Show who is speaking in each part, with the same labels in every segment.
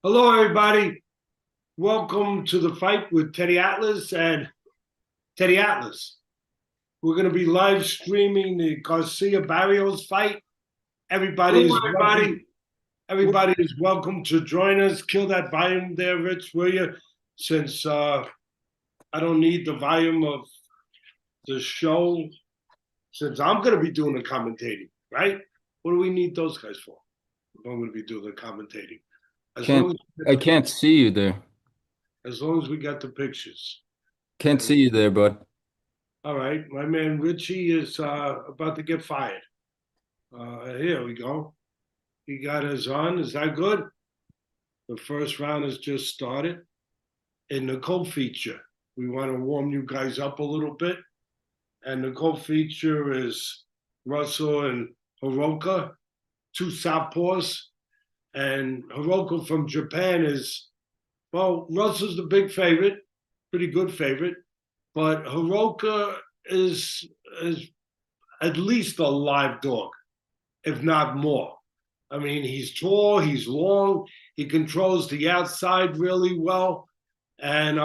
Speaker 1: Hello, everybody. Welcome to the fight with Teddy Atlas and Teddy Atlas. We're going to be live streaming the Garcia Barrios fight. Everybody is welcome. Everybody is welcome to join us. Kill that volume there, Rich, will you? Since I don't need the volume of the show, since I'm going to be doing the commentating, right? What do we need those guys for? I'm going to be doing the commentating.
Speaker 2: I can't see you there.
Speaker 1: As long as we got the pictures.
Speaker 2: Can't see you there, bud.
Speaker 1: All right, my man Richie is about to get fired. Here we go. He got his on. Is that good? The first round has just started. In the co-feature, we want to warm you guys up a little bit. And the co-feature is Russell and Heroka, two southpaws. And Heroka from Japan is, well, Russell's the big favorite, pretty good favorite. But Heroka is at least a live dog, if not more. I mean, he's tall, he's long, he controls the outside really well, and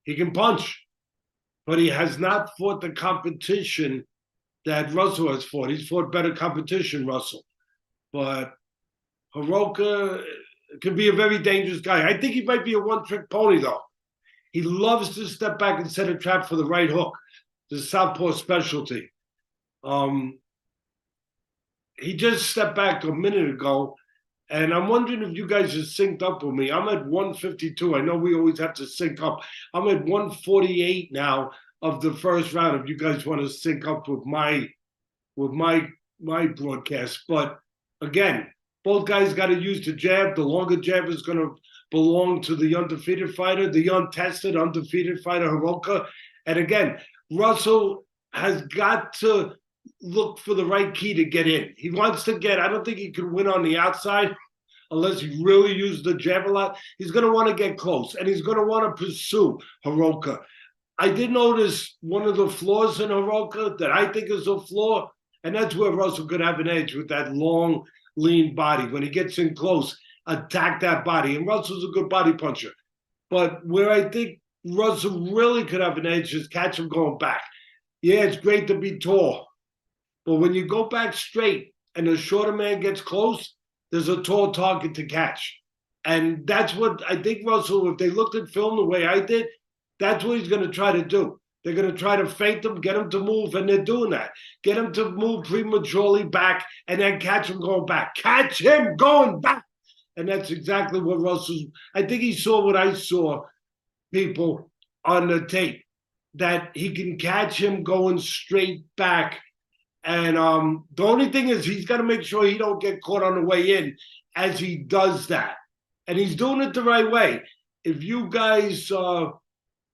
Speaker 1: he can punch. But he has not fought the competition that Russell has fought. He's fought better competition, Russell. But Heroka can be a very dangerous guy. I think he might be a one-trick pony, though. He loves to step back and set a trap for the right hook, the southpaw specialty. He just stepped back a minute ago, and I'm wondering if you guys are synced up with me. I'm at 152. I know we always have to sync up. I'm at 148 now of the first round. If you guys want to sync up with my broadcast, but again, both guys got to use the jab. The longer jab is going to belong to the undefeated fighter, the untested, undefeated fighter, Rocca. And again, Russell has got to look for the right key to get in. He wants to get, I don't think he can win on the outside unless he really uses the jab a lot. He's going to want to get close, and he's going to want to pursue Heroka. I did notice one of the flaws in Heroka that I think is a flaw, and that's where Russell could have an edge with that long, lean body. When he gets in close, attack that body. And Russell's a good body puncher. But where I think Russell really could have an edge is catch him going back. Yeah, it's great to be tall. But when you go back straight and the shorter man gets close, there's a tall target to catch. And that's what I think Russell, if they looked at film the way I did, that's what he's going to try to do. They're going to try to feint him, get him to move, and they're doing that. Get him to move prematurely back and then catch him going back. Catch him going back. And that's exactly what Russell's, I think he saw what I saw, people, on the tape, that he can catch him going straight back. And the only thing is he's got to make sure he don't get caught on the way in as he does that. And he's doing it the right way. If you guys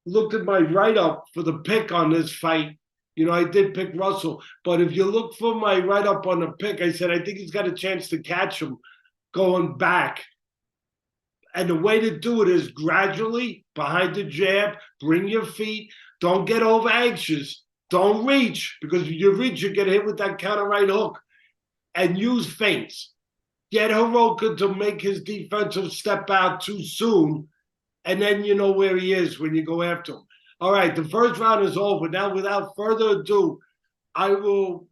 Speaker 1: looked at my write-up for the pick on this fight, you know, I did pick Russell. But if you look for my write-up on the pick, I said I think he's got a chance to catch him going back. And the way to do it is gradually, behind the jab, bring your feet. Don't get over anxious. Don't reach, because if you reach, you get hit with that counter right hook. And use feints. Get Heroka to make his defensive step out too soon, and then you know where he is when you go after him. All right, the first round is over. Now, without further ado, I will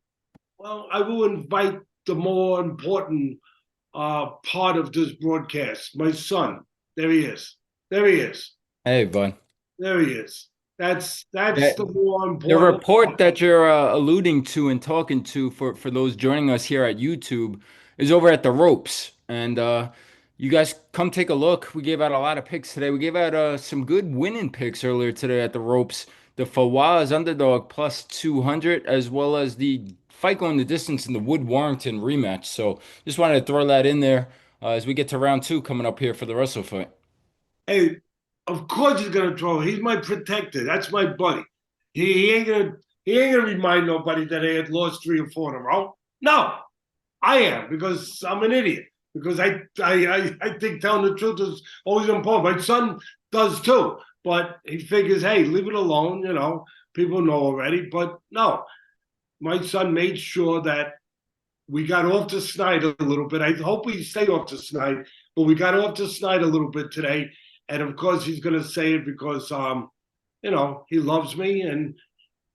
Speaker 1: invite the more important part of this broadcast. My son, there he is. There he is.
Speaker 2: Hey, bud.
Speaker 1: There he is. That's the more important.
Speaker 2: The report that you're alluding to and talking to for those joining us here at YouTube is over at the ropes, and you guys come take a look. We gave out a lot of picks today. We gave out some good winning picks earlier today at the ropes. The Fawaz underdog plus 200, as well as the fight going the distance in the Wood Warrington rematch. So just wanted to throw that in there as we get to round two coming up here for the Russell fight.
Speaker 1: Hey, of course he's gonna throw. He's my protector. That's my buddy. He ain't gonna remind nobody that I had lost 3 or 4 in a row. No, I am, because I'm an idiot. Because I think telling the truth is always important. My son does too, but he figures, hey, leave it alone. You know, people know already. But no, my son made sure that we got off the snide a little bit. I hope we stay off the snide. But we got off to Snyder a little bit today, and of course he's going to say it because he loves me and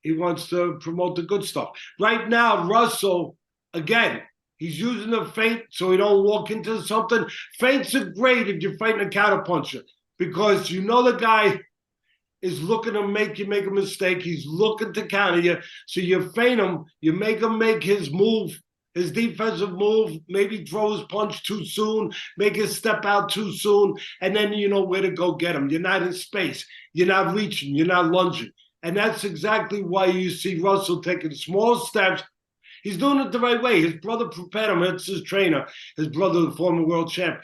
Speaker 1: he wants to promote the good stuff. Right now, Russell, again, he's using the feint so he don't walk into something. Feints are great if you're fighting a counterpuncher because you know the guy is looking to make you make a mistake. He's looking to counter you. So you feint him, you make him make his move, his defensive move, maybe throw his punch too soon, make his step out too soon, and then you know where to go get him. You're not in space. You're not reaching. You're not lunging. And that's exactly why you see Russell taking small steps. He's doing it the right way. His brother prepared him. It's his trainer, his brother, the former world champ.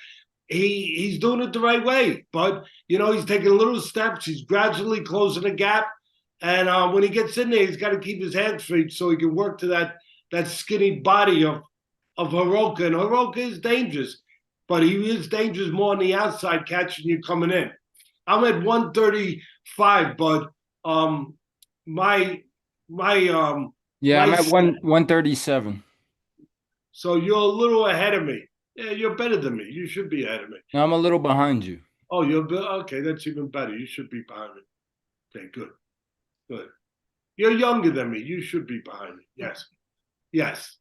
Speaker 1: He's doing it the right way, but he's taking little steps. He's gradually closing the gap, and when he gets in there, he's got to keep his hands straight so he can work to that skinny body of Heroka. And Heroka is dangerous, but he is dangerous more on the outside, catching you coming in. I'm at 135, but my
Speaker 2: I'm at 137.
Speaker 1: So you're a little ahead of me. Yeah, you're better than me. You should be ahead of me.
Speaker 2: No, I'm a little behind you.
Speaker 1: Oh, you're okay. That's even better. You should be behind me. Okay, good. You're younger than me. You should be behind me. Yes.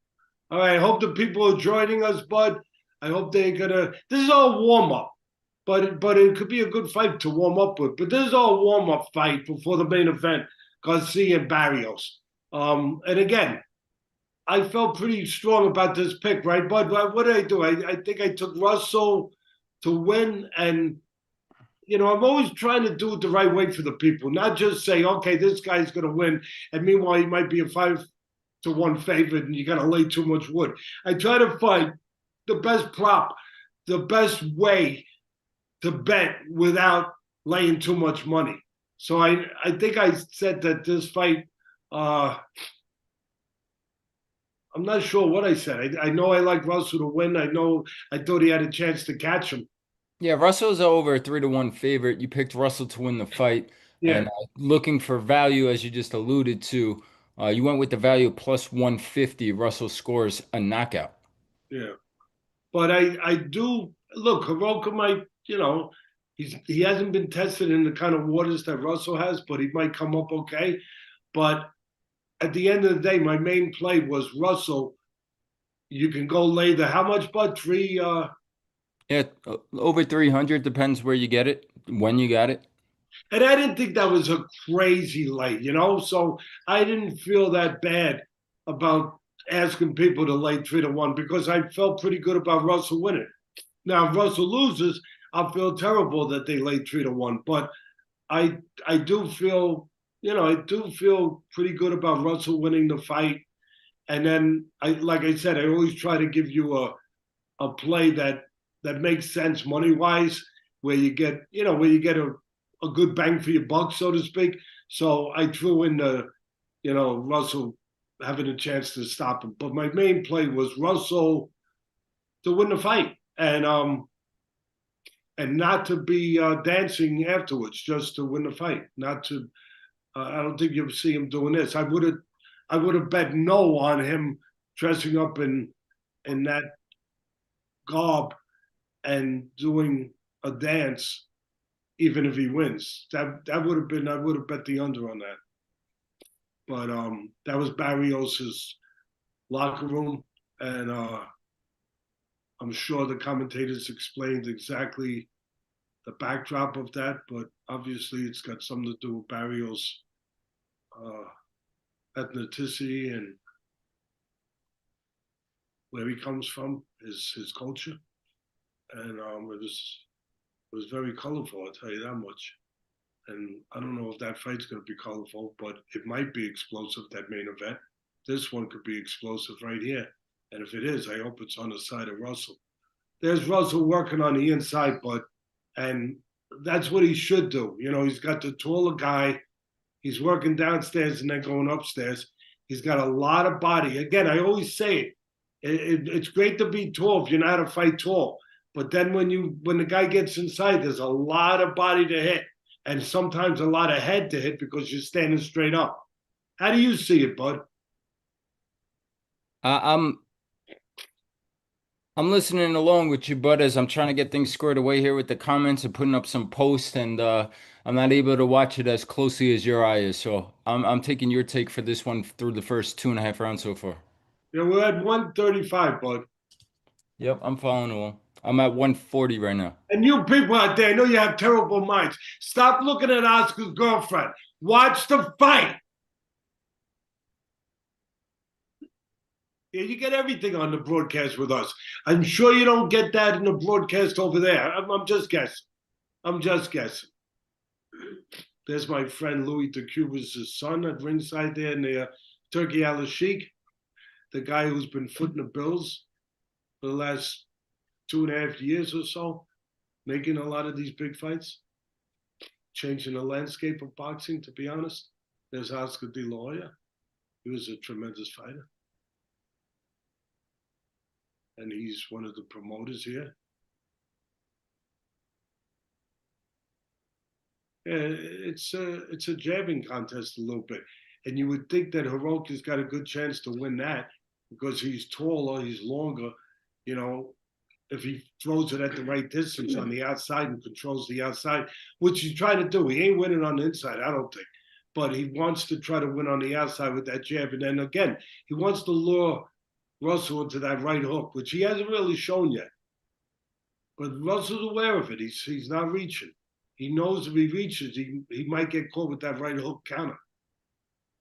Speaker 1: All right. I hope the people are joining us, bud. I hope they're gonna. This is all warm up, but it could be a good fight to warm up with. But this is all warm up fight before the main event, Garcia and Barrios. And again, I felt pretty strong about this pick, right, bud? What did I do? I think I took Russell to win, and I'm always trying to do it the right way for the people, not just say, okay, this guy's going to win, and meanwhile he might be a 5-1 favorite, and you got to lay too much wood. I try to find the best prop, the best way to bet without laying too much money. So I think I said that this fight. I'm not sure what I said. I know I like Russell to win. I thought he had a chance to catch him.
Speaker 2: Yeah, Russell's over a 3-1 favorite. You picked Russell to win the fight.
Speaker 1: Yeah.
Speaker 2: And looking for value, as you just alluded to, you went with the value plus 150. Russell scores a knockout.
Speaker 1: Yeah. But I do look, Heroka might, he hasn't been tested in the kind of waters that Russell has, but he might come up okay. But at the end of the day, my main play was Russell. You can go lay how much, bud?
Speaker 2: Yeah, over 300, depends where you get it, when you got it.
Speaker 1: And I didn't think that was a crazy lay, so I didn't feel that bad about asking people to lay 3-1 because I felt pretty good about Russell winning. Now, if Russell loses, I'll feel terrible that they laid 3-1, but I do feel pretty good about Russell winning the fight. And then, like I said, I always try to give you a play that makes sense money wise, where you get a good bang for your buck, so to speak. So I threw in Russell having a chance to stop him. But my main play was Russell to win the fight and not to be dancing afterwards, just to win the fight, not to. I don't think you'll see him doing this. I would have bet no on him dressing up in that garb and doing a dance, even if he wins. That would have been. I would have bet the under on that. But that was Barrios' locker room, and I'm sure the commentators explained exactly the backdrop of that, but obviously it's got something to do with Barrios' ethnicity and where he comes from, his culture, and it was very colorful. I'll tell you that much. And I don't know if that fight's going to be colorful, but it might be explosive. That main event, this one could be explosive right here. And if it is, I hope it's on the side of Russell. There's Russell working on the inside, and that's what he should do. He's got the taller guy. He's working downstairs and then going upstairs. He's got a lot of body. Again, I always say it's great to be tall if you know how to fight tall. But then when the guy gets inside, there's a lot of body to hit, and sometimes a lot of head to hit because you're standing straight up. How do you see it, bud?
Speaker 2: I'm I'm listening along with you, bud, as I'm trying to get things squared away here with the comments and putting up some posts, and I'm not able to watch it as closely as your eye is. So I'm taking your take for this one through the first 2.5 rounds so far.
Speaker 1: Yeah, we're at 135, bud.
Speaker 2: Yep, I'm following along. I'm at 140 right now.
Speaker 1: And you people out there, I know you have terrible minds. Stop looking at Oscar's girlfriend. Watch the fight. Yeah, you get everything on the broadcast with us. I'm sure you don't get that in the broadcast over there. I'm just guessing. I'm just guessing. There's my friend Louis de Cuba's son at ringside there in the Turkey Al Sheikh, the guy who's been footing the bills for the last 2.5 years or so, making a lot of these big fights, changing the landscape of boxing, to be honest. There's Oscar De La Hoya. He was a tremendous fighter. And he's one of the promoters here. Yeah, it's a jabbing contest a little bit. And you would think that Heroka's got a good chance to win that because he's taller, he's longer. You know, if he throws it at the right distance on the outside and controls the outside, which he's trying to do. He ain't winning on the inside, I don't think. But he wants to try to win on the outside with that jab. And then again, he wants to lure Russell into that right hook, which he hasn't really shown yet. But Russell's aware of it. He's not reaching. He knows if he reaches, he might get caught with that right hook counter.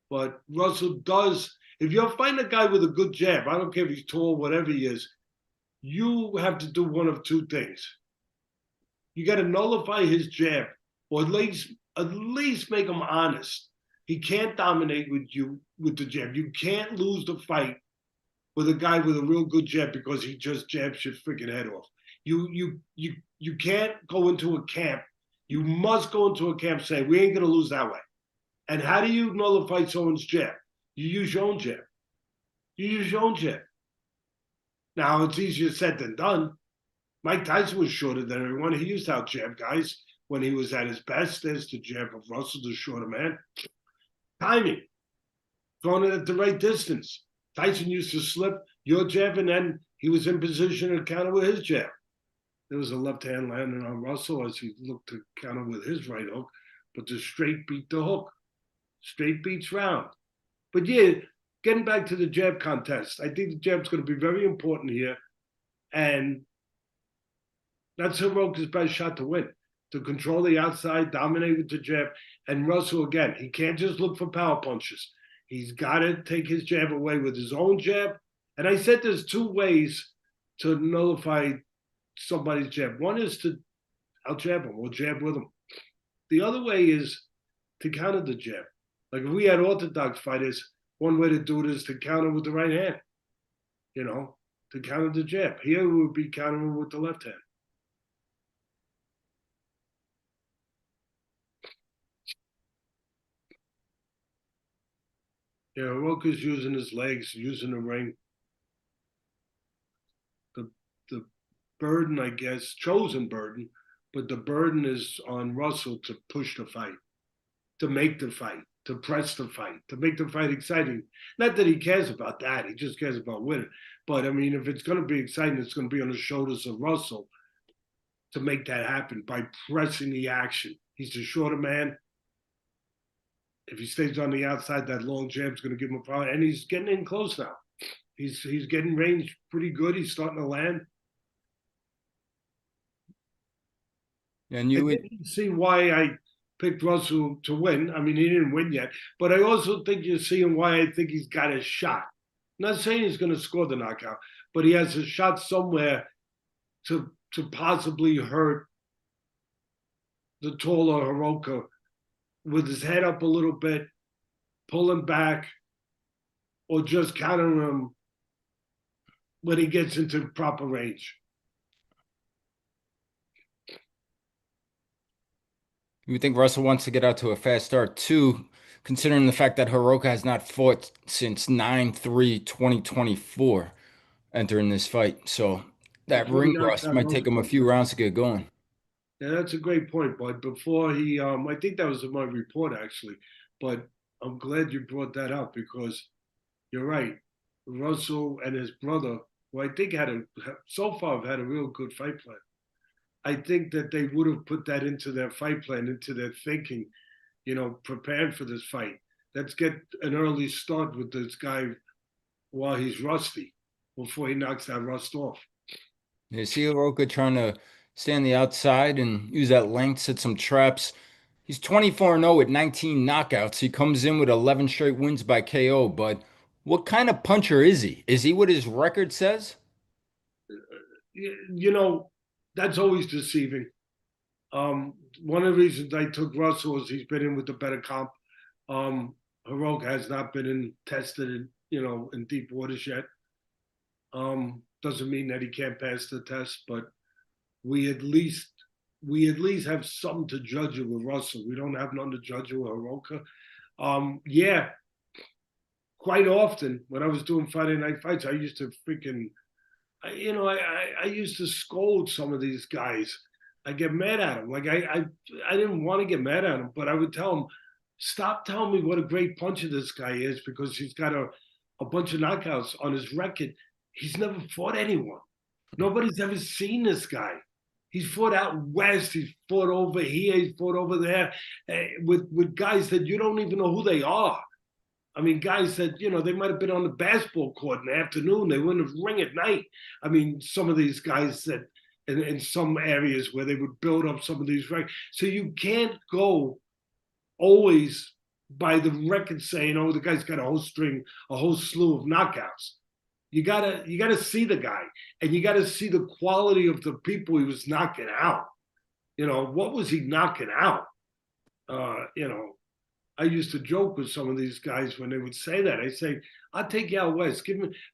Speaker 1: But Russell does. If you're fighting a guy with a good jab, I don't care if he's tall, whatever he is, you have to do one of two things. You got to nullify his jab, or at least make him honest. He can't dominate with you with the jab. You can't lose the fight with a guy with a real good jab because he just jabs your freaking head off. You can't go into a camp. You must go into a camp saying we ain't gonna lose that way. And how do you nullify someone's jab? You use your own jab. You use your own jab. Now it's easier said than done. Mike Tyson was shorter than everyone. He used out jab guys when he was at his best. There's the jab of Russell, the shorter man. Timing, throwing it at the right distance. Tyson used to slip your jab, and then he was in position to counter with his jab. There was a left hand landing on Russell as he looked to counter with his right hook, but the straight beat the hook. Straight beats round. But yeah, getting back to the jab contest, I think the jab's going to be very important here. And that's Heroka's best shot to win, to control the outside, dominate with the jab. And Russell, again, he can't just look for power punches. He's got to take his jab away with his own jab. And I said there's two ways to nullify somebody's jab. One is to out jab him or jab with him. The other way is to counter the jab. Like if we had orthodox fighters, one way to do it is to counter with the right hand, to counter the jab. Here we would be countering with the left hand. Yeah, Rocca's using his legs, using the ring. The burden, I guess, chosen burden, but the burden is on Russell to push the fight, to make the fight, to press the fight, to make the fight exciting. Not that he cares about that, he just cares about winning. But I mean, if it's going to be exciting, it's going to be on the shoulders of Russell to make that happen by pressing the action. He's the shorter man. If he stays on the outside, that long jab's going to give him a problem. And he's getting in close now. He's getting range pretty good. He's starting to land.
Speaker 2: And you
Speaker 1: I
Speaker 2: would
Speaker 1: didn't see why I picked Russell to win. I mean, he didn't win yet, but I also think you're seeing why I think he's got a shot. I'm not saying he's going to score the knockout, but he has a shot somewhere to possibly hurt the taller Heroka with his head up a little bit, pulling back, or just countering him when he gets into proper range.
Speaker 2: You would think Russell wants to get out to a fast start too, considering the fact that Heroka has not fought since 9/3/2024 entering this fight. So that
Speaker 1: Before he
Speaker 2: ring
Speaker 1: knocked
Speaker 2: rust
Speaker 1: out
Speaker 2: might take him a few rounds to get going.
Speaker 1: Yeah, that's a great point, bud. Before he, I think that was in my report actually, but I'm glad you brought that up because you're right. Russell and his brother who I think so far have had a real good fight plan. I think that they would have put that into their fight plan, into their thinking, prepared for this fight. Let's get an early start with this guy while he's rusty, before he knocks that rust off.
Speaker 2: You see Rocca trying to stay on the outside and use that length, set some traps. He's 24-0 with 19 knockouts. He comes in with 11 straight wins by KO, but what kind of puncher is he? Is he what his record says?
Speaker 1: That's always deceiving. One of the reasons I took Russell is he's been in with the better comp. Heroka has not been tested in deep waters yet. Doesn't mean that he can't pass the test, but we at least have something to judge it with Russell. We don't have nothing to judge it with Heroka. Yeah, quite often when I was doing Friday night fights, I used to I used to scold some of these guys. I get mad at them. Like I didn't want to get mad at them, but I would tell them, stop telling me what a great puncher this guy is, because he's got a bunch of knockouts on his record. He's never fought anyone. Nobody's ever seen this guy. He's fought out west. He's fought over here. He's fought over there with guys that you don't even know who they are. I mean, guys that, they might have been on the basketball court in the afternoon. They wouldn't have ring at night. I mean, some of these guys that in some areas where they would build up some of these records. So you can't go always by the record saying, oh, the guy's got a whole slew of knockouts. You gotta see the guy, and you gotta see the quality of the people he was knocking out. What was he knocking out? I used to joke with some of these guys when they would say that. I say, I'll take you out west.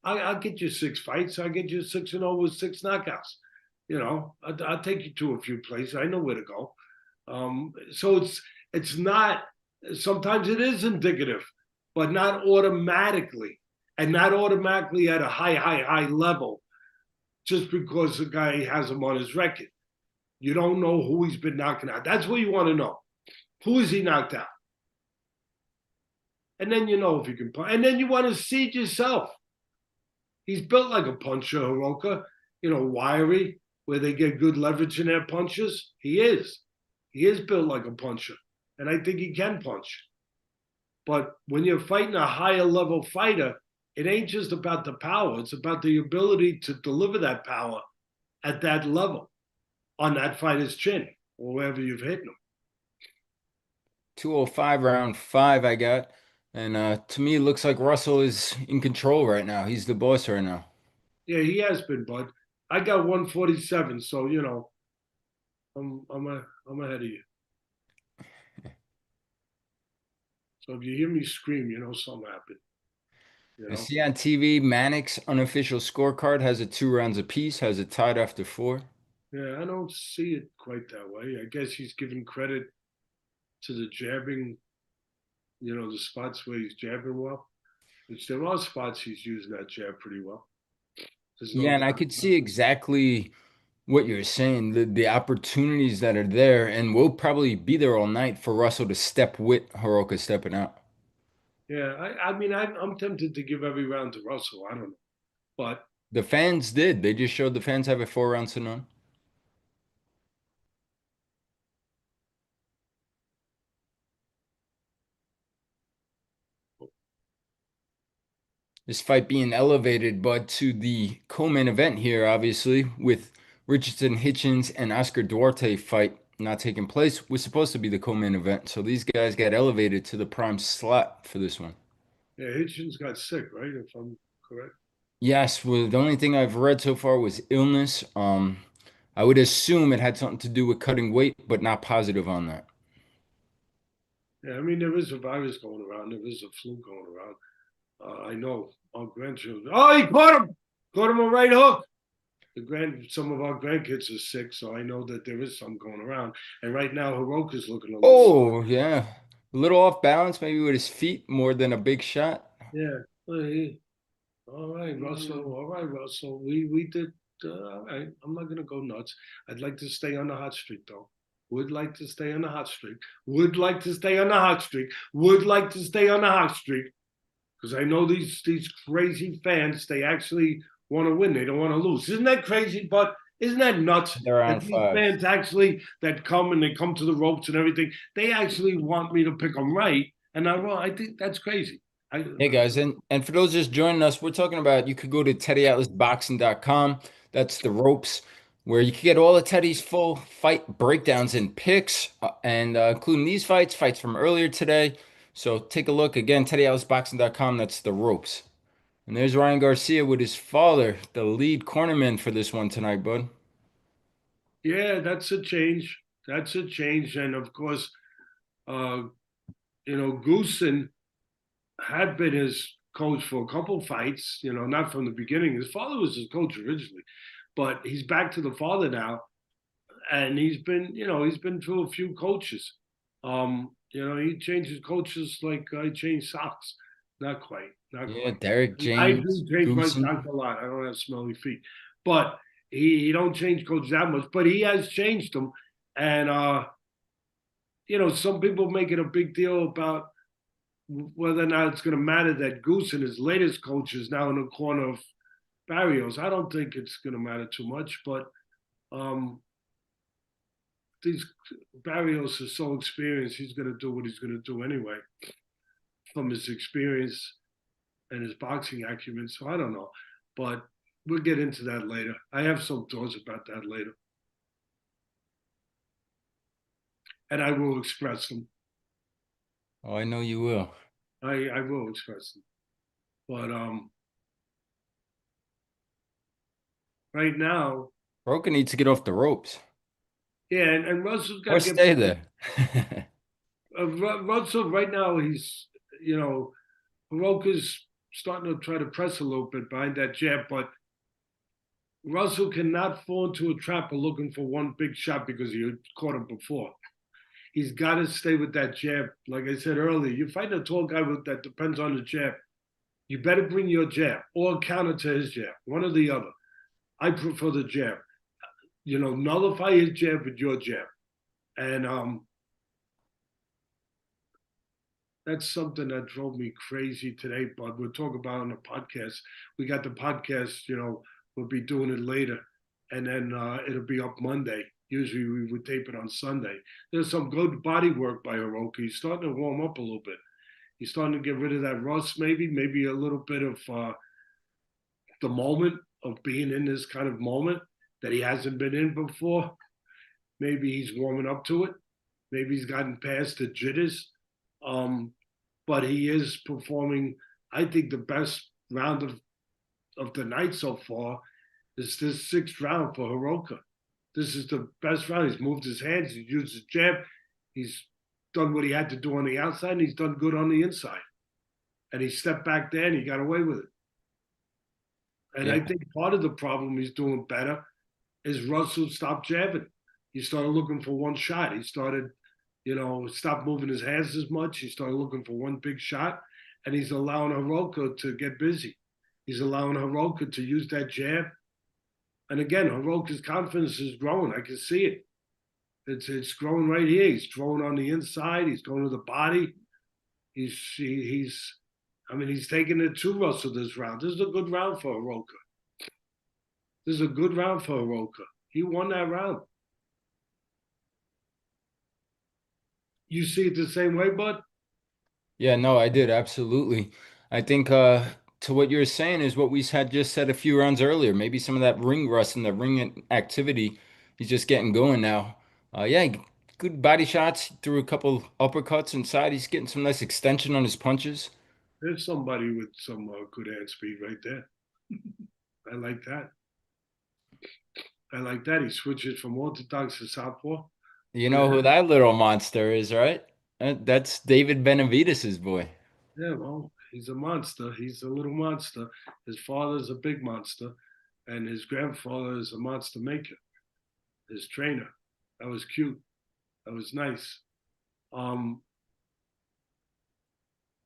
Speaker 1: I'll get you 6 fights. I'll get you 6-0 with 6 knockouts. I'll take you to a few places. I know where to go. So it's not. Sometimes it is indicative, but not automatically, and not automatically at a high level, just because the guy has him on his record. You don't know who he's been knocking out. That's what you want to know. Who is he knocked out? And then you know if you can punch. And then you want to see it yourself. He's built like a puncher, Heroka. Wiry, where they get good leverage in their punches. He is. He is built like a puncher. And I think he can punch. But when you're fighting a higher level fighter, it ain't just about the power. It's about the ability to deliver that power at that level on that fighter's chin or wherever you've hit him.
Speaker 2: 205 round 5 I got. And to me, it looks like Russell is in control right now. He's the boss right now.
Speaker 1: Yeah, he has been, bud. I got 147, so I'm ahead of you. So if you hear me scream, something happened.
Speaker 2: I see on TV, Manic's unofficial scorecard has it 2 rounds apiece, has it tied after 4.
Speaker 1: Yeah, I don't see it quite that way. I guess he's giving credit to the jabbing, the spots where he's jabbing well, which there are spots he's using that jab pretty well.
Speaker 2: Yeah, and I could see exactly what you're saying, the opportunities that are there, and we'll probably be there all night for Russell to step with Heroka stepping out.
Speaker 1: Yeah, I mean, I'm tempted to give every round to Russell. I don't know, but
Speaker 2: the fans did. They just showed the fans have it 4 rounds to none. This fight being elevated, but to the co-main event here, obviously, with Richardson Hitchens and Oscar Duarte fight not taking place, was supposed to be the co-main event. So these guys got elevated to the prime slot for this one.
Speaker 1: Yeah, Hitchens got sick, right? If I'm correct.
Speaker 2: Yes, well, the only thing I've read so far was illness. I would assume it had something to do with cutting weight, but not positive on that.
Speaker 1: Yeah, I mean, there is a virus going around. There is a flu going around. I know our grandchildren. Oh, he caught him! Caught him a right hook. Some of our grandkids are sick, so I know that there is some going around. And right now, Heroka's looking a little
Speaker 2: sick. Yeah. A little off balance, maybe with his feet more than a big shot.
Speaker 1: Yeah. All right, Russell. All right, Russell. We did. All right. I'm not going to go nuts. I'd like to stay on the hot streak, though. Would like to stay on the hot streak. Would like to stay on the hot streak. Would like to stay on the hot streak. Because I know these crazy fans, they actually want to win. They don't want to lose. Isn't that crazy? But isn't that nuts?
Speaker 2: They're
Speaker 1: That
Speaker 2: on
Speaker 1: these
Speaker 2: five.
Speaker 1: fans actually that come and they come to the ropes and everything, they actually want me to pick them right, and not wrong. I think that's crazy.
Speaker 2: Hey guys, and for those just joining us, we're talking about you could go to TeddyAtlasBoxing.com. That's the ropes where you can get all of Teddy's full fight breakdowns and picks, and including these fights from earlier today. So take a look again, TeddyAtlasBoxing.com. That's the ropes. And there's Ryan Garcia with his father, the lead cornerman for this one tonight, bud.
Speaker 1: Yeah, that's a change. That's a change, and of course, uh, Goosen had been his coach for a couple fights. Not from the beginning. His father was his coach originally, but he's back to the father now, and he's been through a few coaches. He changes coaches like I change socks. Not quite, not
Speaker 2: Yeah,
Speaker 1: quite.
Speaker 2: Derek
Speaker 1: I
Speaker 2: James,
Speaker 1: do change my
Speaker 2: Goosen.
Speaker 1: socks a lot. I don't have smelly feet, but he don't change coaches that much. But he has changed them, and some people make it a big deal about whether or not it's going to matter that Goose and his latest coach is now in the corner of Barrios. I don't think it's going to matter too much, but um, these Barrios is so experienced. He's going to do what he's going to do anyway from his experience and his boxing acumen. So I don't know, but we'll get into that later. I have some thoughts about that later, and I will express them.
Speaker 2: Oh, I know you will.
Speaker 1: I will express them, but right now,
Speaker 2: Rocca needs to get off the ropes
Speaker 1: yeah, and Russell's got
Speaker 2: or
Speaker 1: to get
Speaker 2: stay there.
Speaker 1: Russell right now. You know, Heroka's starting to try to press a little bit behind that jab, but Russell cannot fall into a trap of looking for one big shot because he caught him before. He's got to stay with that jab. Like I said earlier, you fight a tall guy that depends on the jab. You better bring your jab or counter to his jab, one or the other. I prefer the jab. Nullify his jab with your jab, and that's something that drove me crazy today, but we'll talk about on the podcast. We got the podcast, we'll be doing it later, and then it'll be up Monday. Usually we would tape it on Sunday. There's some good body work by Hiroki. He's starting to warm up a little bit. He's starting to get rid of that rust, maybe a little bit of the moment of being in this kind of moment that he hasn't been in before. Maybe he's warming up to it. Maybe he's gotten past the jitters. But he is performing. I think the best round of the night so far is this sixth round for Heroka. This is the best round. He's moved his hands. He's used his jab. He's done what he had to do on the outside, and he's done good on the inside. And he stepped back there, and he got away with it. And
Speaker 2: Yeah.
Speaker 1: I think part of the problem he's doing better is Russell stopped jabbing. He started looking for one shot. He started stopped moving his hands as much. He started looking for one big shot, and he's allowing Heroka to get busy. He's allowing Heroka to use that jab. And again, Heroka's confidence is growing. I can see it. It's growing right here. He's throwing on the inside. He's going to the body. He's taking it to Russell this round. This is a good round for Heroka. This is a good round for Heroka. He won that round. You see it the same way, bud?
Speaker 2: Yeah, no, I did absolutely. I think to what you're saying is what we had just said a few rounds earlier. Maybe some of that ring rust and the ring activity, he's just getting going now. Yeah, good body shots. Threw a couple uppercuts inside. He's getting some nice extension on his punches.
Speaker 1: There's somebody with some good hand speed right there. I like that. I like that. He switches from orthodox to southpaw.
Speaker 2: You
Speaker 1: Good
Speaker 2: know who
Speaker 1: hand.
Speaker 2: that little monster is, right? That's David Benavidez's boy.
Speaker 1: Yeah, well, he's a monster. He's a little monster. His father's a big monster, and his grandfather is a monster maker. His trainer. That was cute. That was nice. Um,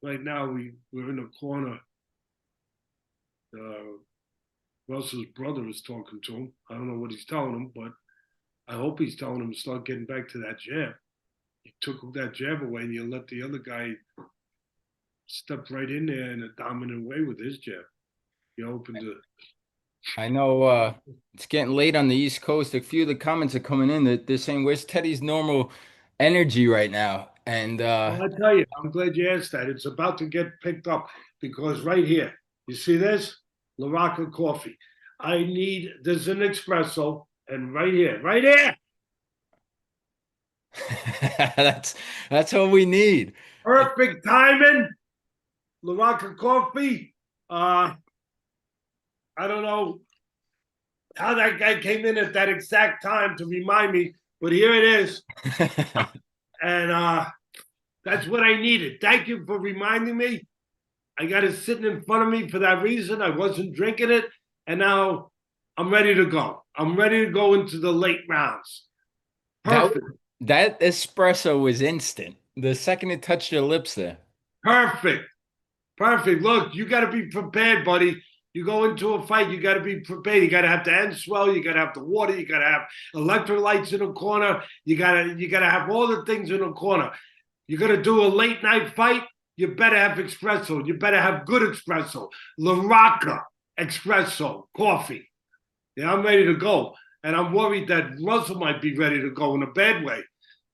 Speaker 1: right now we're in a corner. Uh, Russell's brother is talking to him. I don't know what he's telling him, but I hope he's telling him to start getting back to that jab. You took that jab away and you let the other guy step right in there in a dominant way with his jab. You opened
Speaker 2: I know it's getting late on the East Coast. A few of the comments are coming in that they're saying, "Where's Teddy's normal energy right now?" And
Speaker 1: Well, I tell you, I'm glad you asked that. It's about to get picked up because right here, you see this? Larocca coffee. I need, there's an espresso, and right here,
Speaker 2: that's that's what we need.
Speaker 1: perfect timing. Larocca coffee. Uh, I don't know how that guy came in at that exact time to remind me, but here it is. And that's what I needed. Thank you for reminding me. I got it sitting in front of me for that reason. I wasn't drinking it, and now I'm ready to go. I'm ready to go into the late rounds.
Speaker 2: That
Speaker 1: Perfect.
Speaker 2: that espresso was instant. The second it touched your lips there.
Speaker 1: Perfect. Perfect. Look, you got to be prepared, buddy. You go into a fight, you got to be prepared. You got to have the end swell. You got to have the water. You got to have electrolytes in the corner. You got to have all the things in the corner. You're going to do a late night fight. You better have espresso. You better have good espresso. Larocca espresso coffee. Yeah, I'm ready to go. And I'm worried that Russell might be ready to go in a bad way.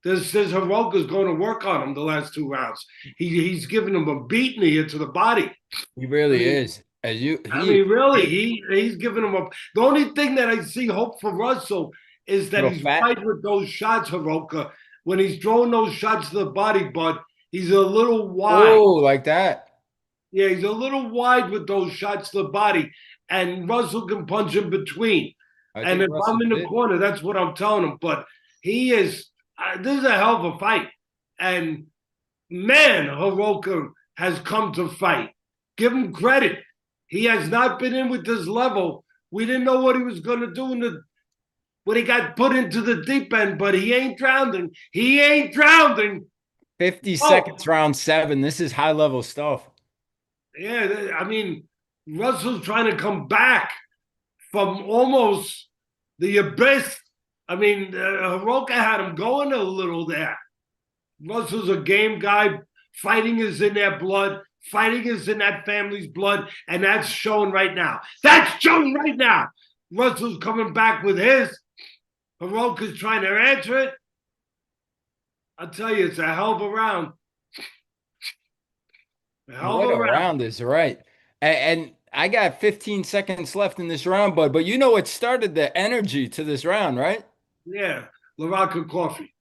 Speaker 1: This Heroka's going to work on him the last 2 rounds. He's giving him a beating here to the body.
Speaker 2: He
Speaker 1: I
Speaker 2: really
Speaker 1: mean,
Speaker 2: is. As you
Speaker 1: I
Speaker 2: he
Speaker 1: mean, really, he's giving him a. The only thing that I see hope for Russell is that
Speaker 2: little
Speaker 1: he's
Speaker 2: fat.
Speaker 1: right with those shots, Heroka. When he's throwing those shots to the body, bud, he's a little wide.
Speaker 2: Oh, like that.
Speaker 1: Yeah, he's a little wide with those shots to the body, and Russell can punch in between.
Speaker 2: I
Speaker 1: And
Speaker 2: think
Speaker 1: if
Speaker 2: Russell
Speaker 1: I'm in the
Speaker 2: did.
Speaker 1: corner, that's what I'm telling him. But he is. This is a hell of a fight, and man, Heroka has come to fight. Give him credit. He has not been in with this level. We didn't know what he was going to do when he got put into the deep end, but he ain't drowning. He ain't drowning.
Speaker 2: 50
Speaker 1: Oh,
Speaker 2: seconds, round seven. This is high level stuff.
Speaker 1: yeah. I mean, Russell's trying to come back from almost the abyss. I mean, Heroka had him going a little there. Russell's a game guy. Fighting is in their blood. Fighting is in that family's blood, and that's showing right now. That's showing right now. Russell's coming back with his. Heroka's trying to answer it. I'll tell you, it's a hell of a round. A hell
Speaker 2: What
Speaker 1: of a
Speaker 2: a
Speaker 1: round.
Speaker 2: round is right. And I got 15 seconds left in this round, bud. But you know what started the energy to this round, right?
Speaker 1: Yeah, Larocca coffee.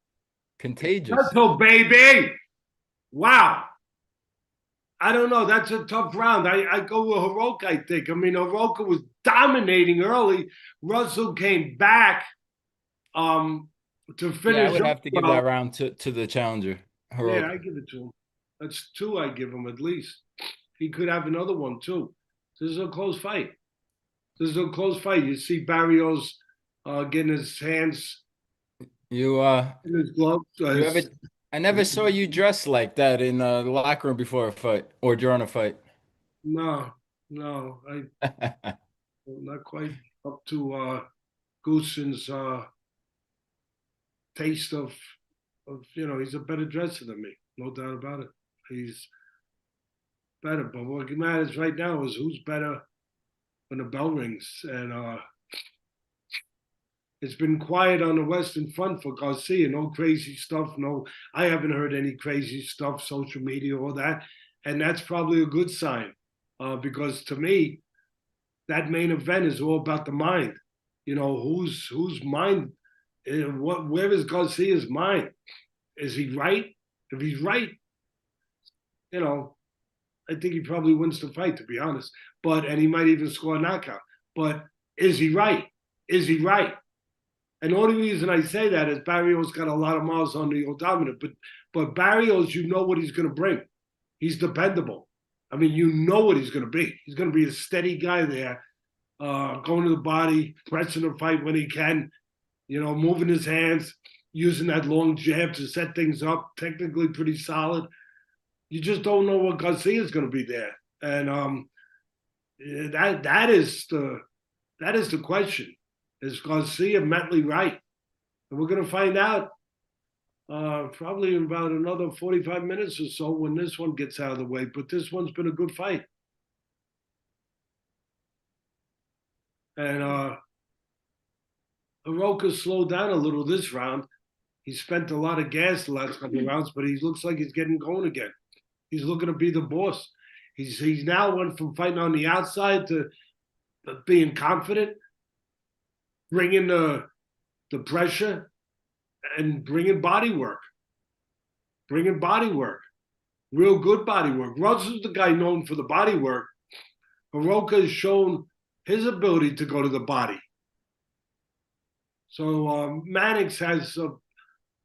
Speaker 2: Contagious.
Speaker 1: Espresso, baby. Wow. I don't know. That's a tough round. I go with Heroka, I think. I mean, Heroka was dominating early. Russell came back to
Speaker 2: Yeah, I
Speaker 1: finish
Speaker 2: would
Speaker 1: up
Speaker 2: have to give that
Speaker 1: well.
Speaker 2: round to the challenger,
Speaker 1: Yeah, I
Speaker 2: Heroka.
Speaker 1: give it to him. That's two I give him at least. He could have another one too. This is a close fight. This is a close fight. You see Barrios getting his hands
Speaker 2: You
Speaker 1: in his gloves.
Speaker 2: you ever I never saw you dressed like that in the locker room before a fight or during a fight.
Speaker 1: No, no, I not quite up to Goosen's taste of he's a better dresser than me, no doubt about it. He's better, but what matters right now is who's better when the bell rings. And it's been quiet on the Western Front for Garcia. No crazy stuff. No, I haven't heard any crazy stuff, social media, or that. And that's probably a good sign because to me, that main event is all about the mind. Whose mind, where is Garcia's mind? Is he right? If he's right, you know, I think he probably wins the fight, to be honest. And he might even score a knockout. But is he right? Is he right? And the only reason I say that is Barrios got a lot of miles on the odometer. But Barrios, you know what he's going to bring. He's dependable. I mean, you know what he's going to be. He's going to be a steady guy there, going to the body, pressing the fight when he can, moving his hands, using that long jab to set things up. Technically pretty solid. You just don't know what Garcia is going to be there, and that is the question. Is Garcia mentally right? And we're going to find out probably in about another 45 minutes or so when this one gets out of the way. But this one's been a good fight. And Heroka slowed down a little this round. He spent a lot of gas the last couple of rounds, but he looks like he's getting going again. He's looking to be the boss. He's now went from fighting on the outside to being confident, bringing the pressure, and bringing body work. Bringing body work. Real good body work. Russell's the guy known for the body work. Rocca has shown his ability to go to the body. So Mannix has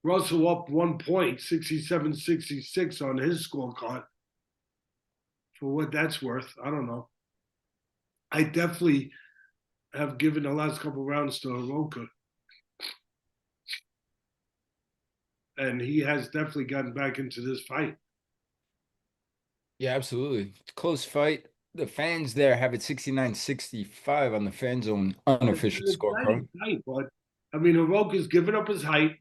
Speaker 1: Russell up 1 point, 67-66 on his scorecard. For what that's worth, I don't know. I definitely have given the last couple rounds to Rocca. And he has definitely gotten back into this fight.
Speaker 2: Yeah, absolutely. It's a close fight. The fans there have it 69-65 on the fan zone unofficial scorecard.
Speaker 1: Height, but I mean, Heroka's given up his height,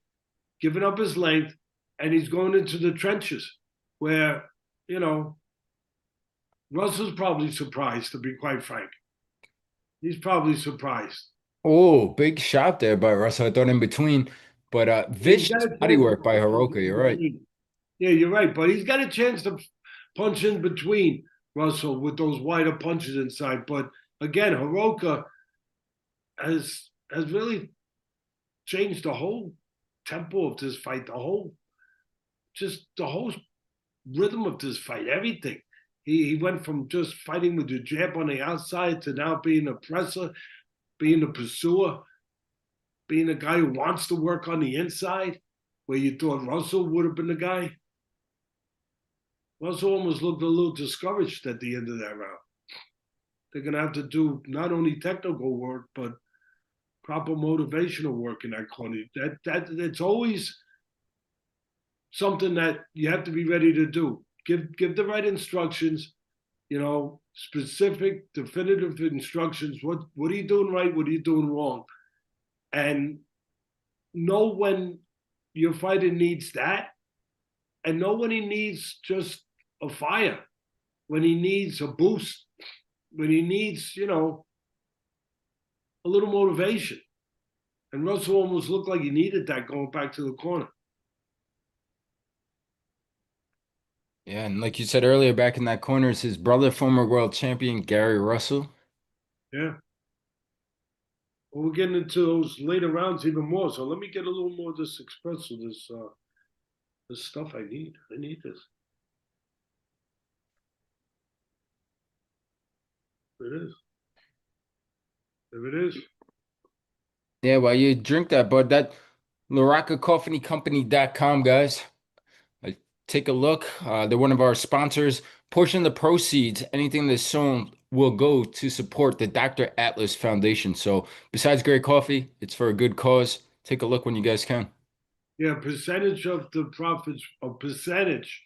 Speaker 1: given up his length, and he's going into the trenches where, you know, Russell's probably surprised, to be quite frank. He's probably surprised.
Speaker 2: Oh, big shot there by Russell. I thought in between, but vicious body work by Heroka. You're right.
Speaker 1: Yeah, you're right. But he's got a chance to punch in between Russell with those wider punches inside. But again, Heroka has really changed the whole tempo of this fight, the whole rhythm of this fight, everything. He went from just fighting with the jab on the outside to now being a presser, being a pursuer, being a guy who wants to work on the inside, where you thought Russell would have been the guy. Russell almost looked a little discouraged at the end of that round. They're going to have to do not only technical work, but proper motivational work in that corner. That it's always something that you have to be ready to do. Give the right instructions, specific, definitive instructions. What are you doing right? What are you doing wrong? And know when your fighter needs that, and know when he needs just a fire, when he needs a boost, when he needs, a little motivation. And Russell almost looked like he needed that going back to the corner.
Speaker 2: Yeah, and like you said earlier, back in that corner is his brother, former world champion Gary Russell.
Speaker 1: Yeah. Well, we're getting into those later rounds even more. So let me get a little more of this espresso, this stuff I need. I need this. There it is. There it is.
Speaker 2: Yeah, while you drink that, bud, that LaroccaCoffeeCompany.com, guys. Take a look. They're one of our sponsors. Portion of the proceeds, anything that's sold, will go to support the Dr. Atlas Foundation. So besides great coffee, it's for a good cause. Take a look when you guys can.
Speaker 1: Yeah, percentage of the profits, a percentage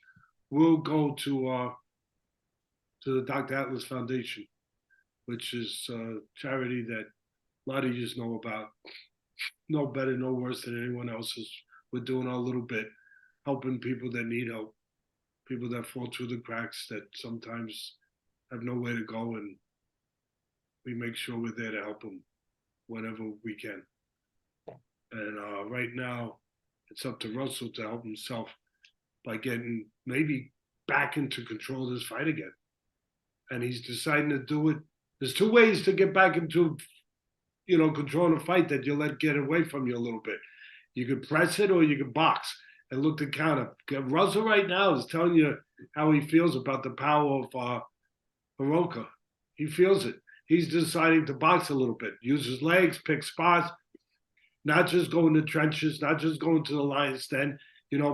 Speaker 1: will go to the Dr. Atlas Foundation, which is a charity that a lot of you know about. No better, no worse than anyone else's. We're doing our little bit, helping people that need help, people that fall through the cracks, that sometimes have nowhere to go, and we make sure we're there to help them whenever we can. And right now, it's up to Russell to help himself by getting maybe back into control of this fight again. And he's deciding to do it. There's two ways to get back into, controlling a fight that you let get away from you a little bit. You could press it or you could box and look to counter. Russell right now is telling you how he feels about the power of Heroka. He feels it. He's deciding to box a little bit, use his legs, pick spots, not just go in the trenches, not just go into the lion's den.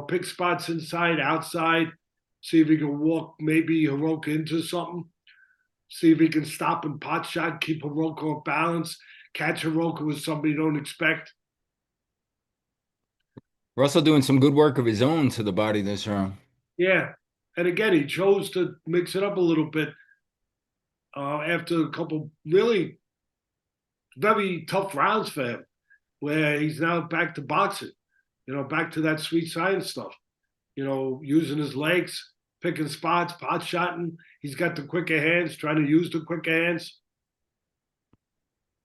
Speaker 1: Pick spots inside, outside, see if he can walk maybe Heroka into something, see if he can stop and pot shot, keep Heroka off balance, catch Heroka with somebody you don't expect.
Speaker 2: Russell doing some good work of his own to the body this round.
Speaker 1: Yeah. And again, he chose to mix it up a little bit after a couple really very tough rounds for him, where he's now back to boxing, back to that sweet science stuff, using his legs, picking spots, pot shotting. He's got the quicker hands, trying to use the quicker hands.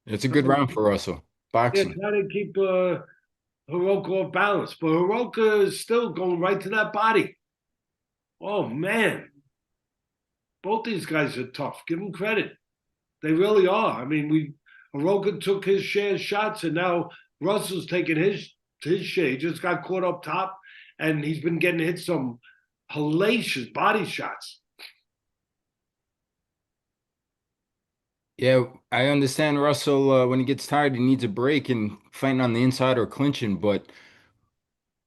Speaker 2: It's a good round for Russell.
Speaker 1: Yeah,
Speaker 2: Boxing.
Speaker 1: trying to keep Heroka off balance, but Heroka is still going right to that body. Oh man, both these guys are tough. Give them credit. They really are. I mean, Heroka took his share of shots, and now Russell's taking his share. He just got caught up top, and he's been getting hit some hellacious body shots.
Speaker 2: Yeah, I understand Russell, when he gets tired, he needs a break and fighting on the inside or clinching, but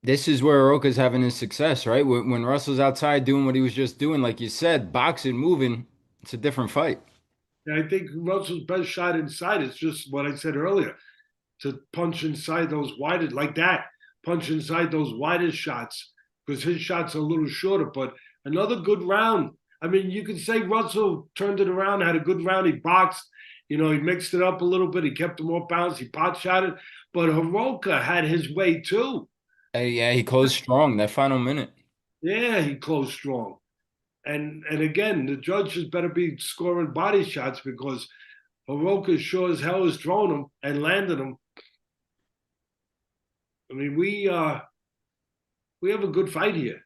Speaker 2: this is where Rocca's having his success, right? When Russell's outside doing what he was just doing, like you said, boxing, moving, it's a different fight.
Speaker 1: And I think Russell's best shot inside is just what I said earlier, to punch inside those widest like that, punch inside those widest shots because his shots are a little shorter. But another good round. I mean, you could say Russell turned it around, had a good round. He boxed, he mixed it up a little bit. He kept him off balance. He pot shot it, but Heroka had his way too.
Speaker 2: Yeah, he closed strong that final minute.
Speaker 1: Yeah, he closed strong. And again, the judges better be scoring body shots because Heroka sure as hell is throwing them and landing them. I mean, we have a good fight here.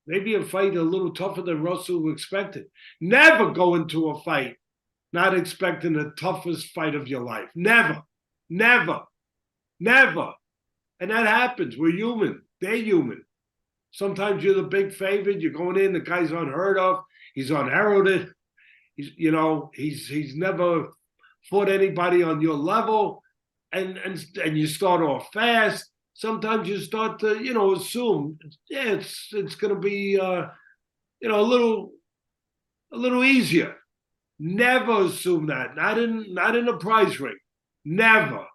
Speaker 1: Maybe a fight a little tougher than Russell expected. Never go into a fight not expecting the toughest fight of your life. Never, never, never. And that happens. We're human. They're human. Sometimes you're the big favorite. You're going in. The guy's unheard of. He's unheralded. He's never fought anybody on your level, and you start off fast. Sometimes you start to assume, yeah, it's going to be a little easier. Never assume that. Not in a prize ring. Never.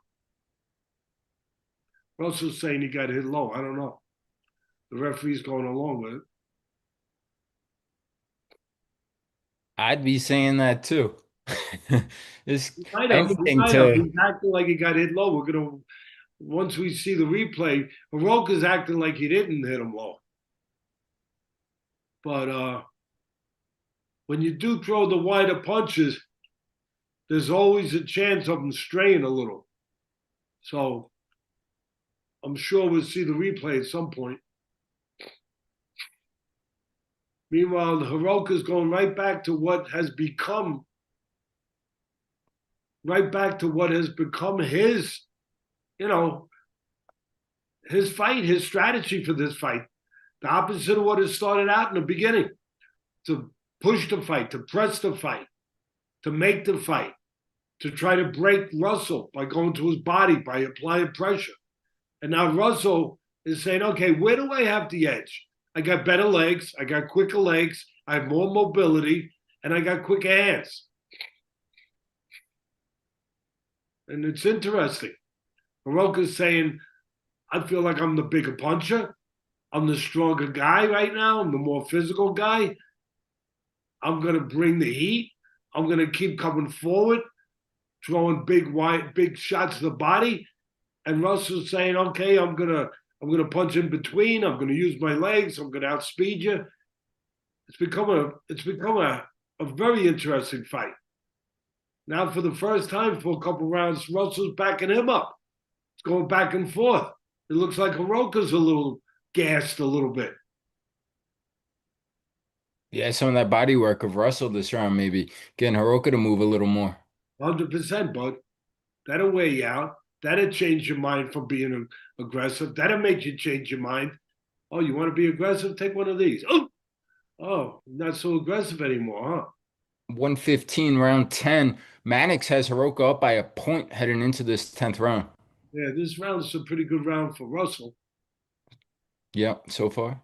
Speaker 1: Russell's saying he got hit low. I don't know. The referee's going along with it.
Speaker 2: I'd be saying that too. It's
Speaker 1: He might have. He
Speaker 2: anything
Speaker 1: might have.
Speaker 2: to.
Speaker 1: He's acting like he got hit low. We're gonna once we see the replay. Heroka's acting like he didn't hit him low. But when you do throw the wider punches, there's always a chance of them straying a little. So I'm sure we'll see the replay at some point. Meanwhile, Heroka's going right back to what has become his, his fight, his strategy for this fight. The opposite of what it started out in the beginning. To push the fight, to press the fight, to make the fight, to try to break Russell by going to his body, by applying pressure. And now Russell is saying, okay, where do I have the edge? I got better legs, I got quicker legs, I have more mobility, and I got quicker hands. And it's interesting. Heroka's saying, I feel like I'm the bigger puncher. I'm the stronger guy right now. I'm the more physical guy. I'm going to bring the heat. I'm going to keep coming forward, throwing big shots to the body. And Russell's saying, okay, I'm gonna punch in between. I'm gonna use my legs. I'm gonna outspeed you. It's become a very interesting fight. Now, for the first time for a couple rounds, Russell's backing him up. It's going back and forth. It looks like Heroka's a little gassed a little bit.
Speaker 2: Yeah, some of that body work of Russell this round, maybe getting Heroka to move a little more.
Speaker 1: 100%, bud. That'll wear you out. That'll change your mind from being aggressive. That'll make you change your mind. Oh, you want to be aggressive? Take one of these. Oh, not so aggressive anymore, huh?
Speaker 2: 115, round 10. Mannix has Heroka up by a point heading into this 10th round.
Speaker 1: Yeah, this round's a pretty good round for Russell.
Speaker 2: Yeah, so far.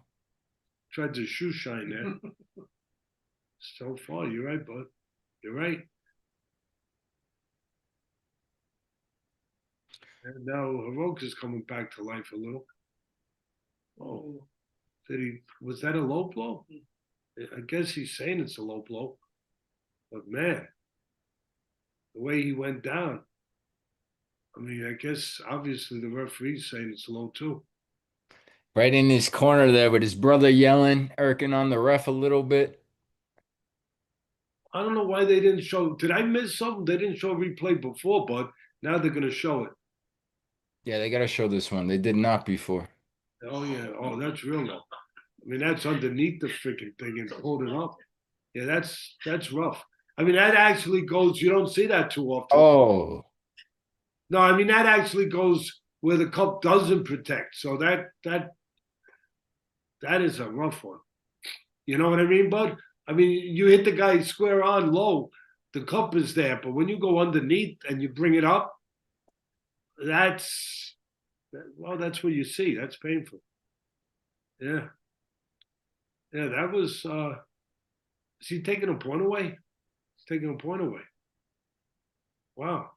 Speaker 1: Tried to shoe shine there. So far, you're right, bud. You're right. And now Heroka's coming back to life a little. Oh, was that a low blow? I guess he's saying it's a low blow. But man, the way he went down, I mean, I guess obviously the referee's saying it's low too.
Speaker 2: Right in his corner there with his brother yelling, irking on the ref a little bit.
Speaker 1: I don't know why they didn't show. Did I miss something? They didn't show a replay before, but now they're going to show it.
Speaker 2: Yeah, they got to show this one. They did not before.
Speaker 1: Oh, yeah. Oh, that's real low. I mean, that's underneath the freaking thing and hold it up. Yeah, that's rough. I mean, that actually goes, you don't see that too often.
Speaker 2: Oh,
Speaker 1: No, I mean, that actually goes where the cup doesn't protect. So that is a rough one. You know what I mean, bud? I mean, you hit the guy square on low, the cup is there. But when you go underneath and you bring it up, that's that's what you see. That's painful. Yeah. Yeah, that was is he taking a point away? He's taking a point away. Wow.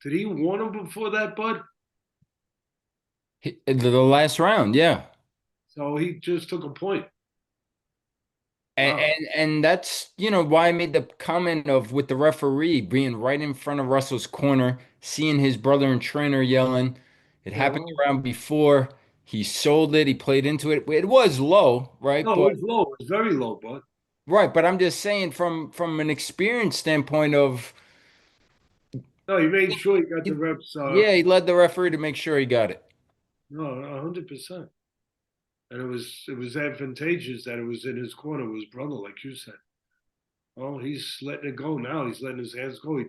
Speaker 1: Did he warn him before that, bud?
Speaker 2: the last round, yeah.
Speaker 1: So he just took a point.
Speaker 2: And,
Speaker 1: Wow.
Speaker 2: and that's, why I made the comment of with the referee being right in front of Russell's corner, seeing his brother and trainer yelling. It
Speaker 1: Yeah,
Speaker 2: happened
Speaker 1: well,
Speaker 2: around before. He sold it. He played into it. It was low, right?
Speaker 1: no,
Speaker 2: But
Speaker 1: it was low. It was very low, bud.
Speaker 2: I'm just saying from an experience standpoint of
Speaker 1: No, he made sure he got the reps.
Speaker 2: yeah, he led the referee to make sure he got it.
Speaker 1: No, 100%. And it was advantageous that it was in his corner, his brother, like you said. Oh, he's letting it go now. He's letting his hands go.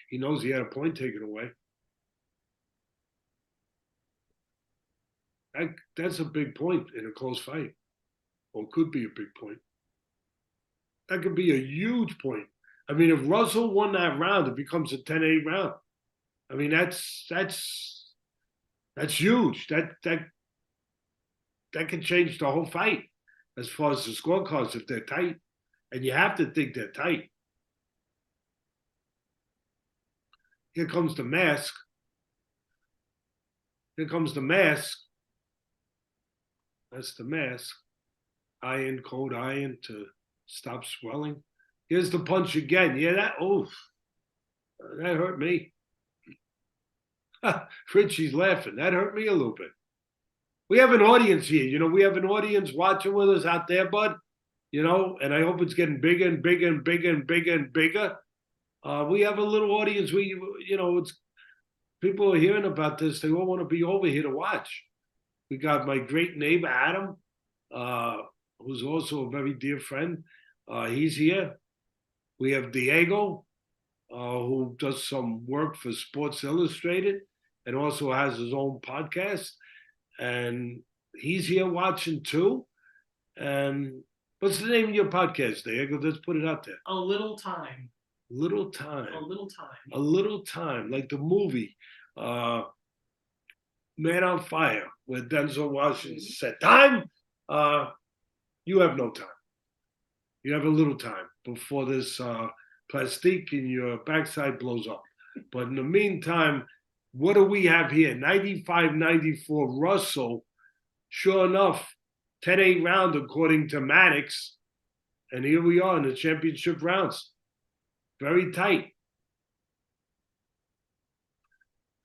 Speaker 1: He knows he had a point taken away. That's a big point in a close fight, or could be a big point. That could be a huge point. I mean, if Russell won that round, it becomes a 10-8 round. I mean, that's huge. That can change the whole fight as far as the scorecards if they're tight, and you have to think they're tight. Here comes the mask. Here comes the mask. That's the mask. Iron, cold iron to stop swelling. Here's the punch again. Yeah, that hurt me. Richie's laughing. That hurt me a little bit. We have an audience here. We have an audience watching with us out there, bud. And I hope it's getting bigger and bigger and bigger and bigger and bigger. We have a little audience. It's people are hearing about this. They all want to be over here to watch. We got my great neighbor Adam, who's also a very dear friend. He's here. We have Diego, who does some work for Sports Illustrated and also has his own podcast. And he's here watching too. And what's the name of your podcast, Diego? Let's put it out there.
Speaker 3: A Little Time.
Speaker 1: Little Time.
Speaker 3: A Little Time.
Speaker 1: A Little Time, like the movie Man on Fire, where Denzel Washington said, time, you have no time. You have a little time before this plastique in your backside blows up. But in the meantime, what do we have here? 95-94 Russell. Sure enough, 10-8 round according to Maddox. And here we are in the championship rounds. Very tight.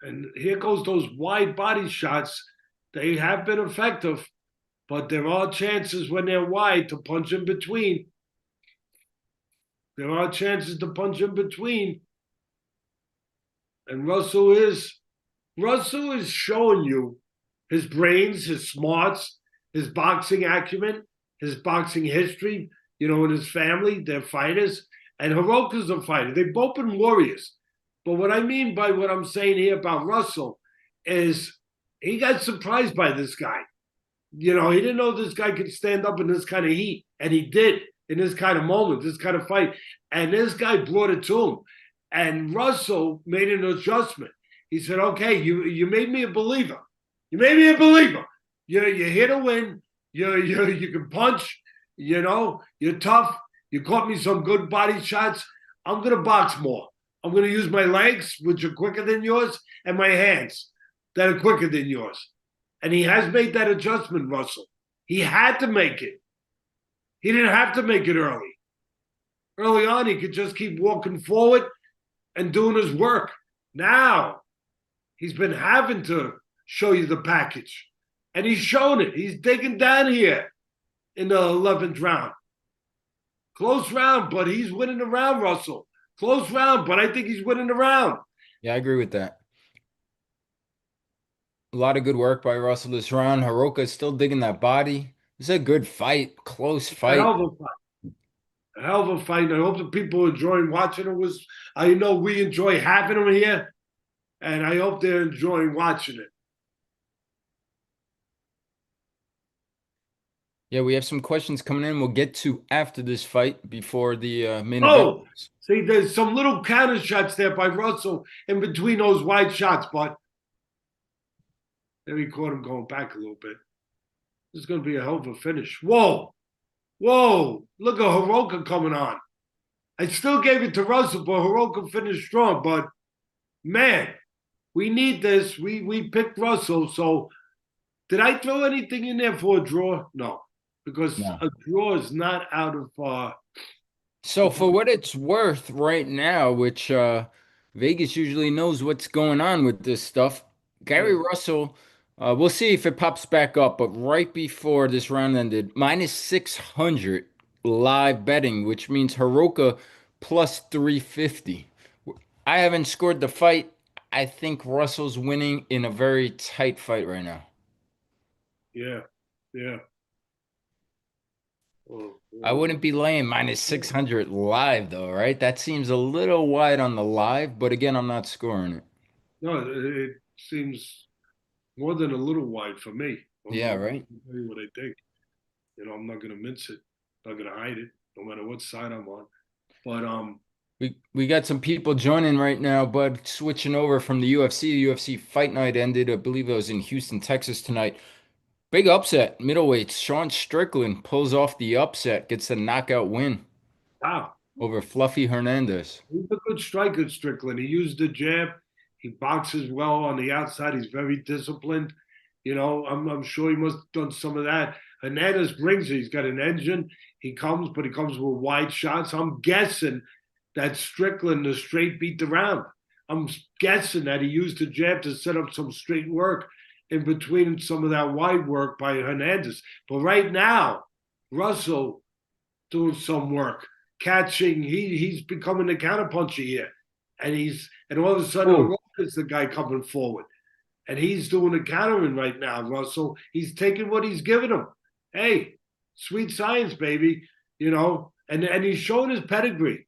Speaker 1: And here goes those wide body shots. They have been effective, but there are chances when they're wide to punch in between. There are chances to punch in between. And Russell is showing you his brains, his smarts, his boxing acumen, his boxing history, and his family, they're fighters. And Heroka's a fighter. They've both been warriors. But what I mean by what I'm saying here about Russell is he got surprised by this guy. He didn't know this guy could stand up in this kind of heat. And he did in this kind of moment, this kind of fight. And this guy brought it to him. And Russell made an adjustment. He said, okay, you made me a believer. You made me a believer. You're here to win. You can punch. You're tough. You caught me some good body shots. I'm going to box more. I'm going to use my legs, which are quicker than yours, and my hands that are quicker than yours. And he has made that adjustment, Russell. He had to make it. He didn't have to make it early. Early on, he could just keep walking forward and doing his work. Now, he's been having to show you the package. And he's shown it. He's digging down here in the 11th round. Close round, but he's winning the round, Russell. Close round, but I think he's winning the round.
Speaker 2: Yeah, I agree with that. A lot of good work by Russell this round. Heroka is still digging that body. It's a good fight, close
Speaker 1: A
Speaker 2: fight.
Speaker 1: hell of a fight. A hell of a fight. I hope the people enjoying watching it. I know we enjoy having them here, and I hope they're enjoying watching it.
Speaker 2: Yeah, we have some questions coming in. We'll get to after this fight before the main event.
Speaker 1: Oh, see, there's some little counter shots there by Russell in between those wide shots, but then he caught him going back a little bit. This is going to be a hell of a finish. Whoa, whoa! Look at Heroka coming on. I still gave it to Russell, but Heroka finished strong. But man, we need this. We picked Russell. So did I throw anything in there for a draw? No, because
Speaker 2: No.
Speaker 1: a draw is not out of.
Speaker 2: So for what it's worth right now, which Vegas usually knows what's going on with this stuff, Gary Russell, we'll see if it pops back up, but right before this round ended, -600 live betting, which means Heroka +350. I haven't scored the fight. I think Russell's winning in a very tight fight right now.
Speaker 1: Yeah, yeah.
Speaker 2: I wouldn't be laying -600 live though, right? That seems a little wide on the live, but again, I'm not scoring it.
Speaker 1: No, it seems more than a little wide for me.
Speaker 2: Yeah,
Speaker 1: I'm
Speaker 2: right.
Speaker 1: gonna tell you what I think. I'm not gonna mince it. I'm not gonna hide it, no matter what side I'm on. But
Speaker 2: We got some people joining right now, but switching over from the UFC. The UFC fight night ended, I believe it was in Houston, Texas tonight. Big upset, middleweights. Sean Strickland pulls off the upset, gets the knockout win
Speaker 1: wow,
Speaker 2: over Fluffy Hernandez.
Speaker 1: he's a good striker, Strickland. He used the jab. He boxes well on the outside. He's very disciplined. I'm sure he must have done some of that. Hernandez brings it. He's got an engine. He comes, but he comes with wide shots. I'm guessing that Strickland, the straight beat the round. I'm guessing that he used the jab to set up some straight work in between some of that wide work by Hernandez. But right now, Russell doing some work, catching. He's becoming the counterpuncher here, and all of a sudden,
Speaker 2: Oh,
Speaker 1: Rocca's the guy coming forward, and he's doing the countering right now. Russell, he's taking what he's giving him. Hey, sweet science, baby. And he's showing his pedigree.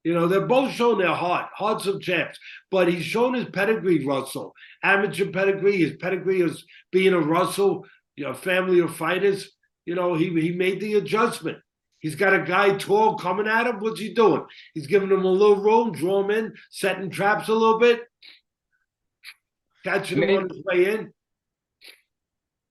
Speaker 1: They're both showing their hearts of champs, but he's shown his pedigree, Russell. Amateur pedigree, his pedigree as being a Russell, family of fighters. He made the adjustment. He's got a guy tall coming at him. What's he doing? He's giving him a little room, draw him in, setting traps a little bit, catching him on his way in.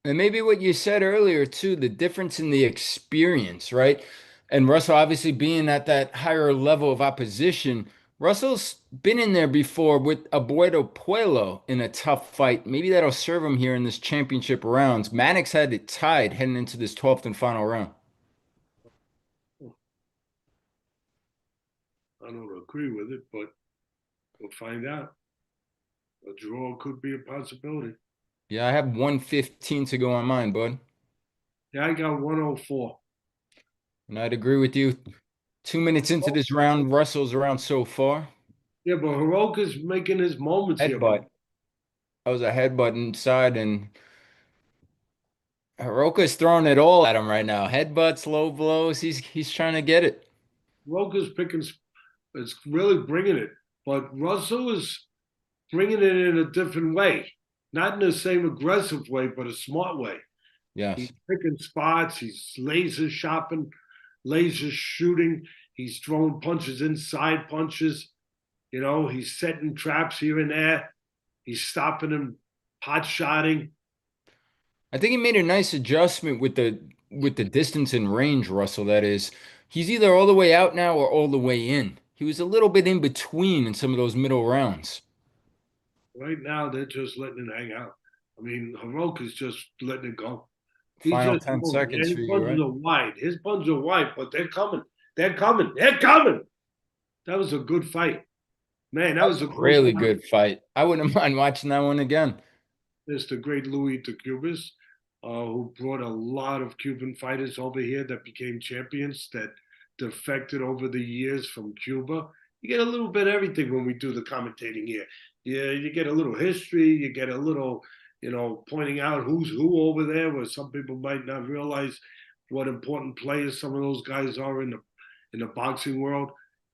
Speaker 2: and maybe what you said earlier too, the difference in the experience, right? And Russell obviously being at that higher level of opposition, Russell's been in there before with Abuelo Puello in a tough fight. Maybe that'll serve him here in this championship rounds. Mannix had it tied heading into this 12th and final round.
Speaker 1: I don't agree with it, but we'll find out. A draw could be a possibility.
Speaker 2: Yeah, I have 115 to go on mine, bud.
Speaker 1: Yeah, I got 104.
Speaker 2: And I'd agree with you. 2 minutes into this round, Russell's around so far.
Speaker 1: Yeah, but Heroka's making his moments here.
Speaker 2: Headbutt. That was a headbutt inside, and Heroka's throwing it all at him right now. Headbutts, low blows. He's trying to get it.
Speaker 1: Heroka's picking, it's really bringing it. But Russell is bringing it in a different way. Not in the same aggressive way, but a smart way.
Speaker 2: Yes.
Speaker 1: He's picking spots. He's laser shopping, laser shooting. He's throwing punches inside punches. He's setting traps here and there. He's stopping him, pot shotting.
Speaker 2: I think he made a nice adjustment with the distance and range, Russell, that is. He's either all the way out now or all the way in. He was a little bit in between in some of those middle rounds.
Speaker 1: Right now, they're just letting it hang out. I mean, Heroka's just letting it go. He's
Speaker 2: Final
Speaker 1: just
Speaker 2: 10
Speaker 1: going.
Speaker 2: seconds
Speaker 1: His
Speaker 2: for you,
Speaker 1: punches
Speaker 2: right?
Speaker 1: are wide. His punches are wide, but they're coming. They're coming. They're coming. That was a good fight. Man, that was a
Speaker 2: Really good fight. I wouldn't mind watching that one again.
Speaker 1: There's the great Louis de Cubas, who brought a lot of Cuban fighters over here that became champions that defected over the years from Cuba. You get a little bit of everything when we do the commentating here. Yeah, you get a little history, you get a little, pointing out who's who over there, where some people might not realize what important players some of those guys are in the boxing world.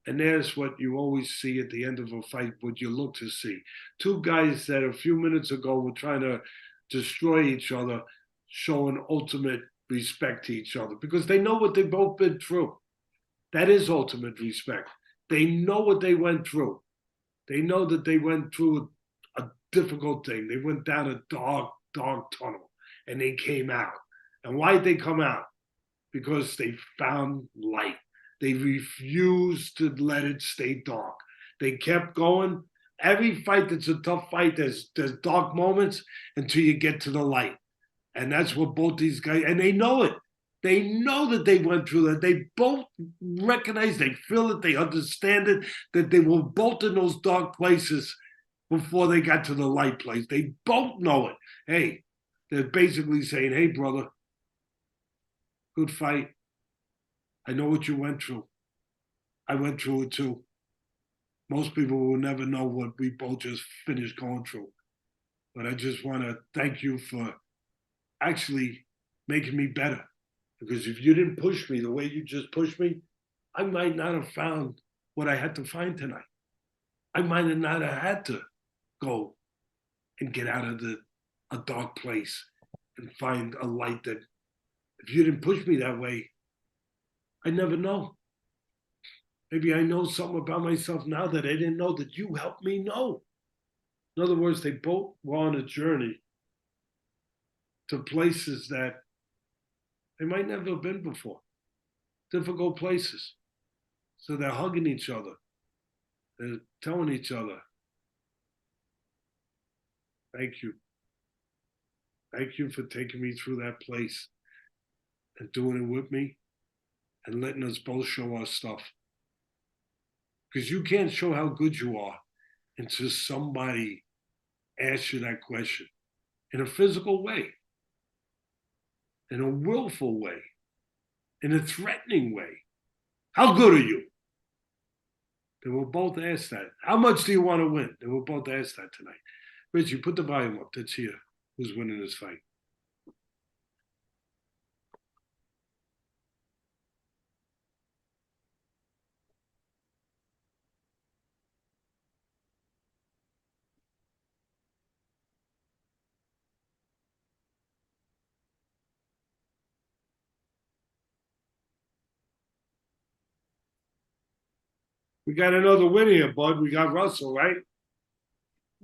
Speaker 1: And there's what you always see at the end of a fight, what you look to see. Two guys that a few minutes ago were trying to destroy each other, showing ultimate respect to each other because they know what they've both been through. That is ultimate respect. They know what they went through. They know that they went through a difficult thing. They went down a dark, dark tunnel and they came out. And why did they come out? Because they found light. They refused to let it stay dark. They kept going. Every fight that's a tough fight, there's dark moments until you get to the light. And that's what both these guys, and they know it. They know that they went through that. They both recognize, they feel it, they understand it, that they were both in those dark places before they got to the light place. They both know it. Hey, they're basically saying, hey, brother, good fight. I know what you went through. I went through it too. Most people will never know what we both just finished going through. But I just want to thank you for actually making me better. Because if you didn't push me the way you just pushed me, I might not have found what I had to find tonight. I might have not have had to go and get out of a dark place and find a light that if you didn't push me that way, I never know. Maybe I know something about myself now that I didn't know that you helped me know. In other words, they both were on a journey to places that they might never have been before. Difficult places. So they're hugging each other. They're telling each other, thank you. Thank you for taking me through that place and doing it with me and letting us both show our stuff. Because you can't show how good you are until somebody asks you that question in a physical way, in a willful way, in a threatening way. How good are you? They were both asked that. How much do you want to win? They were both asked that tonight. Richie, put the volume up. Let's hear who's winning this fight. We got another win here, bud. We got Russell, right?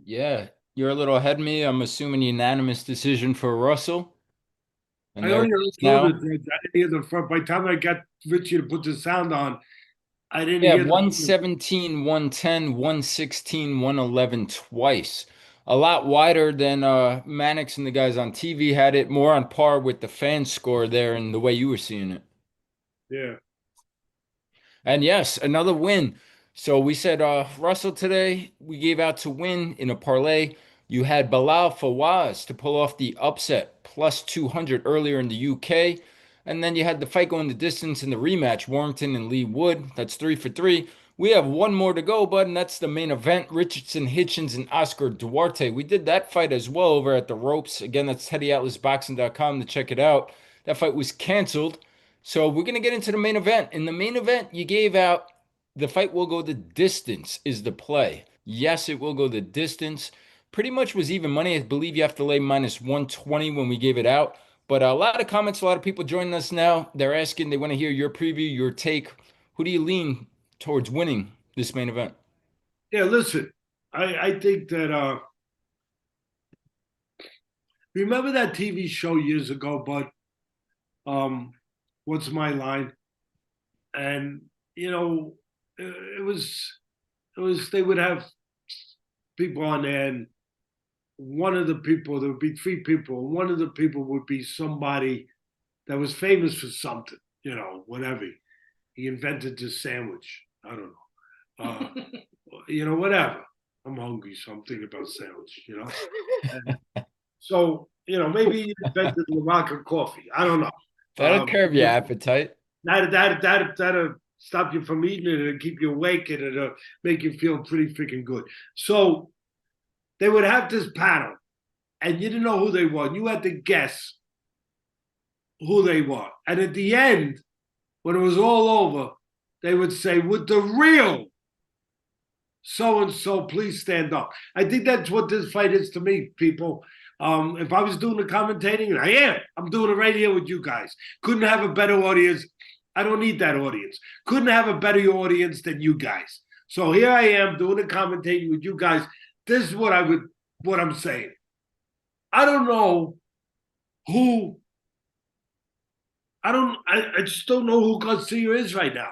Speaker 2: Yeah, you're a little ahead of me. I'm assuming unanimous decision for Russell. And
Speaker 1: I
Speaker 2: there
Speaker 1: only
Speaker 2: it
Speaker 1: heard
Speaker 2: is
Speaker 1: two of
Speaker 2: now.
Speaker 1: the things. I didn't hear the front. By the time I got Richie to put the sound on, I didn't
Speaker 2: Yeah,
Speaker 1: hear the
Speaker 2: 117, 110, 116, 111 twice. A lot wider than Mannix and the guys on TV had it, more on par with the fan score there and the way you were seeing it.
Speaker 1: Yeah.
Speaker 2: And yes, another win. So we said Russell today, we gave out to win in a parlay. You had Bilal Fawaz to pull off the upset plus 200 earlier in the UK. And then you had the fight going the distance in the rematch, Warrington and Lee Wood. That's 3 for 3. We have one more to go, bud, and that's the main event. Richardson, Hitchens, and Oscar Duarte. We did that fight as well over at the Ropes. Again, that's TeddyAtlasBoxing.com to check it out. That fight was canceled. So we're going to get into the main event. In the main event, you gave out the fight will go the distance is the play. Yes, it will go the distance. Pretty much was even money. I believe you have to lay minus 120 when we gave it out. But a lot of comments, a lot of people joining us now. They're asking, they want to hear your preview, your take. Who do you lean towards winning this main event?
Speaker 1: Yeah, listen, I think that remember that TV show years ago, bud? What's My Line? And it was they would have people on there, and one of the people, there would be three people, and one of the people would be somebody that was famous for something, whatever. He invented this sandwich. I don't know. Whatever. I'm hungry, so I'm thinking about sandwich. And so, maybe he invented Larocca coffee. I don't know.
Speaker 2: That'll curb your appetite.
Speaker 1: That stop you from eating it, and keep you awake, and it'll make you feel pretty freaking good. So they would have this panel, and you didn't know who they were. You had to guess who they were. And at the end, when it was all over, they would say, "Would the real so-and-so please stand up?" I think that's what this fight is to me, people. If I was doing the commentating, and I am, I'm doing it right here with you guys. Couldn't have a better audience. I don't need that audience. Couldn't have a better audience than you guys. So here I am doing the commentating with you guys. This is what I'm saying. I don't know who. I just don't know who Garcia is right now.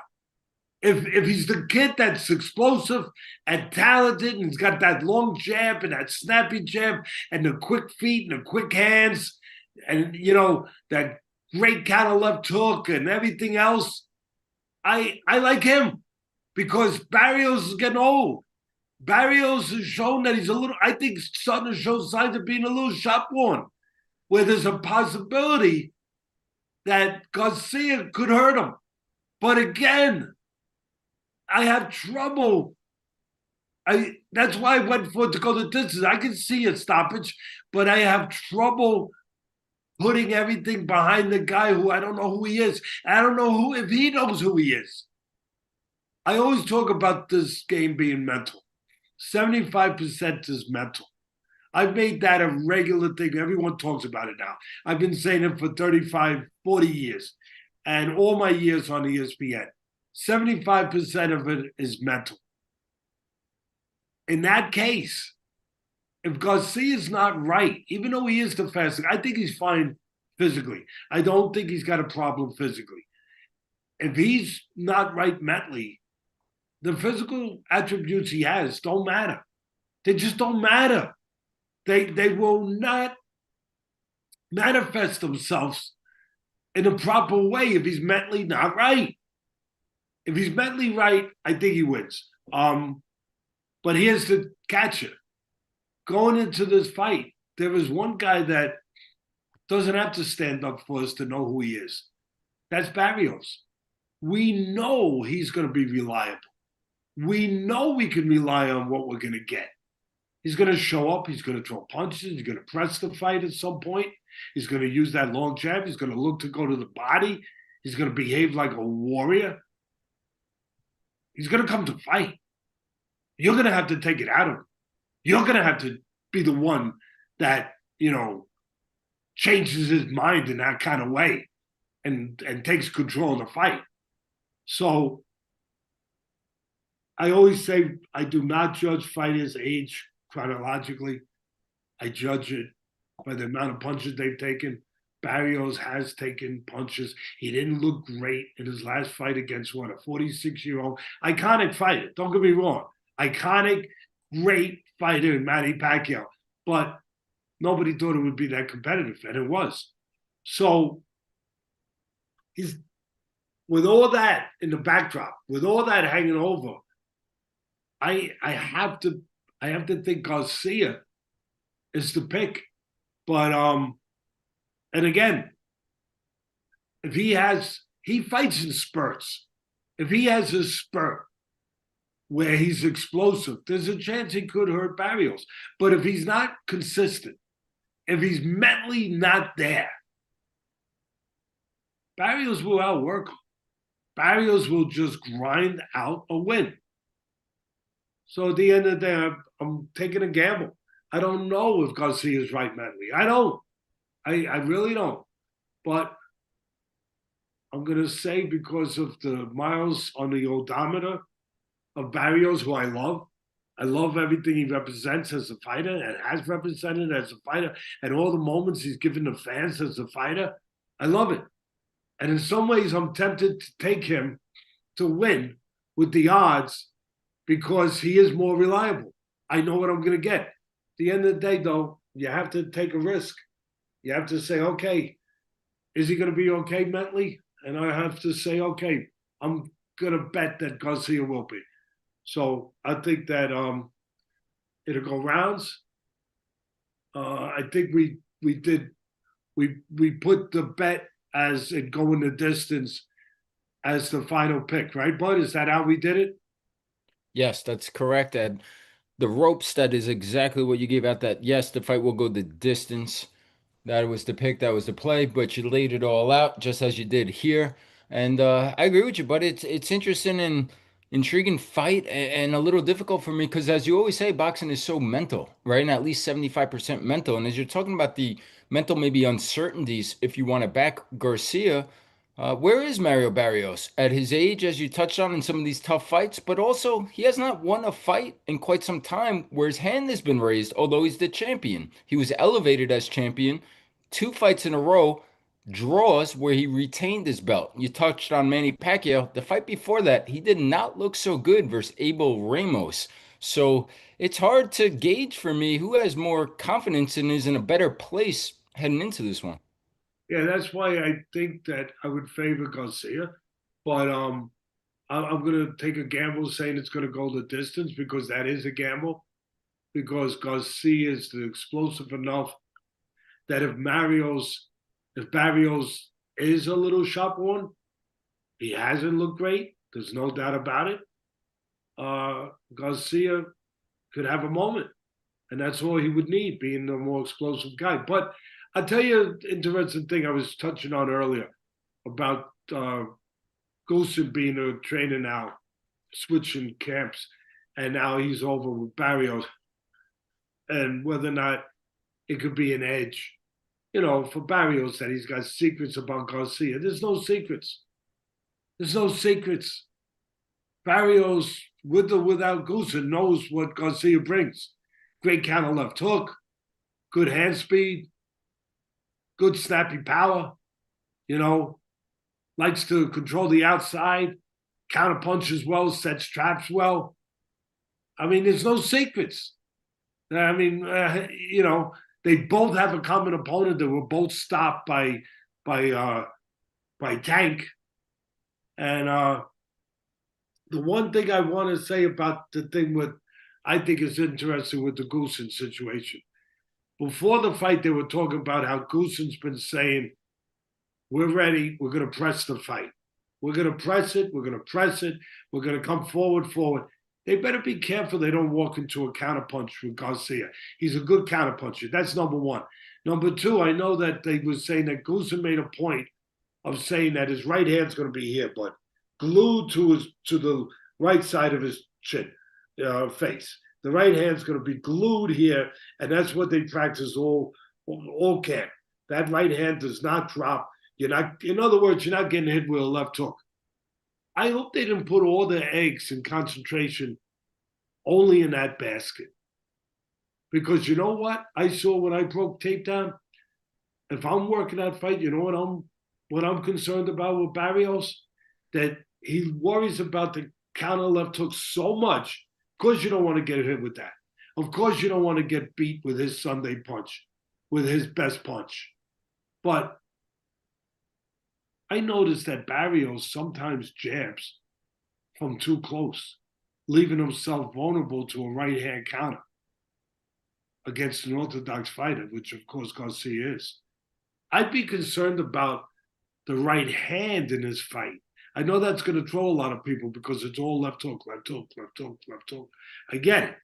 Speaker 1: If he's the kid that's explosive and talented and he's got that long jab and that snappy jab and the quick feet and the quick hands and, you know, that great counter left hook and everything else, I like him because Barrios is getting old. Barrios has shown that he's I think starting to show signs of being a little shop-worn, where there's a possibility that Garcia could hurt him. But again, I have trouble. That's why I went for it to go the distance. I can see a stoppage, but I have trouble putting everything behind the guy who I don't know who he is. I don't know if he knows who he is. I always talk about this game being mental. 75% is mental. I've made that a regular thing. Everyone talks about it now. I've been saying it for 35, 40 years, and all my years on ESPN. 75% of it is mental. In that case, if Garcia is not right, even though he is the fastest, I think he's fine physically. I don't think he's got a problem physically. If he's not right mentally, the physical attributes he has don't matter. They just don't matter. They will not manifest themselves in a proper way if he's mentally not right. If he's mentally right, I think he wins. But here's the catcher. Going into this fight, there is one guy that doesn't have to stand up for us to know who he is. That's Barrios. We know he's going to be reliable. We know we can rely on what we're going to get. He's going to show up. He's going to throw punches. He's going to press the fight at some point. He's going to use that long jab. He's going to look to go to the body. He's going to behave like a warrior. He's going to come to fight. You're going to have to take it out of him. You're going to have to be the one that, you know, changes his mind in that kind of way and takes control of the fight. So I always say I do not judge fighters' age chronologically. I judge it by the amount of punches they've taken. Barrios has taken punches. He didn't look great in his last fight against what, a 46-year-old iconic fighter. Don't get me wrong. Iconic, great fighter in Manny Pacquiao. But nobody thought it would be that competitive, and it was. So he's, with all that in the backdrop, with all that hanging over, I have to think Garcia is the pick. But and again, if he fights in spurts. If he has a spurt where he's explosive, there's a chance he could hurt Barrios. But if he's not consistent, if he's mentally not there, Barrios will outwork him. Barrios will just grind out a win. So at the end of the day, I'm taking a gamble. I don't know if Garcia is right mentally. I don't. I really don't. But I'm going to say because of the miles on the odometer of Barrios, who I love everything he represents as a fighter and has represented as a fighter and all the moments he's given the fans as a fighter. I love it. And in some ways, I'm tempted to take him to win with the odds because he is more reliable. I know what I'm going to get. At the end of the day, though, you have to take a risk. You have to say, okay, is he going to be okay mentally? And I have to say, okay, I'm going to bet that Garcia will be. So I think that it'll go rounds. I think we put the bet as it going the distance as the final pick, right, Bud? Is that how we did it?
Speaker 2: Yes, that's correct. And the ropes, that is exactly what you gave out, that yes, the fight will go the distance. That was the pick, that was the play, but you laid it all out just as you did here. And I agree with you, but it's interesting and intriguing fight and a little difficult for me because as you always say, boxing is so mental, right? And at least 75% mental. And as you're talking about the mental maybe uncertainties, if you want to back Garcia, where is Mario Barrios at his age, as you touched on in some of these tough fights? But also, he has not won a fight in quite some time where his hand has been raised, although he's the champion. He was elevated as champion, two fights in a row, draws where he retained his belt. You touched on Manny Pacquiao. The fight before that, he did not look so good versus Abel Ramos. So it's hard to gauge for me who has more confidence and is in a better place heading into this one.
Speaker 1: Yeah, that's why I think that I would favor Garcia, but I'm going to take a gamble saying it's going to go the distance because that is a gamble. Because Garcia is explosive enough that if Barrios is a little shot worn, he hasn't looked great. There's no doubt about it. Garcia could have a moment, and that's all he would need, being the more explosive guy. But I'll tell you an interesting thing I was touching on earlier about Goosen being a trainer now, switching camps, and now he's over with Barrios, and whether or not it could be an edge, for Barrios that he's got secrets about Garcia. There's no secrets. There's no secrets. Barrios, with or without Goosen, knows what Garcia brings. Great counter left hook, good hand speed, good snappy power, likes to control the outside, counter punches well, sets traps well. I mean, there's no secrets. I mean, they both have a common opponent that were both stopped by Tank. And the one thing I want to say about the thing I think is interesting with the Goosen situation. Before the fight, they were talking about how Goosen's been saying, we're ready, we're going to press the fight. We're going to press it, we're going to press it, we're going to come forward. They better be careful they don't walk into a counterpunch with Garcia. He's a good counterpuncher. That's number one. Number two, I know that they were saying that Goosen made a point of saying that his right hand's going to be here, but glued to the right side of his face. The right hand's going to be glued here, and that's what they practice all camp. That right hand does not drop. In other words, you're not getting hit with a left hook. I hope they didn't put all their eggs in concentration only in that basket. Because you know what I saw when I broke tape down? If I'm working that fight, you know what I'm concerned about with Barrios? That he worries about the counter left hook so much. Of course you don't want to get hit with that. Of course you don't want to get beat with his Sunday punch, with his best punch. But I noticed that Barrios sometimes jabs from too close, leaving himself vulnerable to a right-hand counter against an orthodox fighter, which of course Garcia is. I'd be concerned about the right hand in his fight. I know that's going to throw a lot of people because it's all left hook, left hook, left hook, left hook. I get it.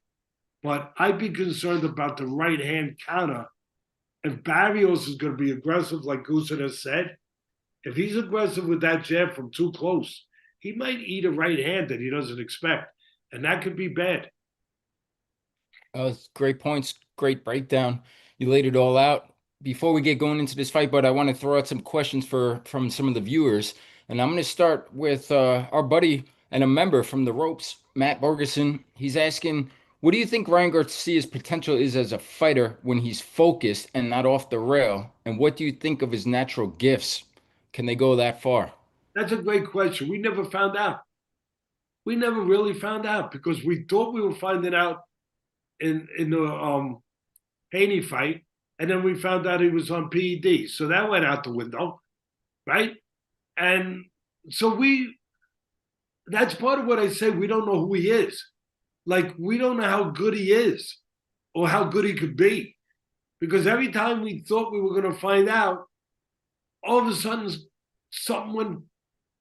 Speaker 1: But I'd be concerned about the right-hand counter. If Barrios is going to be aggressive, like Goosen has said, if he's aggressive with that jab from too close, he might eat a right hand that he doesn't expect, and that could be bad.
Speaker 2: Great points, great breakdown. You laid it all out. Before we get going into this fight, but I want to throw out some questions from some of the viewers, and I'm going to start with our buddy and a member from the Ropes, Matt Borgeson. He's asking, what do you think Ryan Garcia's potential is as a fighter when he's focused and not off the rail? And what do you think of his natural gifts? Can they go that far?
Speaker 1: That's a great question. We never found out. We never really found out because we thought we were finding out in the Haney fight, and then we found out he was on PED. So that went out the window, right? And so that's part of what I say. We don't know who he is. Like, we don't know how good he is or how good he could be. Because every time we thought we were going to find out, all of a sudden something went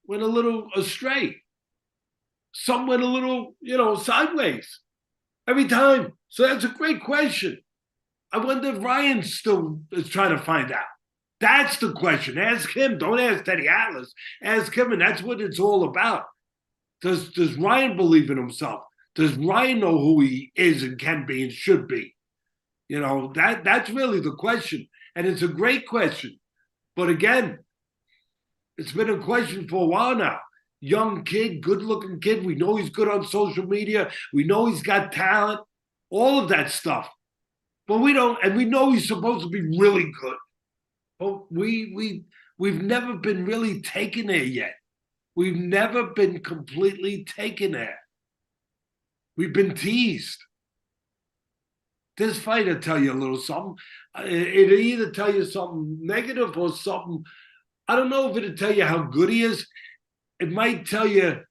Speaker 1: went a little astray. Some went a little, sideways every time. So that's a great question. I wonder if Ryan still is trying to find out. That's the question. Ask him. Don't ask Teddy Atlas. Ask him, and that's what it's all about. Does Ryan believe in himself? Does Ryan know who he is and can be and should be? That's really the question. And it's a great question. But again, it's been a question for a while now. Young kid, good-looking kid. We know he's good on social media. We know he's got talent, all of that stuff. But we don't, and we know he's supposed to be really good. But we've never been really taken there yet. We've never been completely taken there. We've been teased. This fight will tell you a little something. It'll either tell you something negative or something. I don't know if it'll tell you how good he is. It might tell you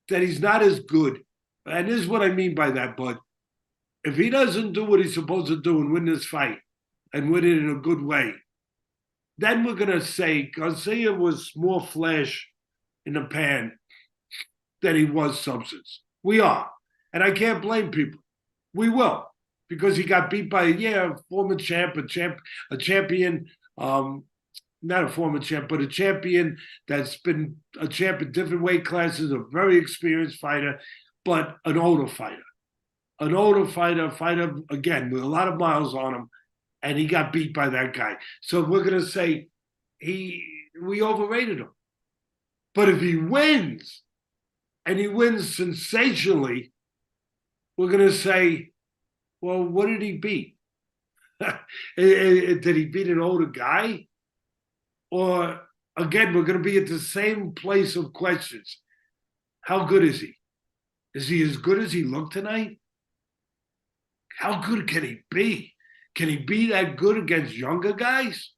Speaker 1: that he's not as good. And this is what I mean by that, bud. If he doesn't do what he's supposed to do and win this fight and win it in a good way, then we're going to say Garcia was more flesh in the pan than he was substance. We are. And I can't blame people. We will. Because he got beat by a former champ, a champion, not a former champ, but a champion that's been a champ in different weight classes, a very experienced fighter, but an older fighter. An older fighter, again, with a lot of miles on him, and he got beat by that guy. So we're going to say we overrated him. But if he wins, and he wins sensationally, we're going to say, well, what did he beat? Did he beat an older guy? Or, again, we're going to be at the same place of questions. How good is he? Is he as good as he looked tonight? How good can he be? Can he be that good against younger guys?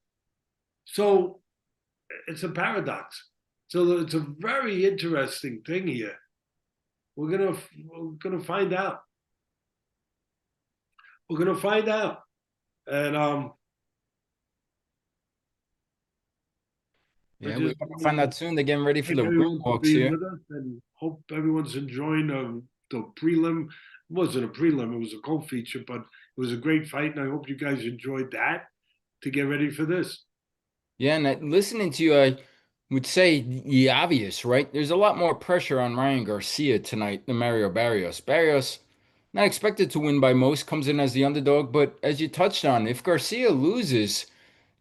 Speaker 1: So it's a paradox. So it's a very interesting thing here. We're gonna find out. We're gonna find out, and
Speaker 2: Yeah, we're gonna find out soon. They're getting ready for
Speaker 1: thank
Speaker 2: the
Speaker 1: everyone for
Speaker 2: walks
Speaker 1: being
Speaker 2: here.
Speaker 1: with us, and hope everyone's enjoying the prelim. It wasn't a prelim; it was a co-feature, but it was a great fight, and I hope you guys enjoyed that to get ready for this.
Speaker 2: Yeah, and listening to you, I would say the obvious, right? There's a lot more pressure on Ryan Garcia tonight than Mario Barrios. Barrios, not expected to win by most, comes in as the underdog, but as you touched on, if Garcia loses,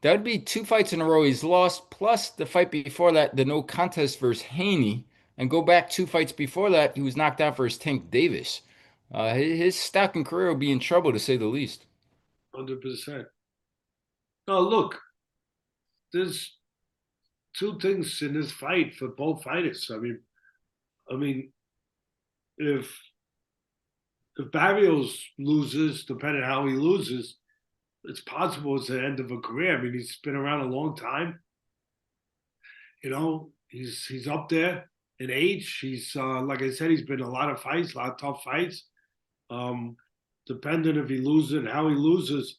Speaker 2: that would be 2 fights in a row he's lost, plus the fight before that, the no contest versus Haney, and go back 2 fights before that, he was knocked out versus Tank Davis. His stock and career will be in trouble, to say the least.
Speaker 1: 100%. Now, look, there's two things in this fight for both fighters. I mean, if Barrios loses, depending on how he loses, it's possible it's the end of a career. I mean, he's been around a long time. He's up there in age. He's like I said, he's been in a lot of fights, a lot of tough fights. Depending if he loses and how he loses,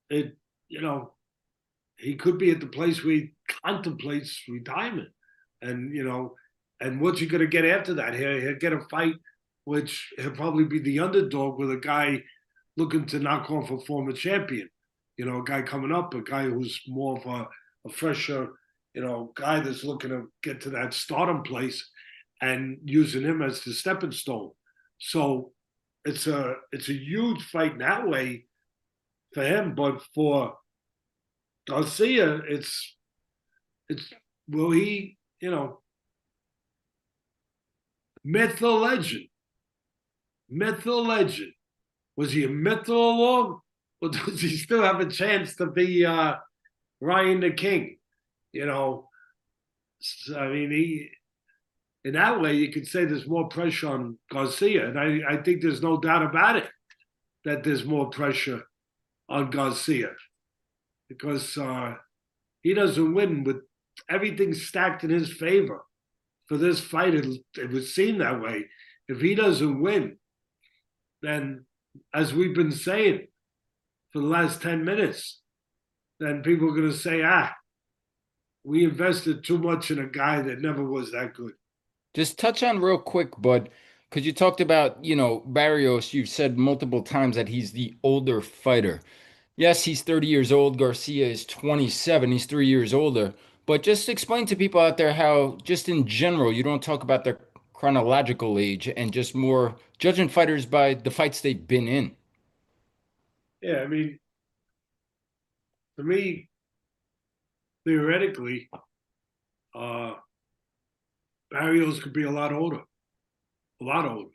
Speaker 1: it he could be at the place where he contemplates retirement. And what's he going to get after that? He'll get a fight, which he'll probably be the underdog with a guy looking to knock off a former champion. A guy coming up, a guy who's more of a fresher, guy that's looking to get to that stardom place and using him as the stepping stone. So it's a huge fight in that way for him, but for Garcia, it's will he, myth or legend? Myth or legend? Was he a myth all along? Or does he still have a chance to be Ryan the King? I mean, in that way, you could say there's more pressure on Garcia. And I think there's no doubt about it that there's more pressure on Garcia because he doesn't win with everything stacked in his favor. For this fight, it would seem that way. If he doesn't win, then, as we've been saying for the last 10 minutes, then people are going to say, we invested too much in a guy that never was that good.
Speaker 2: Just touch on real quick, bud, because you talked about, Barrios. You've said multiple times that he's the older fighter. Yes, he's 30 years old. Garcia is 27. He's 3 years older. But just explain to people out there how, just in general, you don't talk about their chronological age and just more judging fighters by the fights they've been in.
Speaker 1: Yeah, I mean, to me, theoretically, uh, Barrios could be a lot older, a lot older.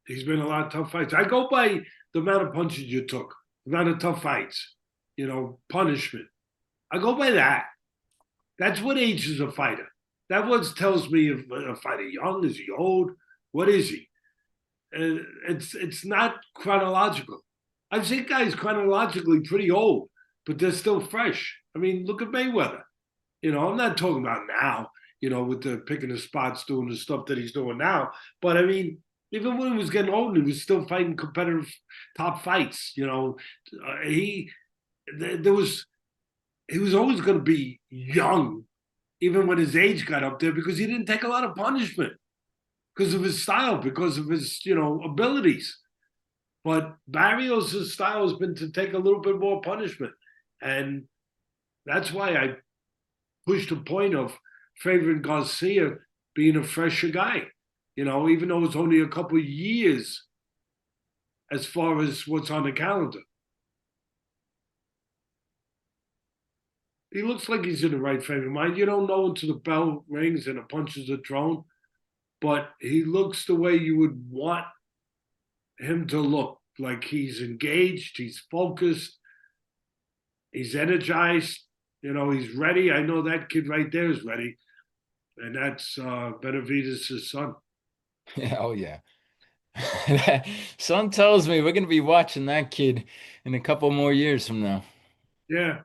Speaker 1: He's been in a lot of tough fights. I go by the amount of punches you took, the amount of tough fights, punishment. I go by that. That's what ages a fighter. That what tells me if a fighter young, is he old, what is he? It's not chronological. I've seen guys chronologically pretty old, but they're still fresh. I mean, look at Mayweather. I'm not talking about now, with the picking the spots, doing the stuff that he's doing now. But I mean, even when he was getting old, he was still fighting competitive top fights. He there was he was always going to be young, even when his age got up there, because he didn't take a lot of punishment because of his style, because of his abilities. But Barrios' style has been to take a little bit more punishment, and that's why I pushed the point of favoring Garcia being a fresher guy. Even though it's only a couple of years as far as what's on the calendar. He looks like he's in the right frame of mind. You don't know until the bell rings and the punches are thrown, but he looks the way you would want him to look. Like he's engaged, he's focused, he's energized, he's ready. I know that kid right there is ready. And that's Benavidez' son.
Speaker 2: Yeah, oh yeah. Son tells me we're gonna be watching that kid in a couple more years from now.
Speaker 1: Yeah.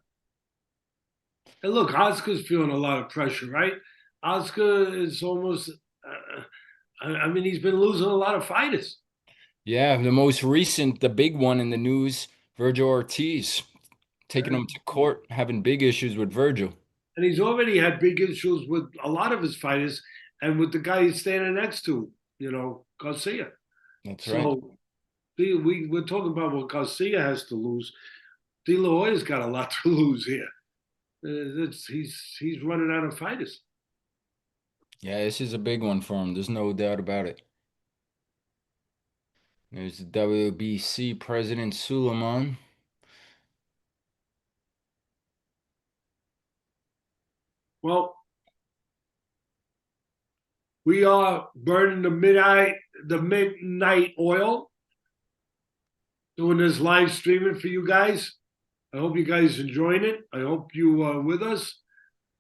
Speaker 1: And look, Oscar's feeling a lot of pressure, right? Oscar is almost, I mean, he's been losing a lot of fighters.
Speaker 2: Yeah, the most recent, the big one in the news, Virgil Ortiz taking him
Speaker 1: And,
Speaker 2: to court, having big issues with Virgil.
Speaker 1: and he's already had big issues with a lot of his fighters and with the guy he's standing next to, Garcia.
Speaker 2: That's right.
Speaker 1: So we're talking about what Garcia has to lose. De La Hoya's got a lot to lose here. He's running out of fighters.
Speaker 2: Yeah, this is a big one for him. There's no doubt about it. There's the WBC president Suleiman.
Speaker 1: Well, we are burning the midnight oil, doing this live streaming for you guys. I hope you guys enjoying it. I hope you are with us.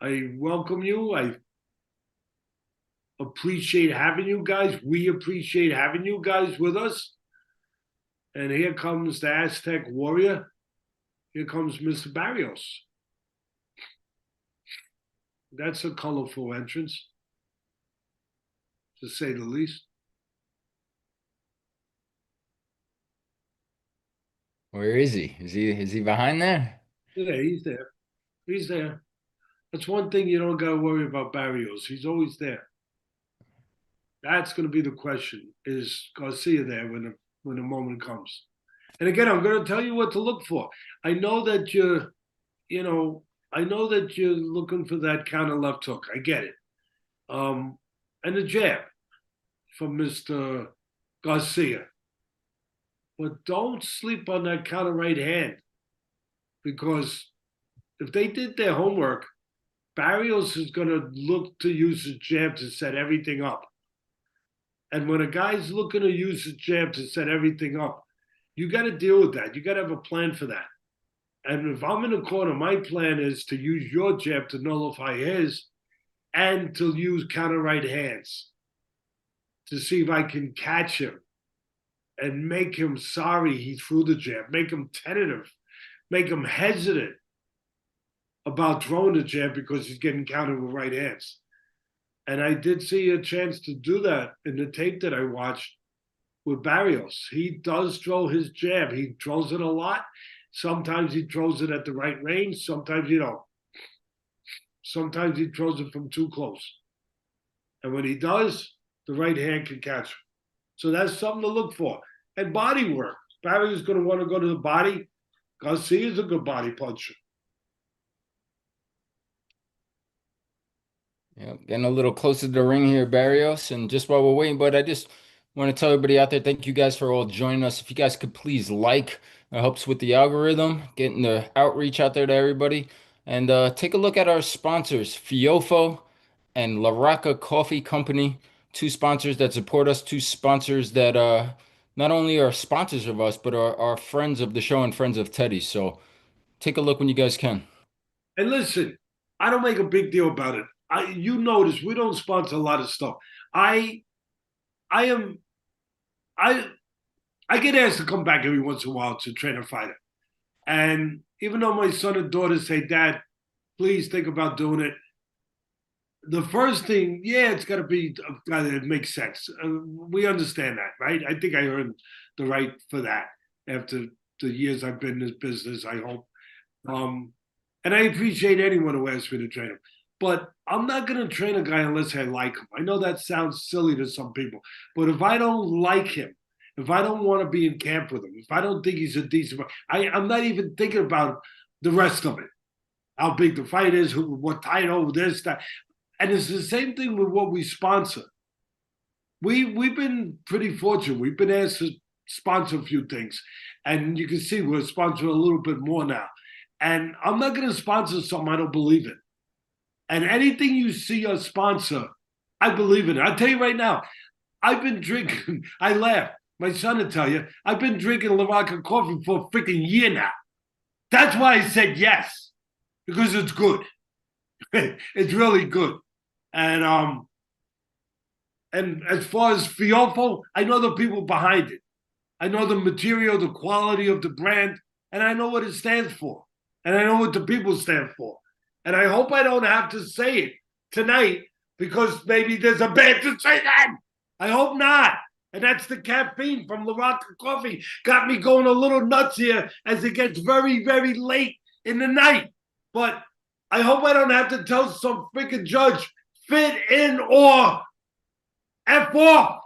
Speaker 1: I welcome you. I appreciate having you guys. We appreciate having you guys with us. And here comes the Aztec warrior. Here comes Mr. Barrios. That's a colorful entrance, to say the least.
Speaker 2: Where is he? Is he behind there?
Speaker 1: Yeah, he's there. He's there. That's one thing you don't got to worry about Barrios. He's always there. That's going to be the question: is Garcia there when the moment comes? And again, I'm going to tell you what to look for. I know that you know, I know that you're looking for that counter left hook. I get it. And the jab from Mr. Garcia. But don't sleep on that counter right hand, because if they did their homework, Barrios is going to look to use his jab to set everything up. And when a guy's looking to use his jab to set everything up, you got to deal with that. You got to have a plan for that. And if I'm in the corner, my plan is to use your jab to nullify his and to use counter right hands to see if I can catch him and make him sorry he threw the jab, make him tentative, make him hesitant about throwing the jab because he's getting countered with right hands. And I did see a chance to do that in the tape that I watched with Barrios. He does throw his jab. He throws it a lot. Sometimes he throws it at the right range. Sometimes you don't. Sometimes he throws it from too close. And when he does, the right hand can catch him. So that's something to look for. And body work. Barrios going to want to go to the body. Garcia is a good body puncher.
Speaker 2: Yeah, getting a little closer to the ring here, Barrios. And just while we're waiting, but I just want to tell everybody out there, thank you guys for all joining us. If you guys could please like, it helps with the algorithm, getting the outreach out there to everybody. And take a look at our sponsors, Fiofo and Larocca Coffee Company, two sponsors that support us, two sponsors that not only are sponsors of us, but are friends of the show and friends of Teddy. So take a look when you guys can.
Speaker 1: And listen, I don't make a big deal about it. You notice we don't sponsor a lot of stuff. I I am I I get asked to come back every once in a while to train a fighter. And even though my son and daughter say, Dad, please think about doing it, the first thing, yeah, it's got to be a guy that makes sense. We understand that, right? I think I earned the right for that after the years I've been in this business, I hope. Um, and I appreciate anyone who asks me to train him. But I'm not going to train a guy unless I like him. I know that sounds silly to some people, but if I don't like him, if I don't want to be in camp with him, if I don't think he's a decent, I'm not even thinking about the rest of it. How big the fight is, what title, this, that. And it's the same thing with what we sponsor. We've been pretty fortunate. We've been asked to sponsor a few things, and you can see we're sponsoring a little bit more now. And I'm not going to sponsor something I don't believe in. And anything you see us sponsor, I believe in it. I'll tell you right now, I've been drinking. I laugh. My son will tell you, I've been drinking Larocca coffee for a freaking year now. That's why I said yes, because it's good. It's really good. And as far as Fiofo, I know the people behind it. I know the material, the quality of the brand, and I know what it stands for. And I know what the people stand for. And I hope I don't have to say it tonight because maybe there's a bad decision. I hope not. And that's the caffeine from Larocca coffee. Got me going a little nuts here as it gets very, very late in the night. But I hope I don't have to tell some freaking judge, fit in or F off.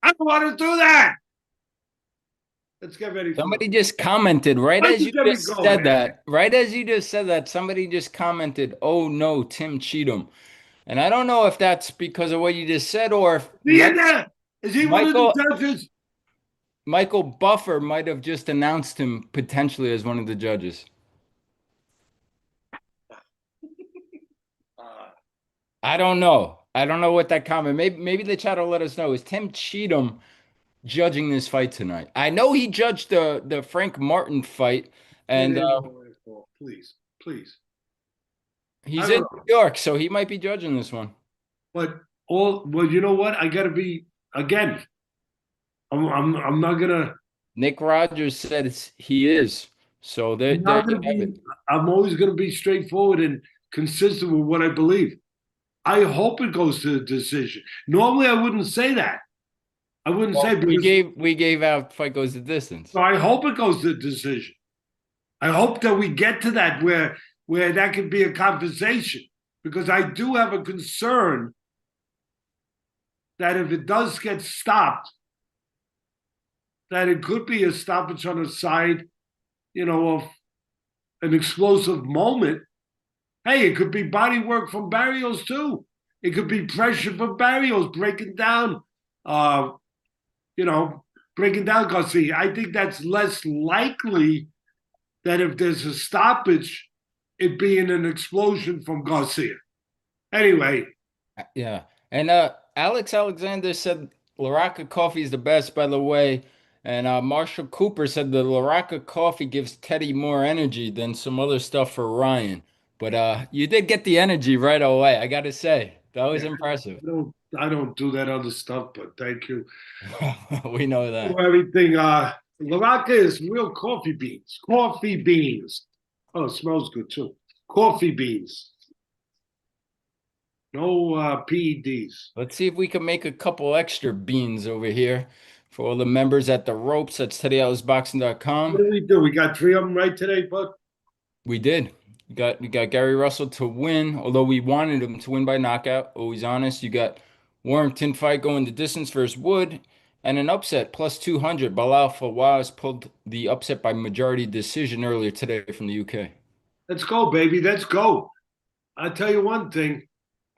Speaker 1: I don't want to do that. Let's get ready for
Speaker 2: Somebody just commented right
Speaker 1: Why
Speaker 2: as
Speaker 1: don't
Speaker 2: you
Speaker 1: you get me
Speaker 2: just
Speaker 1: going,
Speaker 2: said
Speaker 1: man?
Speaker 2: that. Right as you just said that, somebody just commented, "Oh no, Tim Cheatham." And I don't know if that's because of what you just said or if
Speaker 1: See in there? Is he one of the
Speaker 2: Michael
Speaker 1: judges?
Speaker 2: Michael Buffer might have just announced him potentially as one of the judges.
Speaker 1: Uh,
Speaker 2: I don't know. I don't know what that comment. Maybe they try to let us know. Is Tim Cheatham judging this fight tonight? I know he judged the Frank Martin fight,
Speaker 1: fit
Speaker 2: and
Speaker 1: in or F off, please, please. I
Speaker 2: he's
Speaker 1: don't
Speaker 2: in
Speaker 1: know.
Speaker 2: New York, so he might be judging this one.
Speaker 1: But you know what? I gotta be again. I'm not gonna
Speaker 2: Nick Rogers said he is. So
Speaker 1: I'm
Speaker 2: there
Speaker 1: not
Speaker 2: you
Speaker 1: gonna
Speaker 2: have
Speaker 1: be
Speaker 2: it.
Speaker 1: I'm always gonna be straightforward and consistent with what I believe. I hope it goes to a decision. Normally I wouldn't say that. I wouldn't say
Speaker 2: Well,
Speaker 1: because
Speaker 2: we gave out fight goes the distance.
Speaker 1: I hope it goes to a decision. I hope that we get to that where that could be a conversation. Because I do have a concern that if it does get stopped, that it could be a stoppage on the side, of an explosive moment. Hey, it could be body work from Barrios too. It could be pressure from Barrios breaking down, uh, you know, breaking down Garcia. I think that's less likely than if there's a stoppage, it being an explosion from Garcia. Anyway,
Speaker 2: Yeah. And Alex Alexander said Larocca coffee is the best, by the way. And Marshall Cooper said the Larocca coffee gives Teddy more energy than some other stuff for Ryan. But you did get the energy right away, I gotta say. That was
Speaker 1: yeah,
Speaker 2: impressive.
Speaker 1: I don't do that other stuff, but thank you
Speaker 2: We know that.
Speaker 1: for everything. Larocca is real coffee beans. Coffee beans. Oh, it smells good too. Coffee beans. No PEDs.
Speaker 2: Let's see if we can make a couple extra beans over here for all the members at the ropes. That's
Speaker 1: What
Speaker 2: teddyatlasboxing.com.
Speaker 1: do we do? We got three of them right today, bud.
Speaker 2: We did. You got Gary Russell to win, although we wanted him to win by knockout. Always honest. You got Warrington fight going the distance versus Wood, and an upset plus 200. Bilal Fawaz pulled the upset by majority decision earlier today from the UK.
Speaker 1: Let's go, baby. Let's go. I'll tell you one thing.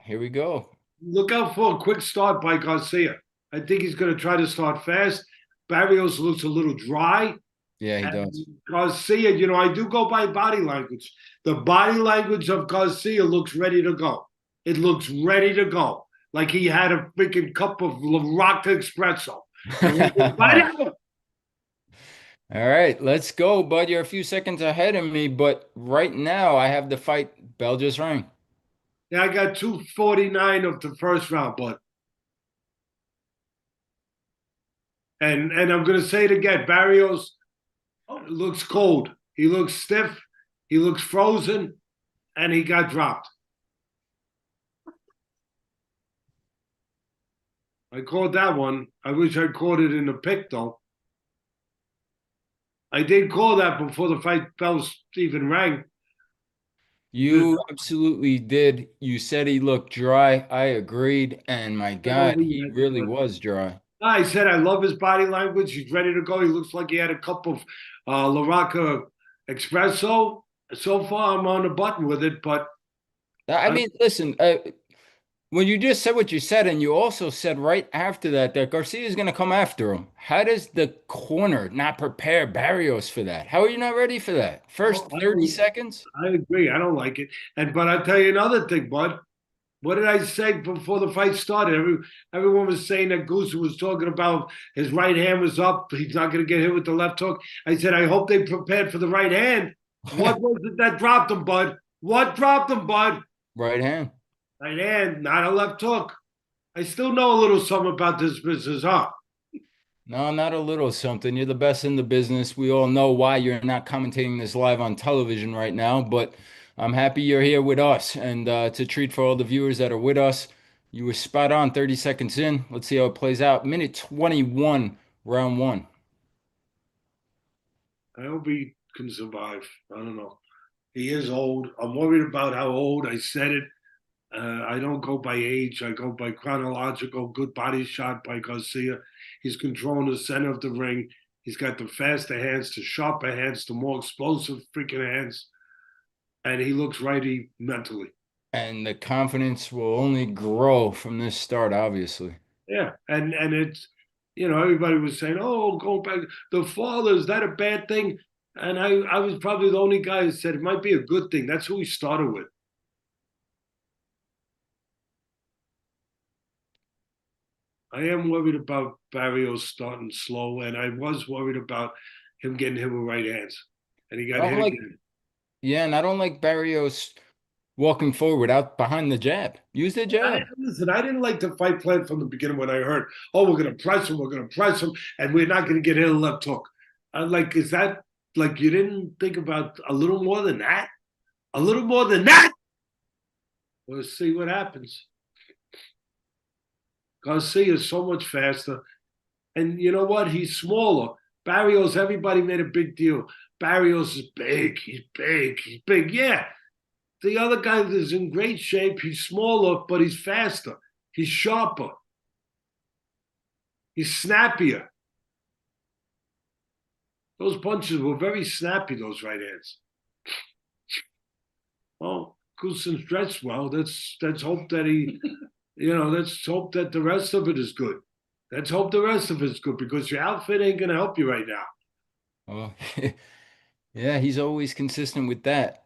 Speaker 2: Here we go.
Speaker 1: Look out for a quick start by Garcia. I think he's going to try to start fast. Barrios looks a little dry.
Speaker 2: Yeah, he
Speaker 1: And
Speaker 2: does.
Speaker 1: Garcia, I do go by body language. The body language of Garcia looks ready to go. It looks ready to go. Like he had a freaking cup of Rocca Espresso.
Speaker 2: All right, let's go, bud. You're a few seconds ahead of me, but right now I have the fight bell just rang.
Speaker 1: Yeah, I got 249 of the first round, bud. And I'm going to say it again. Barrios looks cold. He looks stiff. He looks frozen, and he got dropped. I called that one. I wish I caught it in the pick, though. I did call that before the fight bells even rang.
Speaker 2: You absolutely did. You said he looked dry. I agreed, and my God, he really was dry.
Speaker 1: I said I love his body language. He's ready to go. He looks like he had a cup of Larocca Espresso. So far, I'm on the button with it, but
Speaker 2: I mean, listen, when you just said what you said, and you also said right after that Garcia is going to come after him. How does the corner not prepare Barrios for that? How are you not ready for that? First 30 seconds?
Speaker 1: I agree. I don't like it. But I'll tell you another thing, bud. What did I say before the fight started? Everyone was saying that Goose was talking about his right hand was up. He's not going to get hit with the left hook. I said, I hope they prepared for the right hand. What was it that dropped him, bud? What dropped him, bud?
Speaker 2: Right hand.
Speaker 1: Right hand, not a left hook. I still know a little something about this business, huh?
Speaker 2: No, not a little something. You're the best in the business. We all know why you're not commentating this live on television right now, but I'm happy you're here with us. And it's a treat for all the viewers that are with us. You were spot on 30 seconds in. Let's see how it plays out. Minute 21, round one.
Speaker 1: I hope he can survive. I don't know. He is old. I'm worried about how old. I said it. I don't go by age. I go by chronological. Good body shot by Garcia. He's controlling the center of the ring. He's got the faster hands, the sharper hands, the more explosive freaking hands. And he looks righty mentally.
Speaker 2: And the confidence will only grow from this start, obviously.
Speaker 1: Yeah. And it's, everybody was saying, oh, going back, the father, is that a bad thing? And I was probably the only guy who said it might be a good thing. That's who we started with. I am worried about Barrios starting slow, and I was worried about him getting hit with right hands. And he got hit again.
Speaker 2: Yeah, and I don't like Barrios walking forward out behind the jab. Use the jab.
Speaker 1: Listen, I didn't like the fight plan from the beginning when I heard, oh, we're going to press him, and we're not going to get hit a left hook. Like, is that, like, you didn't think about a little more than that? A little more than that? We'll see what happens. Garcia is so much faster. And you know what? He's smaller. Barrios, everybody made a big deal. Barrios is big. He's big. He's big. Yeah. The other guy is in great shape. He's smaller, but he's faster. He's sharper. He's snappier. Those punches were very snappy, those right hands. Well, Coulson's dressed well. Let's hope that he, let's hope that the rest of it is good. Let's hope the rest of it's good because your outfit ain't going to help you right now.
Speaker 2: Oh, yeah, he's always consistent with that.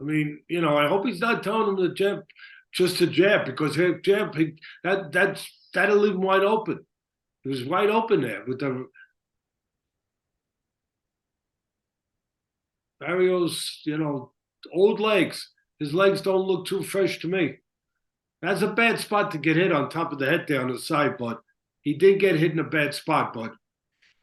Speaker 1: I mean, I hope he's not telling him to jab, just to jab, because that'll leave him wide open. He was wide open there with the Barrios, old legs. His legs don't look too fresh to me. That's a bad spot to get hit on top of the head there on the side, but he did get hit in a bad spot, bud.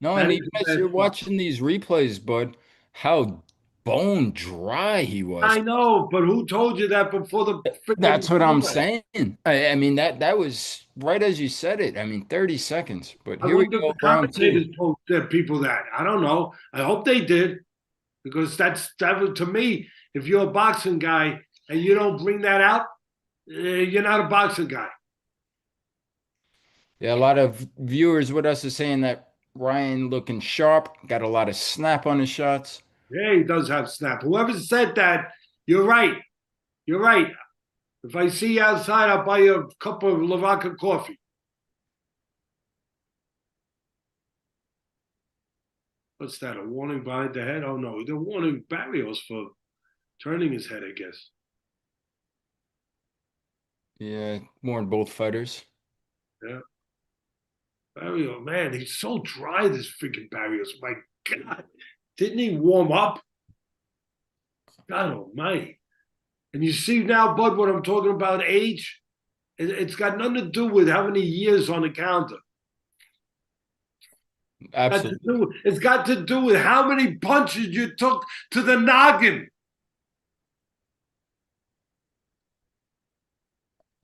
Speaker 2: No, and even as you're watching these replays, bud, how bone dry he was.
Speaker 1: I know, but who told you that before the
Speaker 2: That's what I'm saying. I mean, that was right as you said it. I mean, 30 seconds. But here we go.
Speaker 1: The commentators told their people that. I don't know. I hope they did, because that was, to me, If you're a boxing guy and you don't bring that out, you're not a boxing guy.
Speaker 2: Yeah, a lot of viewers with us are saying that Ryan looking sharp, got a lot of snap on his shots.
Speaker 1: Yeah, he does have snap. Whoever said that, you're right. You're right. If I see you outside, I'll buy you a cup of Larocca coffee. What's that? A warning behind the head? Oh no, they're warning Barrios for turning his head, I guess.
Speaker 2: Yeah, warned both fighters.
Speaker 1: Yeah. Barrios, man, he's so dry, this freaking Barrios. My God. Didn't he warm up? God almighty. And you see now, Bud, what I'm talking about, age? It's got nothing to do with how many years on the counter.
Speaker 2: Absolutely.
Speaker 1: It's got to do with how many punches you took to the noggin.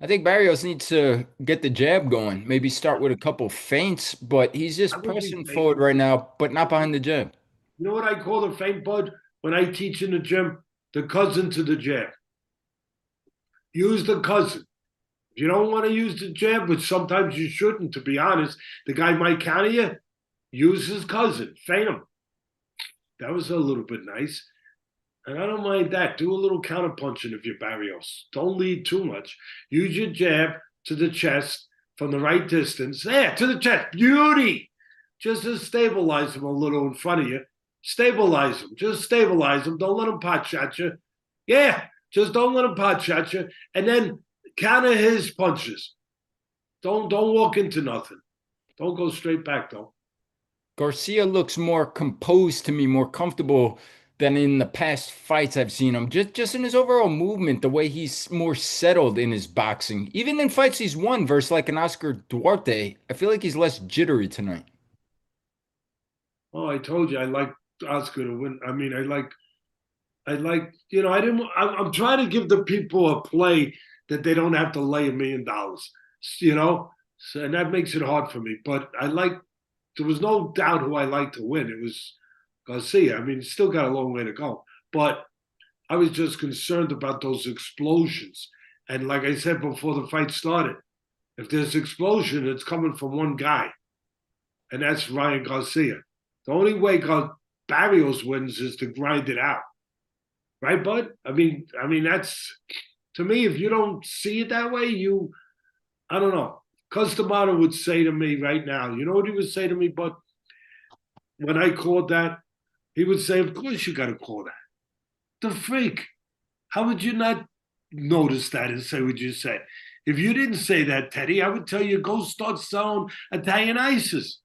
Speaker 2: I think Barrios needs to get the jab going. Maybe start with a couple feints, but he's
Speaker 1: I
Speaker 2: just
Speaker 1: would be
Speaker 2: pressing
Speaker 1: faint.
Speaker 2: forward right now, but not behind the jab.
Speaker 1: You know what I call the feint, Bud? When I teach in the gym, the cousin to the jab. Use the cousin. If you don't want to use the jab, which sometimes you shouldn't, to be honest, the guy might counter you, use his cousin, feint him. That was a little bit nice. And I don't mind that. Do a little counter punching if you're Barrios. Don't lead too much. Use your jab to the chest from the right distance. There, to the chest. Beauty. Just to stabilize him a little in front of you. Stabilize him. Just stabilize him. Don't let him pot shot you. Yeah, just don't let him pot shot you. And then counter his punches. Don't walk into nothing. Don't go straight back, though.
Speaker 2: Garcia looks more composed to me, more comfortable than in the past fights I've seen him. Just in his overall movement, the way he's more settled in his boxing. Even in fights he's won versus like an Oscar Duarte, I feel like he's less jittery tonight.
Speaker 1: Oh, I told you I like Oscar to win. I mean, I like, you know, I didn't. I'm trying to give the people a play that they don't have to lay $1 million, you know, so, and that makes it hard for me. But I like. There was no doubt who I like to win. It was Garcia. I mean, he's still got a long way to go, but I was just concerned about those explosions. And like I said before the fight started, if there's explosion, it's coming from one guy, and that's Ryan Garcia. The only way Barrios wins is to grind it out. Right, Bud? I mean that's to me. If you don't see it that way, I don't know. Customato would say to me right now, you know what he would say to me, Bud? When I called that, he would say, "Of course you got to call that." The freak! How would you not notice that and say what you said? If you didn't say that, Teddy, I would tell you go start selling Italian ices.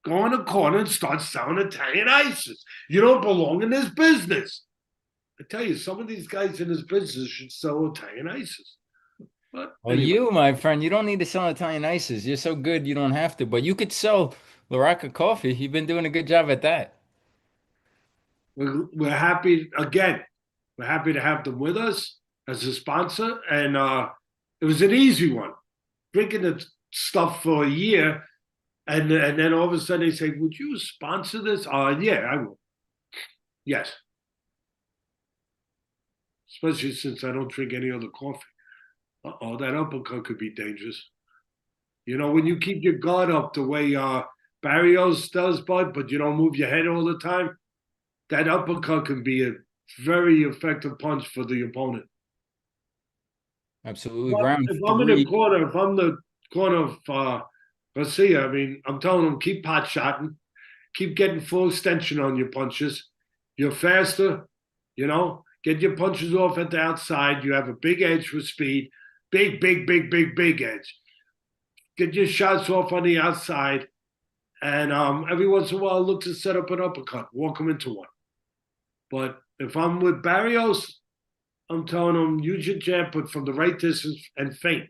Speaker 1: Go in a corner and start selling Italian ices. You don't belong in this business. I tell you, some of these guys in this business should sell Italian ices. But
Speaker 2: Well,
Speaker 1: anyway,
Speaker 2: you, my friend, you don't need to sell Italian ices. You're so good, you don't have to. But you could sell Larocca coffee. You've been doing a good job at that.
Speaker 1: we're happy again. We're happy to have them with us as a sponsor, and it was an easy one. Drinking the stuff for a year, and then all of a sudden they say, "Would you sponsor this?" Yeah, I will. Yes, especially since I don't drink any other coffee. Oh, that uppercut could be dangerous. You know, when you keep your guard up the way Barrios does, Bud, but you don't move your head all the time, that uppercut can be a very effective punch for the opponent.
Speaker 2: Absolutely. Round
Speaker 1: If I'm in the
Speaker 2: three.
Speaker 1: corner, if I'm the corner of Garcia, I mean, I'm telling him keep pot shotting, keep getting full extension on your punches. You're faster, you know, get your punches off at the outside. You have a big edge for speed, big edge. Get your shots off on the outside, and every once in a while look to set up an uppercut, walk them into one. But if I'm with Barrios, I'm telling him use your jab, but from the right distance and feint.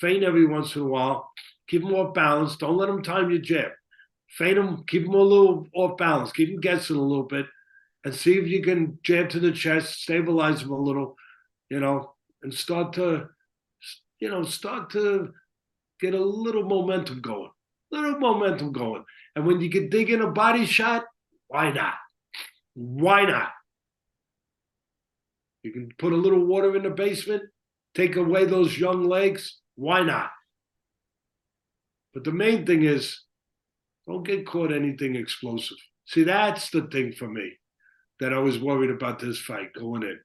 Speaker 1: Feint every once in a while. Keep him off balance. Don't let him time your jab. Feint him, keep him a little off balance. Keep him guessing a little bit, and see if you can jab to the chest, stabilize him a little, you know, and start to get a little momentum going. Little momentum going. And when you can dig in a body shot, why not? Why not? You can put a little water in the basement, take away those young legs. Why not? But the main thing is, don't get caught anything explosive. See, that's the thing for me that I was worried about this fight going in.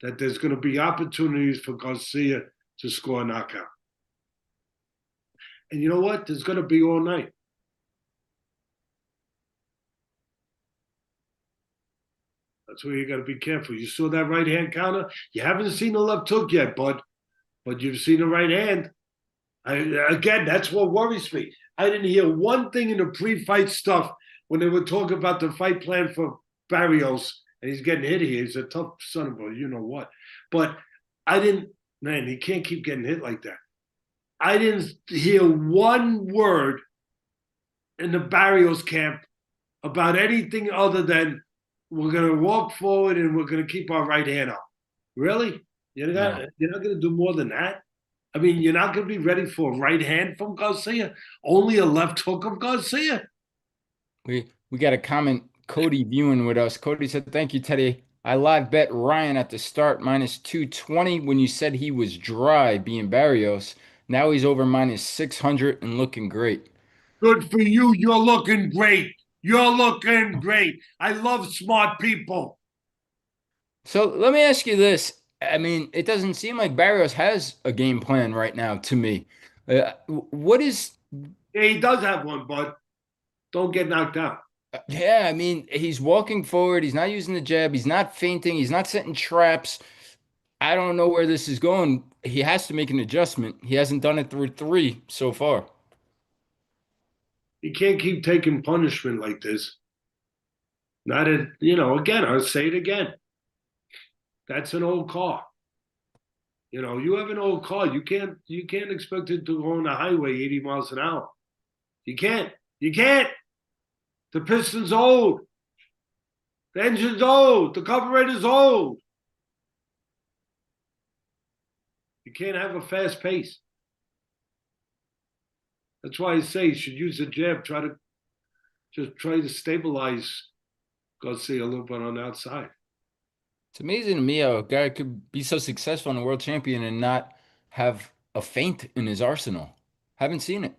Speaker 1: That there's going to be opportunities for Garcia to score a knockout. And you know what? There's going to be all night. That's where you got to be careful. You saw that right hand counter. You haven't seen the left hook yet, bud, but you've seen the right hand. Again, that's what worries me. I didn't hear one thing in the pre-fight stuff when they were talking about the fight plan for Barrios, and he's getting hit here. He's a tough son of a you know what. But I didn't, man, he can't keep getting hit like that. I didn't hear one word in the Barrios camp about anything other than we're going to walk forward and we're going to keep our right hand up. Really? You're not going to do more than that? I mean, you're not going to be ready for a right hand from Garcia? Only a left hook of Garcia?
Speaker 2: We got a comment, Cody viewing with us. Cody said, "Thank you, Teddy. I live bet Ryan at the start minus 220 when you said he was dry being Barrios. Now he's over minus 600 and looking great."
Speaker 1: Good for you. You're looking great. You're looking great. I love smart people.
Speaker 2: So let me ask you this. I mean, it doesn't seem like Barrios has a game plan right now to me. What is...
Speaker 1: Yeah, he does have one, bud. Don't get knocked out.
Speaker 2: Yeah, I mean, he's walking forward. He's not using the jab. He's not feinting. He's not setting traps. I don't know where this is going. He has to make an adjustment. He hasn't done it through 3 so far.
Speaker 1: You can't keep taking punishment like this. Not at, again, I'll say it again. That's an old car. You have an old car. You can't expect it to go on the highway 80 miles an hour. You can't. You can't. The piston's old. The engine's old. The carburetor's old. You can't have a fast pace. That's why I say you should use the jab. Try to stabilize Garcia a little bit on the outside.
Speaker 2: It's amazing to me how a guy could be so successful and a world champion and not have a feint in his arsenal. Haven't seen it.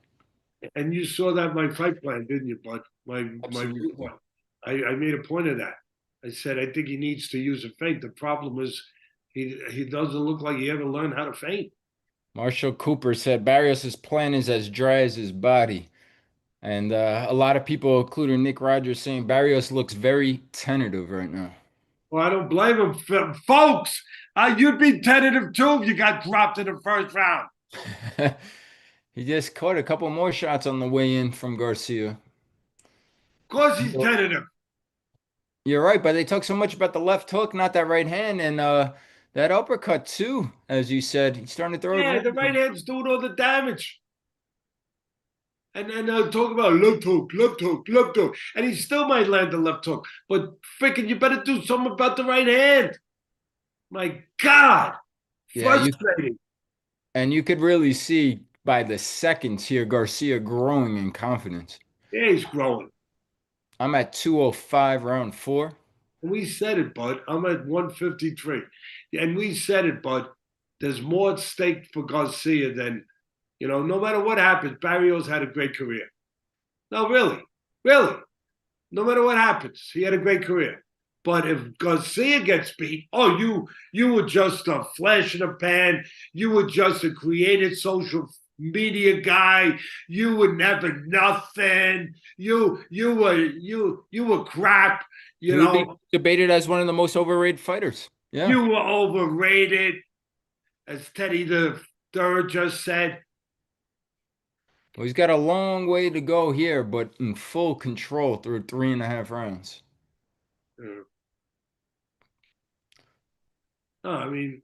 Speaker 1: And you saw that in my fight plan, didn't you, bud? My report. I made a point of that. I said I think he needs to use a feint. The problem is he doesn't look like he ever learned how to feint.
Speaker 2: Marshall Cooper said Barrios' plan is as dry as his body. And a lot of people, including Nick Rogers, saying Barrios looks very tentative right now.
Speaker 1: Well, I don't blame him. Folks, you'd be tentative too if you got dropped in the first round.
Speaker 2: He just caught a couple more shots on the way in from Garcia.
Speaker 1: Of course he's tentative.
Speaker 2: You're right, but they talk so much about the left hook, not that right hand, and that uppercut too, as you said. He's starting to throw it.
Speaker 1: Yeah, the right hand's doing all the damage. And then they'll talk about left hook, left hook, left hook. And he still might land the left hook. But freaking, you better do something about the right hand. My God. Frustrating.
Speaker 2: And you could really see by the seconds here, Garcia growing in confidence.
Speaker 1: Yeah, he's growing.
Speaker 2: I'm at 205, round 4.
Speaker 1: And we said it, bud. I'm at 153. And we said it, bud. There's more at stake for Garcia than, no matter what happens, Barrios had a great career. No, really. Really. No matter what happens, he had a great career. But if Garcia gets beat, you were just a flash in the pan. You were just a created social media guy. You were never nothing. You were crap. You know,
Speaker 2: debated as one of the most overrated fighters. Yeah,
Speaker 1: you were overrated, as Teddy the Third just said.
Speaker 2: Well, he's got a long way to go here, but in full control through 3.5 rounds.
Speaker 1: No, I mean,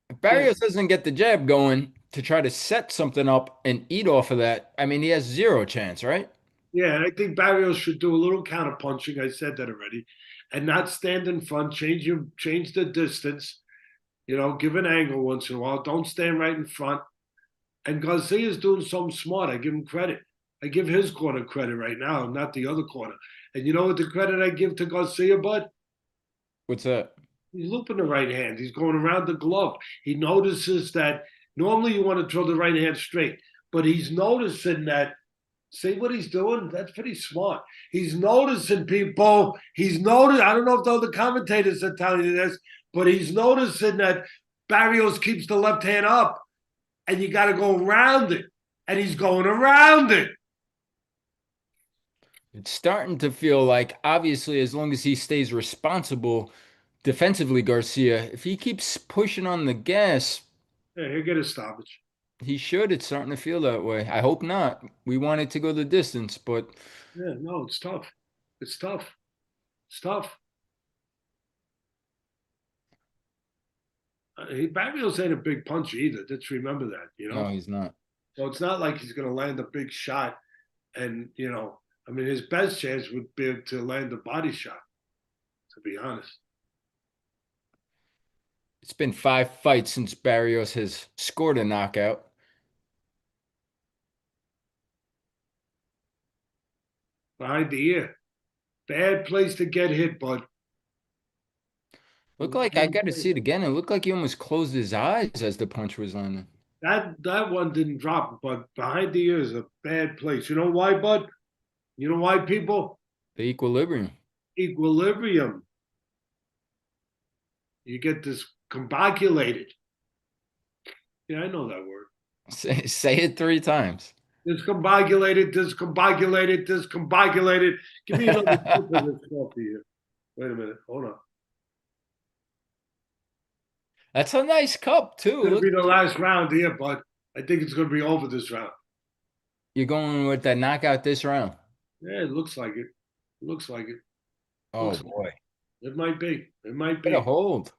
Speaker 2: if Barrios doesn't get the jab going to try to set something up and eat off of that, I mean, he has 0 chance, right?
Speaker 1: Yeah, and I think Barrios should do a little counter punching. I said that already, and not stand in front. Change the distance. Give an angle once in a while. Don't stand right in front. And Garcia's doing something smart. I give him credit. I give his corner credit right now, not the other corner. And you know what the credit I give to Garcia, bud?
Speaker 2: What's that?
Speaker 1: He's looping the right hand. He's going around the glove. He notices that normally you want to throw the right hand straight, but he's noticing that. See what he's doing? That's pretty smart. He's noticing people. He's noticed. I don't know if the other commentators are telling you this, but he's noticing that Barrios keeps the left hand up, and you got to go around it, and he's going around it.
Speaker 2: It's starting to feel like, obviously, as long as he stays responsible defensively, Garcia, if he keeps pushing on the gas,
Speaker 1: Yeah, he'll get a stoppage.
Speaker 2: he should. It's starting to feel that way. I hope not. We want it to go the distance, but
Speaker 1: Yeah, no, it's tough. It's tough. It's tough. Barrios ain't a big puncher either. Let's remember that,
Speaker 2: no, he's not.
Speaker 1: So it's not like he's going to land a big shot. And, I mean, his best chance would be to land a body shot, to be honest.
Speaker 2: It's been 5 fights since Barrios has scored a knockout.
Speaker 1: Behind the ear. Bad place to get hit, bud.
Speaker 2: Looked like I got to see it again. It looked like he almost closed his eyes as the punch was landing.
Speaker 1: That one didn't drop, but behind the ear is a bad place. You know why, bud? You know why, people?
Speaker 2: The equilibrium.
Speaker 1: Equilibrium. You get this combobulated. Yeah, I know that word.
Speaker 2: Say it 3 times.
Speaker 1: Discombobulated, discombobulated, discombobulated. Give me another sip of this coffee here. Wait a minute. Hold on.
Speaker 2: That's a nice cup
Speaker 1: It's
Speaker 2: too.
Speaker 1: going to
Speaker 2: Look,
Speaker 1: be the last round here, but I think it's going to be over this round.
Speaker 2: you're going with that knockout this round.
Speaker 1: Yeah, it looks like it. It looks like it.
Speaker 2: Oh
Speaker 1: Looks
Speaker 2: boy.
Speaker 1: It might be. It might be.
Speaker 2: Get a hold.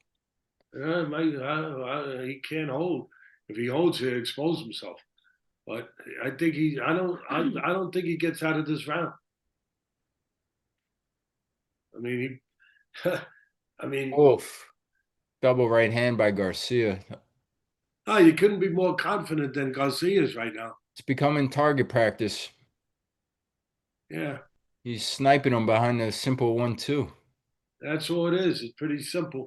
Speaker 1: It might, he can't hold. If he holds, he'll expose himself. But I think he. I don't think he gets out of this round. I mean, he. I mean,
Speaker 2: Oof. Double right hand by Garcia.
Speaker 1: oh, you couldn't be more confident than Garcia is right now.
Speaker 2: It's becoming target practice.
Speaker 1: Yeah,
Speaker 2: He's sniping him behind a simple 1-2.
Speaker 1: that's all it is. It's pretty simple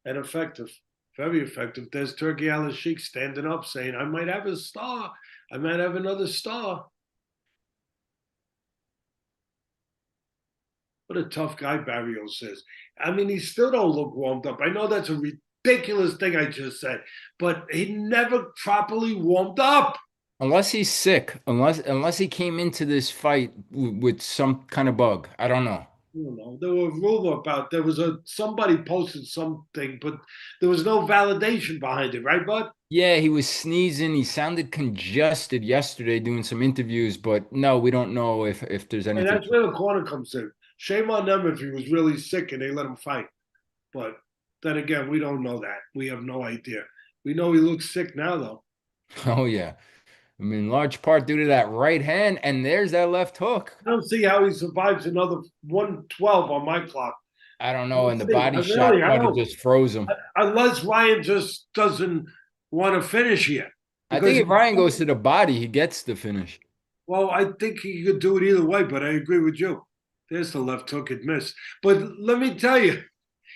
Speaker 1: and effective. Very effective. There's Turkey Al Sheikh standing up saying, I might have a star. I might have another star. What a tough guy Barrios is. I mean, he still don't look warmed up. I know that's a ridiculous thing I just said, but he never properly warmed up.
Speaker 2: Unless he's sick, unless he came into this fight with some kind of bug. I don't know.
Speaker 1: I don't know. There was a rumor about somebody posted something, but there was no validation behind it, right, bud?
Speaker 2: Yeah, he was sneezing. He sounded congested yesterday doing some interviews, but no, we don't know if there's
Speaker 1: And
Speaker 2: anything.
Speaker 1: that's where the corner comes in. Shame on them if he was really sick and they let him fight. But then again, we don't know that. We have no idea. We know he looks sick now, though.
Speaker 2: Oh yeah. I mean, large part due to that right hand, and there's that left hook.
Speaker 1: I don't see how he survives another 112 on my clock.
Speaker 2: I don't
Speaker 1: I
Speaker 2: know,
Speaker 1: don't
Speaker 2: and the
Speaker 1: see.
Speaker 2: body shot
Speaker 1: Really, I
Speaker 2: might have
Speaker 1: don't.
Speaker 2: just froze him.
Speaker 1: Unless Ryan just doesn't want to finish here.
Speaker 2: I think
Speaker 1: Because,
Speaker 2: if Ryan goes to the body, he gets the finish.
Speaker 1: well, I think he could do it either way, but I agree with you. There's the left hook it missed. But let me tell you,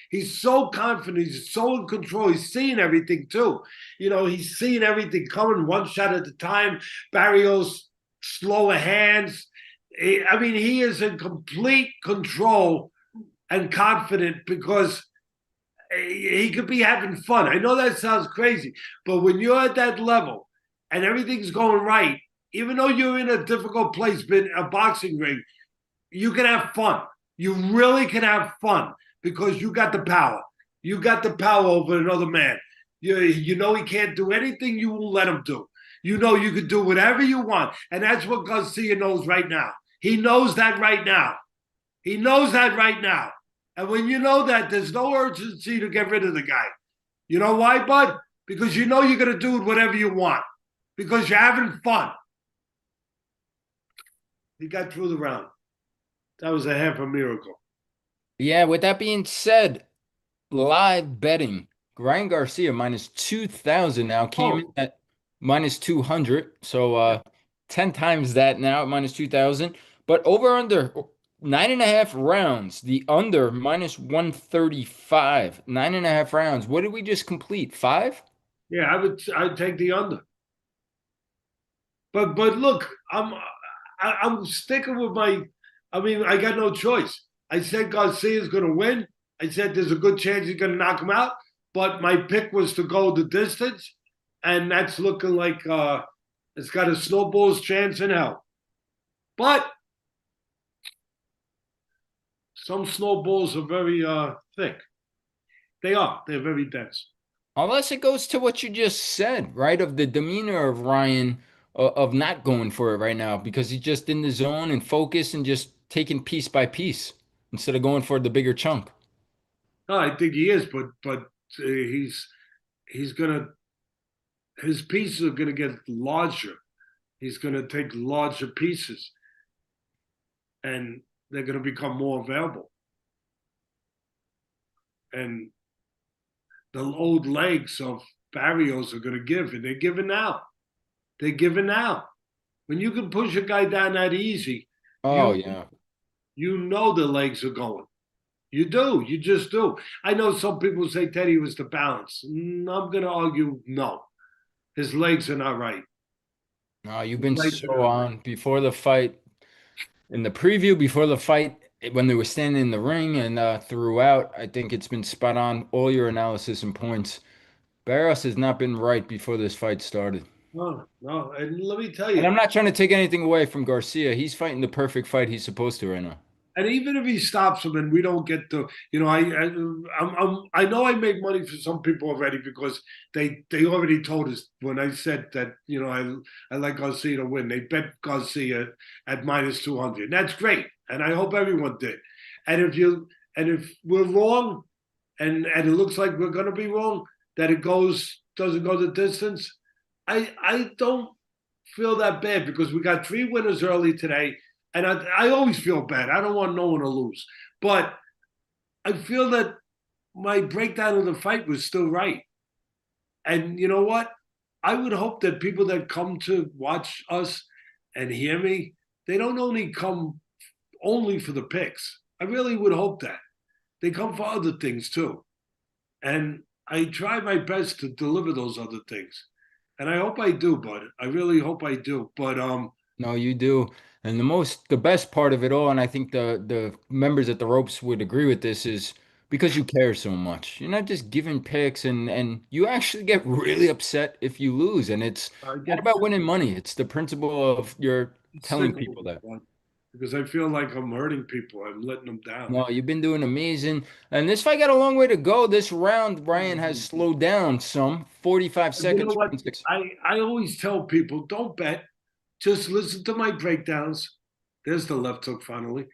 Speaker 1: he's so confident. He's so in control. He's seeing everything too. He's seeing everything coming one shot at a time. Barrios slower hands. I mean, he is in complete control and confident because he could be having fun. I know that sounds crazy, but when you're at that level and everything's going right, even though you're in a difficult place, been a boxing ring, you can have fun. You really can have fun because you got the power. You got the power over another man. You know he can't do anything you won't let him do. You know you can do whatever you want. And that's what Garcia knows right now. He knows that right now. He knows that right now. And when you know that, there's no urgency to get rid of the guy. You know why, bud? Because you know you're going to do whatever you want. Because you're having fun. He got through the round. That was a half a miracle.
Speaker 2: Yeah, with that being said, live betting. Ryan Garcia minus 2,000 now came in at minus 200. So 10 times that now at minus 2,000. But over under 9.5 rounds. The under minus 135. 9.5 rounds. What did we just complete? Five?
Speaker 1: Yeah, I'd take the under. But look, I'm sticking with my. I mean, I got no choice. I said Garcia is going to win. I said there's a good chance he's going to knock him out. But my pick was to go the distance, and that's looking like it's got a snowball's chance in hell. But some snowballs are very thick. They are. They're very dense.
Speaker 2: Unless it goes to what you just said, right? Of the demeanor of Ryan of not going for it right now because he's just in the zone and focused and just taking piece by piece instead of going for the bigger chunk.
Speaker 1: No, I think he is, but he's gonna his pieces are gonna get larger. He's gonna take larger pieces, and they're gonna become more available. And the old legs of Barrios are gonna give, and they're giving now. They're giving now. When you can push a guy down that easy,
Speaker 2: Oh, yeah.
Speaker 1: you know the legs are going. You do. You just do. I know some people say Teddy was the balance. I'm going to argue no. His legs are not right.
Speaker 2: No, you've
Speaker 1: His
Speaker 2: been
Speaker 1: legs are
Speaker 2: so
Speaker 1: not right.
Speaker 2: on before the fight, in the preview, before the fight, when they were standing in the ring and throughout. I think it's been spot on, all your analysis and points. Barrios has not been right before this fight started.
Speaker 1: No, no. And let me tell
Speaker 2: And
Speaker 1: you,
Speaker 2: I'm not trying to take anything away from Garcia. He's fighting the perfect fight he's supposed to right now.
Speaker 1: and even if he stops him and we don't get the, I know I make money for some people already because they already told us when I said that I like Garcia to win. They bet Garcia at minus 200. That's great, and I hope everyone did. And if we're wrong, and it looks like we're going to be wrong, that it doesn't go the distance. I don't feel that bad because we got three winners early today. And I always feel bad. I don't want no one to lose. But I feel that my breakdown of the fight was still right. And you know what? I would hope that people that come to watch us and hear me, they don't only come only for the picks. I really would hope that. They come for other things too. And I try my best to deliver those other things. And I hope I do, bud. I really hope I do. But
Speaker 2: No, you do. And the best part of it all, and I think the members at the ropes would agree with this, is because you care so much. You're not just giving picks and you actually get really upset if you lose. And it's
Speaker 1: I
Speaker 2: not
Speaker 1: get
Speaker 2: about winning money. It's the principle of you're
Speaker 1: sick
Speaker 2: telling
Speaker 1: of
Speaker 2: people that.
Speaker 1: it because I feel like I'm hurting people. I'm letting them down.
Speaker 2: No, you've been doing amazing. And this fight got a long way to go. This round, Brian has slowed down some, 45
Speaker 1: You know
Speaker 2: seconds,
Speaker 1: what?
Speaker 2: round six.
Speaker 1: I always tell people, don't bet. Just listen to my breakdowns. There's the left hook finally.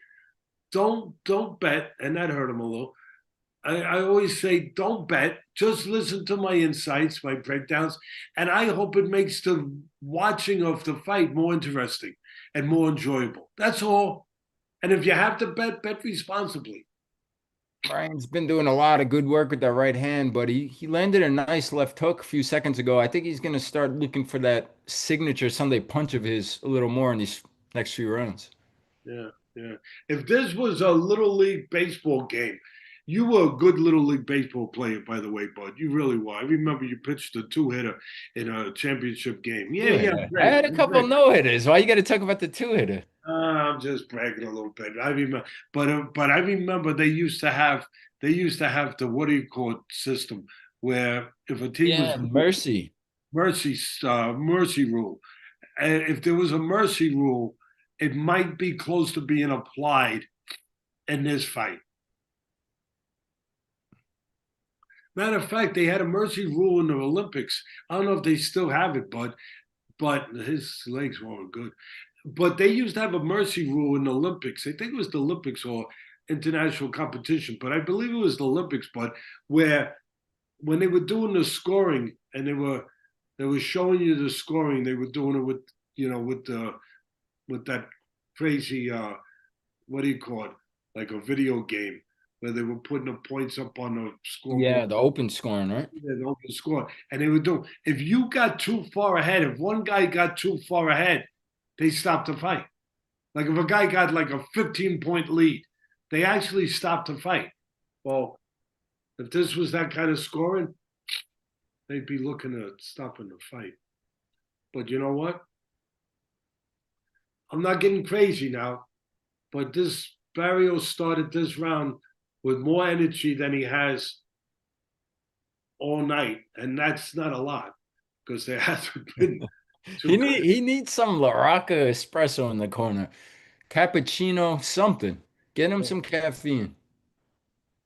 Speaker 1: Don't bet, and that hurt him a little. I always say, don't bet. Just listen to my insights, my breakdowns, and I hope it makes the watching of the fight more interesting and more enjoyable. That's all. And if you have to bet, bet responsibly.
Speaker 2: Brian's been doing a lot of good work with that right hand, but he landed a nice left hook a few seconds ago. I think he's going to start looking for that signature Sunday punch of his a little more in these next few rounds.
Speaker 1: Yeah, yeah. If this was a little league baseball game, you were a good little league baseball player, by the way, bud. You really were. I remember you pitched a two-hitter in a championship game. Yeah, yeah,
Speaker 2: Two-hitter. I
Speaker 1: great,
Speaker 2: had a couple
Speaker 1: great.
Speaker 2: no-hitters. Why you got to talk about the two-hitter?
Speaker 1: I'm just bragging a little bit. I remember, but I remember they used to have the what do you call it system where if a team was
Speaker 2: Yeah, mercy.
Speaker 1: mercy rule, and if there was a mercy rule, it might be close to being applied in this fight. Matter of fact, they had a mercy rule in the Olympics. I don't know if they still have it, but his legs weren't good. But they used to have a mercy rule in the Olympics. I think it was the Olympics or international competition, but I believe it was the Olympics. But where when they were doing the scoring and they were showing you the scoring, they were doing it with with that crazy what do you call it, like a video game where they were putting the points up on the scoreboard.
Speaker 2: Yeah, the open scoring, right?
Speaker 1: They don't score, and they were doing. If you got too far ahead, if one guy got too far ahead, they stopped the fight. Like if a guy got like a 15-point lead, they actually stopped the fight. Well, if this was that kind of scoring, they'd be looking at stopping the fight. But you know what? I'm not getting crazy now, but this Barrios started this round with more energy than he has all night, and that's not a lot because there hasn't been too good.
Speaker 2: He needs some Larocca espresso in the corner. Cappuccino, something. Get him some caffeine.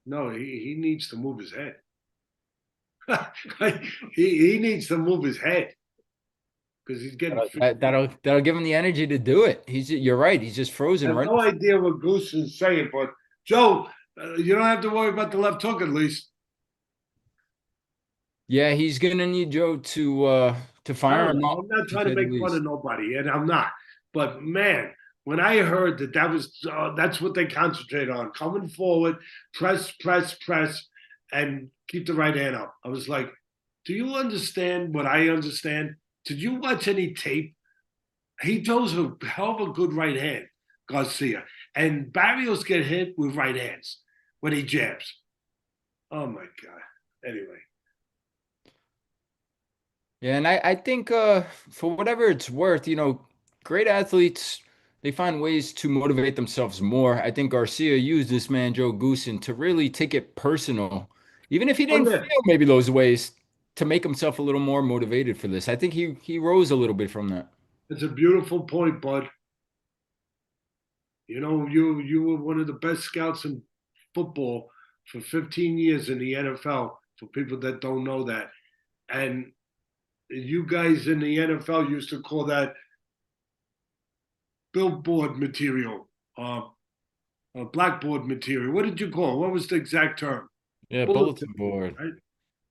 Speaker 1: No, he needs to move his head. he needs to move his head because he's getting.
Speaker 2: That'll give him the energy to do it. You're right. He's just
Speaker 1: I
Speaker 2: frozen
Speaker 1: have
Speaker 2: right.
Speaker 1: no idea what Goose is saying, but Joe, you don't have to worry about the left hook at least.
Speaker 2: Yeah, he's gonna need Joe to
Speaker 1: I
Speaker 2: fire
Speaker 1: don't
Speaker 2: him
Speaker 1: know.
Speaker 2: up,
Speaker 1: I'm not
Speaker 2: to
Speaker 1: trying to
Speaker 2: say the
Speaker 1: make fun of
Speaker 2: least.
Speaker 1: nobody, and I'm not. But man, when I heard that was that's what they concentrate on, coming forward, press, press, press, and keep the right hand up. I was like, do you understand what I understand? Did you watch any tape? He throws a hell of a good right hand, Garcia, and Barrios get hit with right hands when he jabs. Oh my god. Anyway,
Speaker 2: Yeah, and I think for whatever it's worth, great athletes, they find ways to motivate themselves more. I think Garcia used this man, Joe Goosen, to really take it personal, even if he
Speaker 1: oh
Speaker 2: didn't
Speaker 1: yeah,
Speaker 2: feel maybe those ways, to make himself a little more motivated for this. I think he rose a little bit from that.
Speaker 1: it's a beautiful point, bud. You know, you were one of the best scouts in football for 15 years in the NFL. For people that don't know that, and you guys in the NFL used to call that billboard material, blackboard material. What did you call it? What was the exact term?
Speaker 2: Yeah,
Speaker 1: Bulletin
Speaker 2: bulletin
Speaker 1: board,
Speaker 2: board.
Speaker 1: right?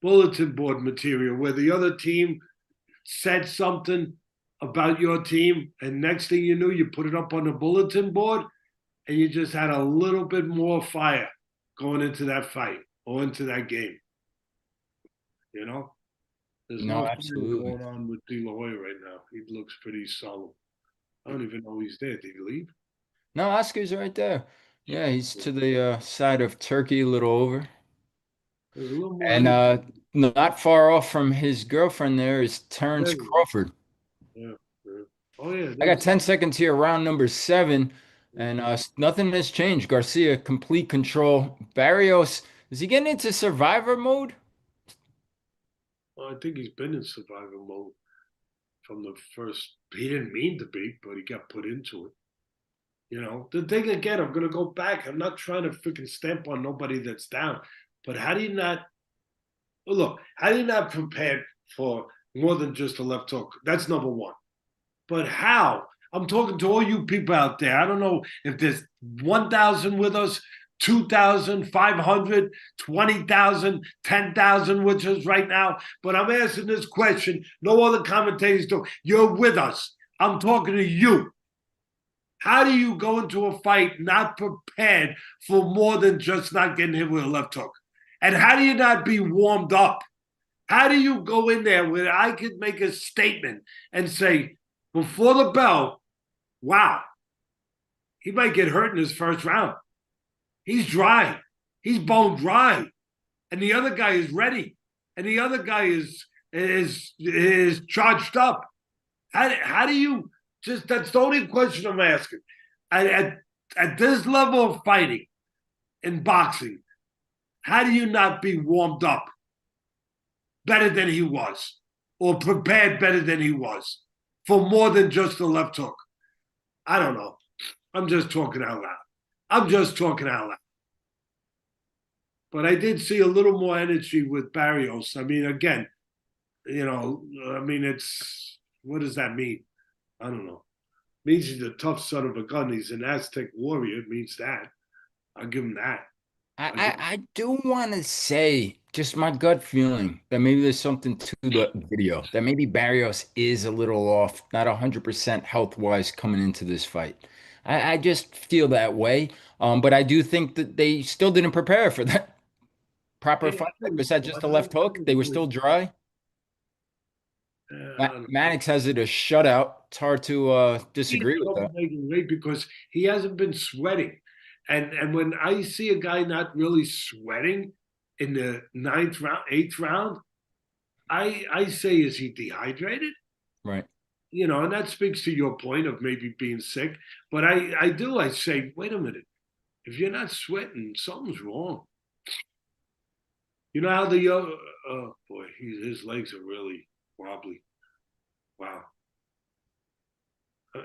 Speaker 1: Bulletin board material, where the other team said something about your team, and next thing you knew, you put it up on the bulletin board, and you just had a little bit more fire going into that fight or into that game. You know, there's
Speaker 2: No,
Speaker 1: no fire
Speaker 2: absolutely.
Speaker 1: going on with De La Hoya right now. He looks pretty solid. I don't even know he's there. Did he leave?
Speaker 2: No, Oscar's right there. Yeah, he's to the side of Turkey, a little over.
Speaker 1: There's a little more
Speaker 2: And
Speaker 1: energy.
Speaker 2: not far off from his girlfriend there is Terrence
Speaker 1: There you go.
Speaker 2: Crawford.
Speaker 1: Yeah, yeah. Oh yeah,
Speaker 2: I got
Speaker 1: there's.
Speaker 2: 10 seconds here, round number 7, and nothing has changed. Garcia, complete control. Barrios, is he getting into survivor mode?
Speaker 1: Well, I think he's been in survival mode from the first. He didn't mean to be, but he got put into it. You know, the thing again, I'm gonna go back. I'm not trying to freaking stamp on nobody that's down, but how do you not? Well, look, how do you not prepare for more than just a left hook? That's number one. But how? I'm talking to all you people out there. I don't know if there's 1,000 with us, 2,000, 500, 20,000, 10,000 with us right now. But I'm asking this question. No other commentators do. You're with us. I'm talking to you. How do you go into a fight not prepared for more than just not getting hit with a left hook? And how do you not be warmed up? How do you go in there where I could make a statement and say, before the bell, wow, he might get hurt in his first round. He's dry. He's bone dry. And the other guy is ready. And the other guy is charged up. How do you just that's the only question I'm asking. At this level of fighting in boxing, how do you not be warmed up better than he was or prepared better than he was for more than just the left hook? I don't know. I'm just talking out loud. I'm just talking out loud. But I did see a little more energy with Barrios. I mean, again, I mean, it's what does that mean? I don't know. It means he's a tough son of a gun. He's an Aztec warrior. It means that. I'll give him that.
Speaker 2: I do want to say, just my gut feeling, that maybe there's something to the video, that maybe Barrios is a little off, not 100% health-wise coming into this fight. I just feel that way. But I do think that they still didn't prepare for that proper
Speaker 1: Yeah,
Speaker 2: fight.
Speaker 1: I think
Speaker 2: Besides
Speaker 1: so.
Speaker 2: just a left hook, they were still dry.
Speaker 1: I don't know.
Speaker 2: Mannix has it a shutout. It's hard to
Speaker 1: He's
Speaker 2: disagree with that.
Speaker 1: making weight because he hasn't been sweating. And when I see a guy not really sweating in the ninth round, eighth round, I say, is he dehydrated?
Speaker 2: Right.
Speaker 1: You know, and that speaks to your point of maybe being sick. But I say, wait a minute, if you're not sweating, something's wrong. You know how oh boy, his legs are really wobbly. Wow.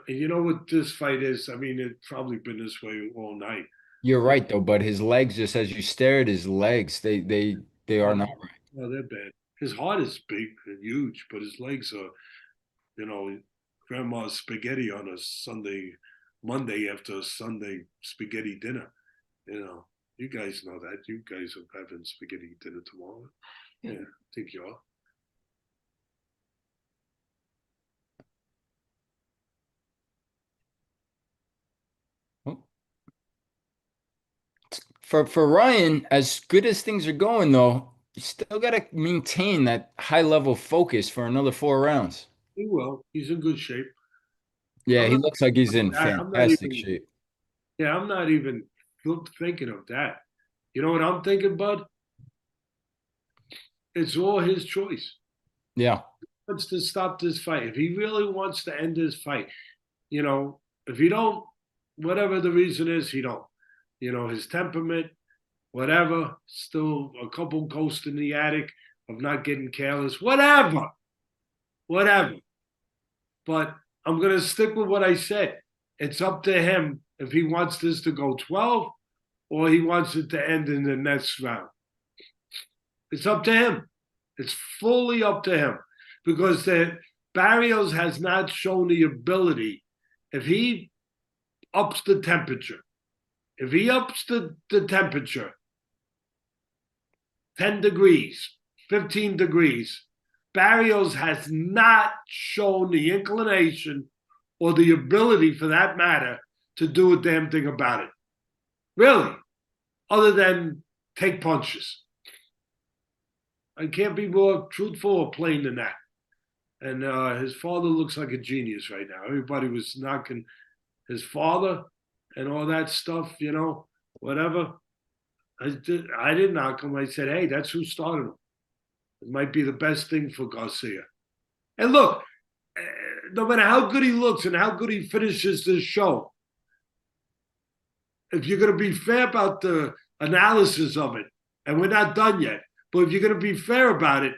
Speaker 1: And you know what this fight is? I mean, it's probably been this way all night.
Speaker 2: You're right though, but his legs, just as you stare at his legs, they are
Speaker 1: Oh,
Speaker 2: not right.
Speaker 1: no, they're bad. His heart is big and huge, but his legs are, you know, grandma's spaghetti on a Monday after a Sunday spaghetti dinner. You know, you guys know that. You guys are having spaghetti dinner tomorrow. Yeah, I think you are.
Speaker 2: Oh. For Ryan, as good as things are going though, you still got to maintain that high level focus for another 4 rounds.
Speaker 1: He will. He's in good shape.
Speaker 2: Yeah,
Speaker 1: I'm
Speaker 2: he
Speaker 1: not.
Speaker 2: looks like he's in
Speaker 1: I'm not
Speaker 2: fantastic
Speaker 1: even.
Speaker 2: shape.
Speaker 1: Yeah, I'm not even thinking of that. You know what I'm thinking, Bud? It's all his choice.
Speaker 2: Yeah.
Speaker 1: He wants to stop this fight. If he really wants to end this fight, you know, if he don't, whatever the reason is, he don't. You know, his temperament, whatever, still a couple ghosts in the attic of not getting careless, whatever, whatever. But I'm going to stick with what I said. It's up to him if he wants this to go 12 or he wants it to end in the next round. It's up to him. It's fully up to him because Barrios has not shown the ability. If he ups the temperature, if he ups the temperature 10 degrees, 15 degrees, Barrios has not shown the inclination or the ability, for that matter, to do a damn thing about it. Really, other than take punches. I can't be more truthful or plain than that. And his father looks like a genius right now. Everybody was knocking his father and all that stuff, you know, whatever. I didn't knock him. I said, hey, that's who started him. It might be the best thing for Garcia. And look, no matter how good he looks and how good he finishes this show, if you're going to be fair about the analysis of it, and we're not done yet, but if you're going to be fair about it,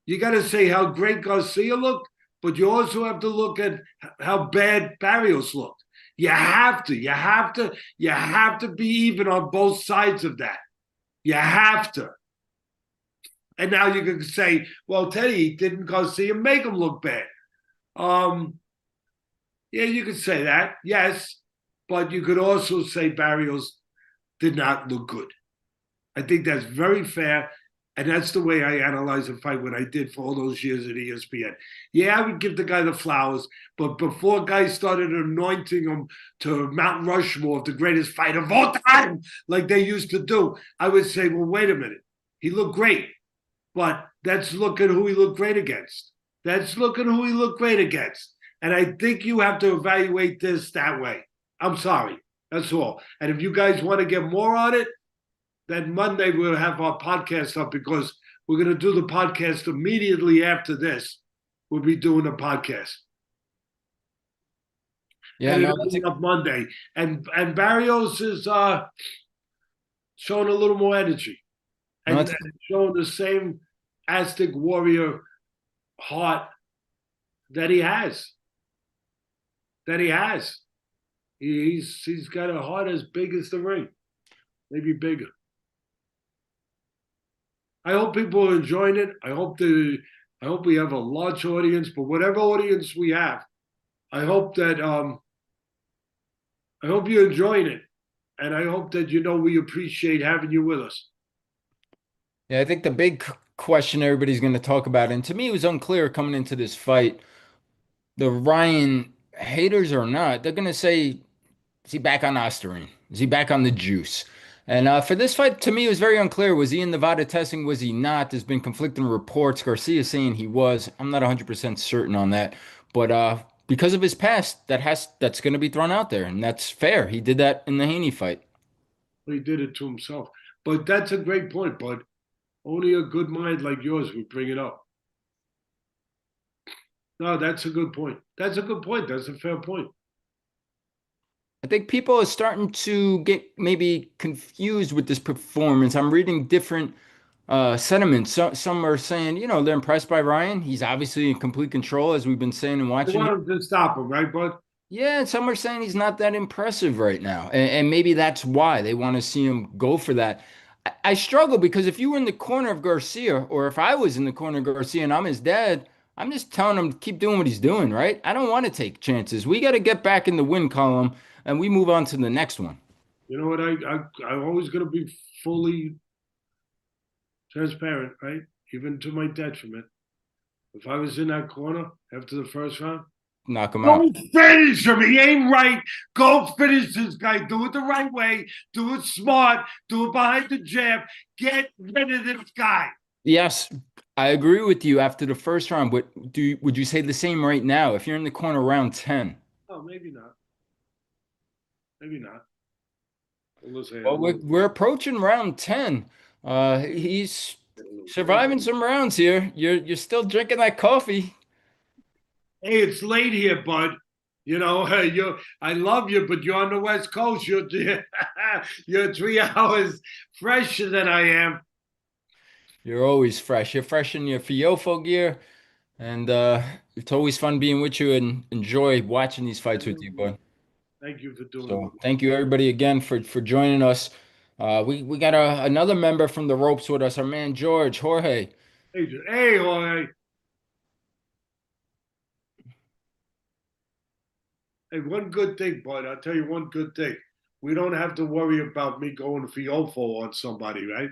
Speaker 1: you got to say how great Garcia looked, but you also have to look at how bad Barrios looked. You have to be even on both sides of that. You have to. And now you can say, well, Teddy, didn't Garcia make him look bad? Yeah, you could say that, yes, but you could also say Barrios did not look good. I think that's very fair, and that's the way I analyze a fight when I did for all those years at ESPN. Yeah, I would give the guy the flowers, but before guys started anointing him to Mount Rushmore of the greatest fight of all time, like they used to do, I would say, well, wait a minute. He looked great, but let's look at who he looked great against. Let's look at who he looked great against. And I think you have to evaluate this that way. I'm sorry. That's all. And if you guys want to get more on it, then Monday we'll have our podcast up because we're going to do the podcast immediately after this. We'll be doing a podcast.
Speaker 2: Yeah,
Speaker 1: and
Speaker 2: no,
Speaker 1: it'll be up Monday. And Barrios is showing a little more energy and showing the same Aztec warrior heart that he has. He's got a heart as big as the ring, maybe bigger. I hope people are enjoying it. I hope we have a large audience, but whatever audience we have, I hope that I hope you're enjoying it, and I hope that we appreciate having you with us.
Speaker 2: Yeah, I think the big question everybody's going to talk about, and to me it was unclear coming into this fight, the Ryan haters or not, they're going to say, is he back on Ostarine? Is he back on the juice? And for this fight, to me, it was very unclear. Was he in Nevada testing? Was he not? There's been conflicting reports. Garcia saying he was. I'm not 100% certain on that. But because of his past, that's going to be thrown out there, and that's fair. He did that in the Haney fight.
Speaker 1: He did it to himself. But that's a great point, bud. Only a good mind like yours would bring it up. No, that's a good point. That's a good point. That's a fair point.
Speaker 2: I think people are starting to get maybe confused with this performance. I'm reading different sentiments. Some are saying, they're impressed by Ryan. He's obviously in complete control, as we've been saying and
Speaker 1: They
Speaker 2: watching.
Speaker 1: want him to stop him, right, bud?
Speaker 2: Yeah, and some are saying he's not that impressive right now. And maybe that's why they want to see him go for that. I struggle because if you were in the corner of Garcia, or if I was in the corner of Garcia and I'm his dad, I'm just telling him to keep doing what he's doing, right? I don't want to take chances. We got to get back in the win column and we move on to the next one.
Speaker 1: You know what? I'm always going to be fully transparent, right? Even to my detriment. If I was in that corner after the first round,
Speaker 2: Knock him out.
Speaker 1: go finish him. He ain't right. Go finish this guy. Do it the right way. Do it smart. Do it behind the jab. Get rid of this guy.
Speaker 2: Yes, I agree with you after the first round, but would you say the same right now if you're in the corner round 10?
Speaker 1: Oh, maybe not. Maybe not. Listen,
Speaker 2: Well, we're approaching round 10. He's surviving
Speaker 1: hey,
Speaker 2: some rounds here. You're still drinking that coffee.
Speaker 1: it's late here, bud. You know, you I love you, but you're on the West Coast. You're you're 3 hours fresher than I am.
Speaker 2: You're always fresh. You're fresh in your Fiofo gear, and it's always fun being with you and enjoy watching these fights with you, bud.
Speaker 1: Thank you for doing it
Speaker 2: So
Speaker 1: with me.
Speaker 2: thank you everybody again for joining us. We got another member from the ropes with us, our man George Jorge.
Speaker 1: Hey, Jorge. Hey, one good thing, bud. I'll tell you one good thing. We don't have to worry about me going fiofo on somebody, right?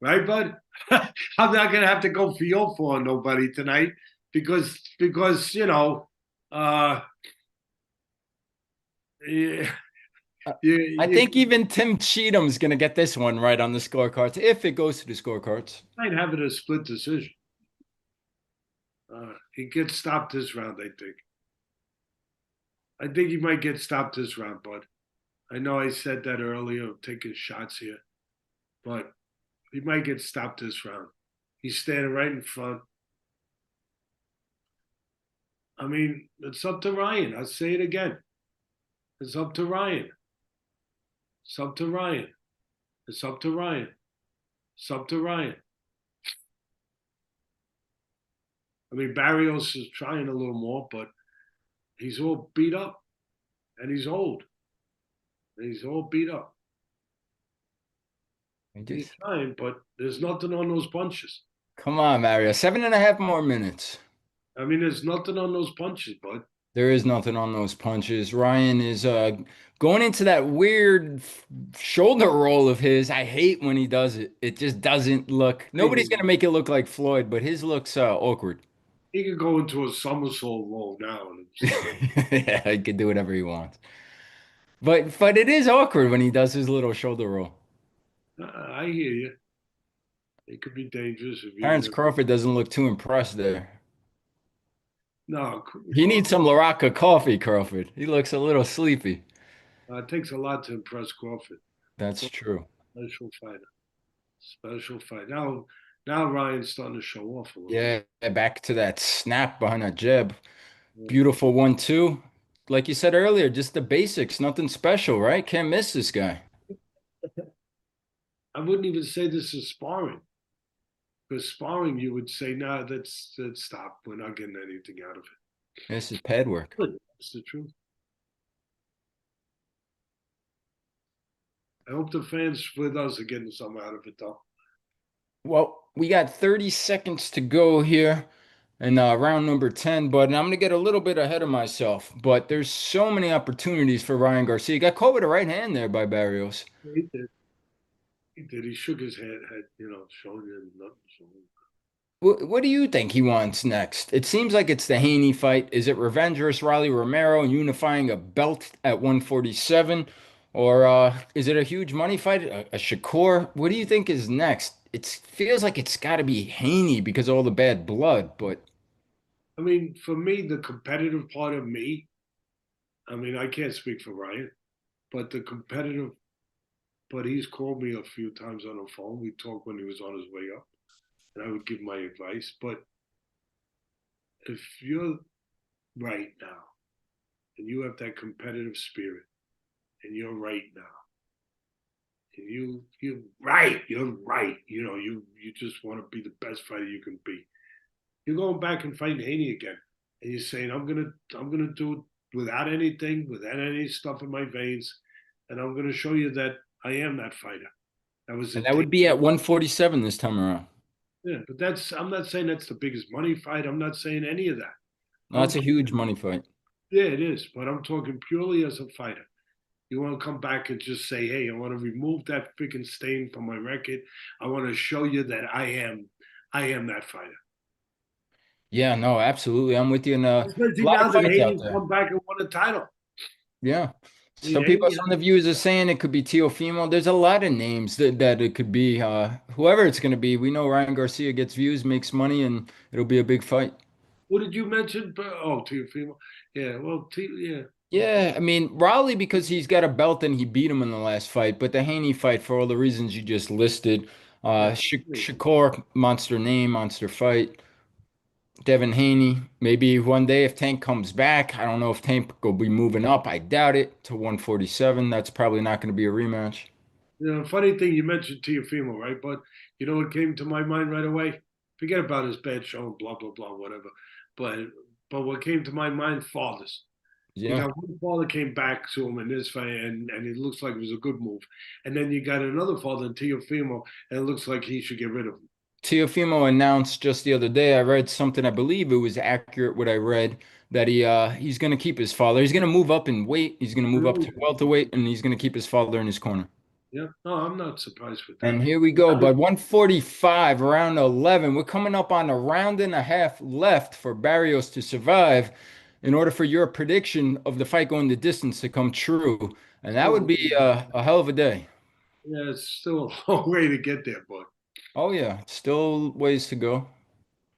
Speaker 1: Right, bud? I'm not gonna have to go fiofo on nobody tonight because uh, yeah,
Speaker 2: Uh, I
Speaker 1: you
Speaker 2: think even Tim Cheatham's gonna get this one right on the scorecards if it goes to the scorecards.
Speaker 1: might have it a split decision. He gets stopped this round, I think. I think he might get stopped this round, bud. I know I said that earlier, taking shots here, but he might get stopped this round. He's standing right in front. I mean, it's up to Ryan. I'll say it again. It's up to Ryan. It's up to Ryan. It's up to Ryan. It's up to Ryan. I mean, Barrios is trying a little more, but he's all beat up and he's old. And he's all beat up.
Speaker 2: I
Speaker 1: He's
Speaker 2: just
Speaker 1: trying, but there's nothing on those punches.
Speaker 2: come on, Mario. 7.5 more minutes.
Speaker 1: I mean, there's nothing on those punches, bud.
Speaker 2: There is nothing on those punches. Ryan is going into that weird shoulder roll of his. I hate when he does it. It just doesn't look. Nobody's gonna make it look like Floyd, but his looks awkward.
Speaker 1: He could go into a somersault roll now and start.
Speaker 2: Yeah, he can do whatever he wants. But it is awkward when he does his little shoulder roll.
Speaker 1: I hear you. It could be dangerous if
Speaker 2: Terrence
Speaker 1: you.
Speaker 2: Crawford doesn't look too impressed there.
Speaker 1: No,
Speaker 2: He needs some Larocca coffee, Crawford. He looks a little sleepy.
Speaker 1: it takes a lot to impress Crawford.
Speaker 2: That's true.
Speaker 1: Special fighter. Special fight. Now Ryan's starting to show off a little
Speaker 2: Yeah, back to that snap behind that jab.
Speaker 1: bit.
Speaker 2: Beautiful 1-2. Like you said earlier, just the basics, nothing special, right? Can't miss this guy.
Speaker 1: I wouldn't even say this is sparring. Because sparring, you would say, "Nah, let's stop. We're not getting anything out of
Speaker 2: This is pad work.
Speaker 1: it." That's the truth. I hope the fans with us are getting something out of it, though.
Speaker 2: Well, we got 30 seconds to go here in round number 10, but I'm going to get a little bit ahead of myself. But there's so many opportunities for Ryan Garcia. He got caught with a right hand there by Barrios.
Speaker 1: He did. He did. He shook his head, showing you nothing.
Speaker 2: What do you think he wants next? It seems like it's the Haney fight. Is it revenge versus Riley Romero unifying a belt at 147? Or is it a huge money fight? A Shakur? What do you think is next? It feels like it's got to be Haney because of all the bad blood, but
Speaker 1: I mean, for me, the competitive part of me, I mean, I can't speak for Ryan, but the competitive, but he's called me a few times on the phone. We talked when he was on his way up, and I would give my advice. But if you're right now and you have that competitive spirit and you're right now, and you're right, you just want to be the best fighter you can be. You're going back and fighting Haney again, and you're saying, I'm gonna do it without anything, without any stuff in my veins, and I'm gonna show you that I am that fighter. That was
Speaker 2: And
Speaker 1: a
Speaker 2: that would be at 147 this time around.
Speaker 1: yeah, but I'm not saying that's the biggest money fight. I'm not saying any of that.
Speaker 2: No,
Speaker 1: I'm
Speaker 2: that's a huge money fight.
Speaker 1: Yeah, it is, but I'm talking purely as a fighter. You want to come back and just say, "Hey, I want to remove that freaking stain from my record. I want to show you that I am that fighter."
Speaker 2: Yeah, no, absolutely. I'm with you. And a
Speaker 1: Especially
Speaker 2: lot
Speaker 1: now
Speaker 2: of
Speaker 1: that
Speaker 2: fights out
Speaker 1: Haney's
Speaker 2: there.
Speaker 1: come back and won a title.
Speaker 2: Yeah.
Speaker 1: I mean,
Speaker 2: Some of the viewers are saying it could be Teofimo. There's a lot of names that it could be. Whoever it's going to be. We know Ryan Garcia gets views, makes money, and it'll be a big fight.
Speaker 1: what did you mention? Oh, Teofimo. Yeah, well, yeah.
Speaker 2: Yeah, I mean, Raleigh because he's got a belt and he beat him in the last fight, but the Haney fight for all the reasons you just listed.
Speaker 1: Yeah.
Speaker 2: Shakur, monster name, monster fight. Devin Haney, maybe one day if Tank comes back. I don't know if Tank will be moving up. I doubt it to 147. That's probably not going to be a rematch.
Speaker 1: Funny thing you mentioned Teofimo, right? But you know what came to my mind right away? Forget about his bad show, blah blah blah, whatever. But what came to my mind? Fathers. You
Speaker 2: Yeah.
Speaker 1: got one father came back to him in this fight, and it looks like it was a good move. And then you got another father in Teofimo, and it looks like he should get rid of him.
Speaker 2: Teofimo announced just the other day, I read something, I believe it was accurate what I read, that he's going to keep his father. He's going to move up in weight. He's going to move up to welterweight, and he's going to keep his father in his corner.
Speaker 1: Yeah, no, I'm not surprised with that.
Speaker 2: And here we go, but 145, around 11. We're coming up on a round and a half left for Barrios to survive in order for your prediction of the fight going the distance to come true. And that would
Speaker 1: Still,
Speaker 2: be a hell of a day.
Speaker 1: yeah, it's still a long way to get there, but
Speaker 2: Oh, yeah, still ways to go.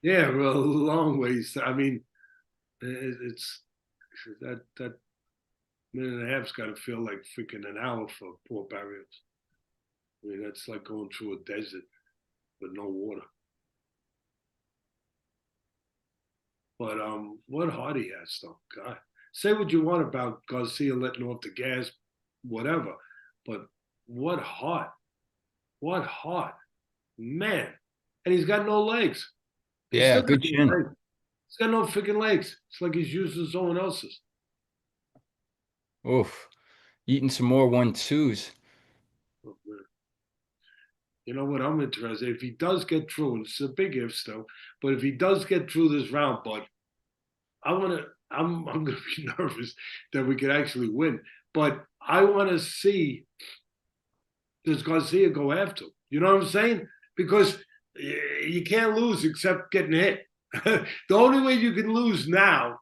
Speaker 1: yeah, well, a long ways. I mean, it's that minute and a half's got to feel like freaking an hour for poor Barrios. I mean, that's like going through a desert with no water. But what heart he has, though. God, say what you want about Garcia letting off the gas, whatever. But what heart? What heart? Man. And he's got no legs. He's
Speaker 2: Yeah,
Speaker 1: still got
Speaker 2: good
Speaker 1: no
Speaker 2: chin.
Speaker 1: legs. He's got no freaking legs. It's like he's using someone else's.
Speaker 2: Oof. Eating some more 1-2s.
Speaker 1: Oh, man. You know what? I'm interested. If he does get through, and it's a big if still, but if he does get through this round, bud, I want to. I'm going to be nervous that we could actually win, but I want to see does Garcia go after him. You know what I'm saying? Because you can't lose except getting hit. The only way you can lose now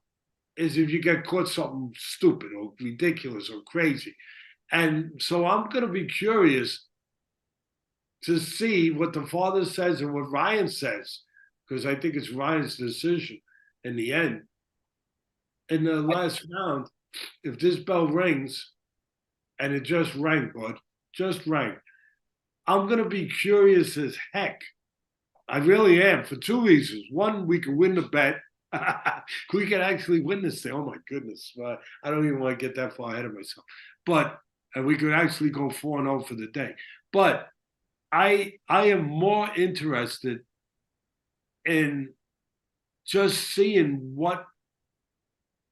Speaker 1: is if you get caught something stupid or ridiculous or crazy. And so I'm going to be curious to see what the father says and what Ryan says, because I think it's Ryan's decision in the end. In the last round, if this bell rings, and it just rang, bud, just rang, I'm going to be curious as heck. I really am for two reasons. One, we can win the bet. We can actually win this thing. Oh my goodness. I don't even want to get that far ahead of myself. But and we could actually go 4-0 for the day. But I am more interested in just seeing what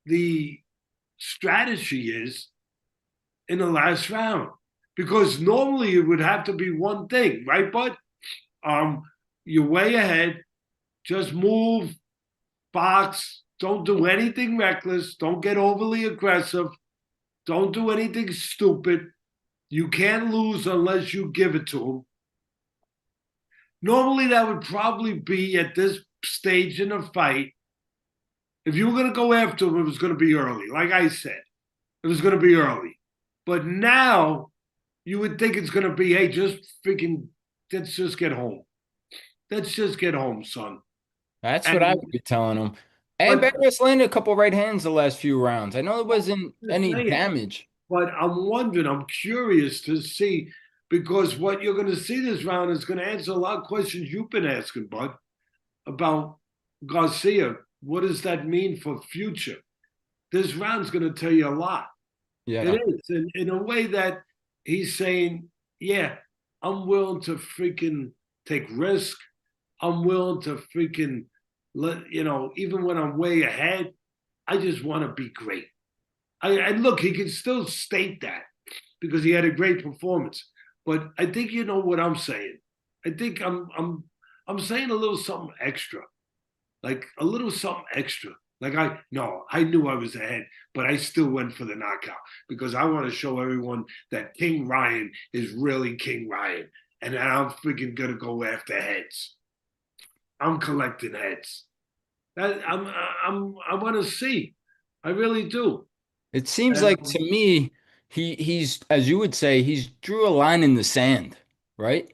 Speaker 1: the strategy is in the last round. Because normally it would have to be one thing, right, bud? You're way ahead. Just move, box. Don't do anything reckless. Don't get overly aggressive. Don't do anything stupid. You can't lose unless you give it to them. Normally, that would probably be at this stage in a fight. If you were going to go after him, it was going to be early. Like I said, it was going to be early. But now, you would think it's going to be, hey, just freaking, let's just get home. Let's just get home, son.
Speaker 2: That's what I
Speaker 1: And
Speaker 2: would be telling him. And
Speaker 1: But
Speaker 2: Barrios landed a couple right hands the last few rounds. I know there wasn't
Speaker 1: I'm just
Speaker 2: any
Speaker 1: saying.
Speaker 2: damage.
Speaker 1: But I'm wondering, I'm curious to see because what you're going to see this round is going to answer a lot of questions you've been asking, Bud, about Garcia. What does that mean for future? This round's going to tell you a lot. It
Speaker 2: Yeah.
Speaker 1: is in a way that he's saying, yeah, I'm willing to freaking take risk. I'm willing to freaking let even when I'm way ahead, I just want to be great. And look, he can still state that because he had a great performance. But I think you know what I'm saying. I think I'm saying a little something extra, like a little something extra. Like I knew I was ahead, but I still went for the knockout because I want to show everyone that King Ryan is really King Ryan, and that I'm freaking gonna go after heads. I'm collecting heads. I want to see. I really do.
Speaker 2: It seems like to
Speaker 1: Um,
Speaker 2: me, he's as you would say, he's drew a line in the sand, right?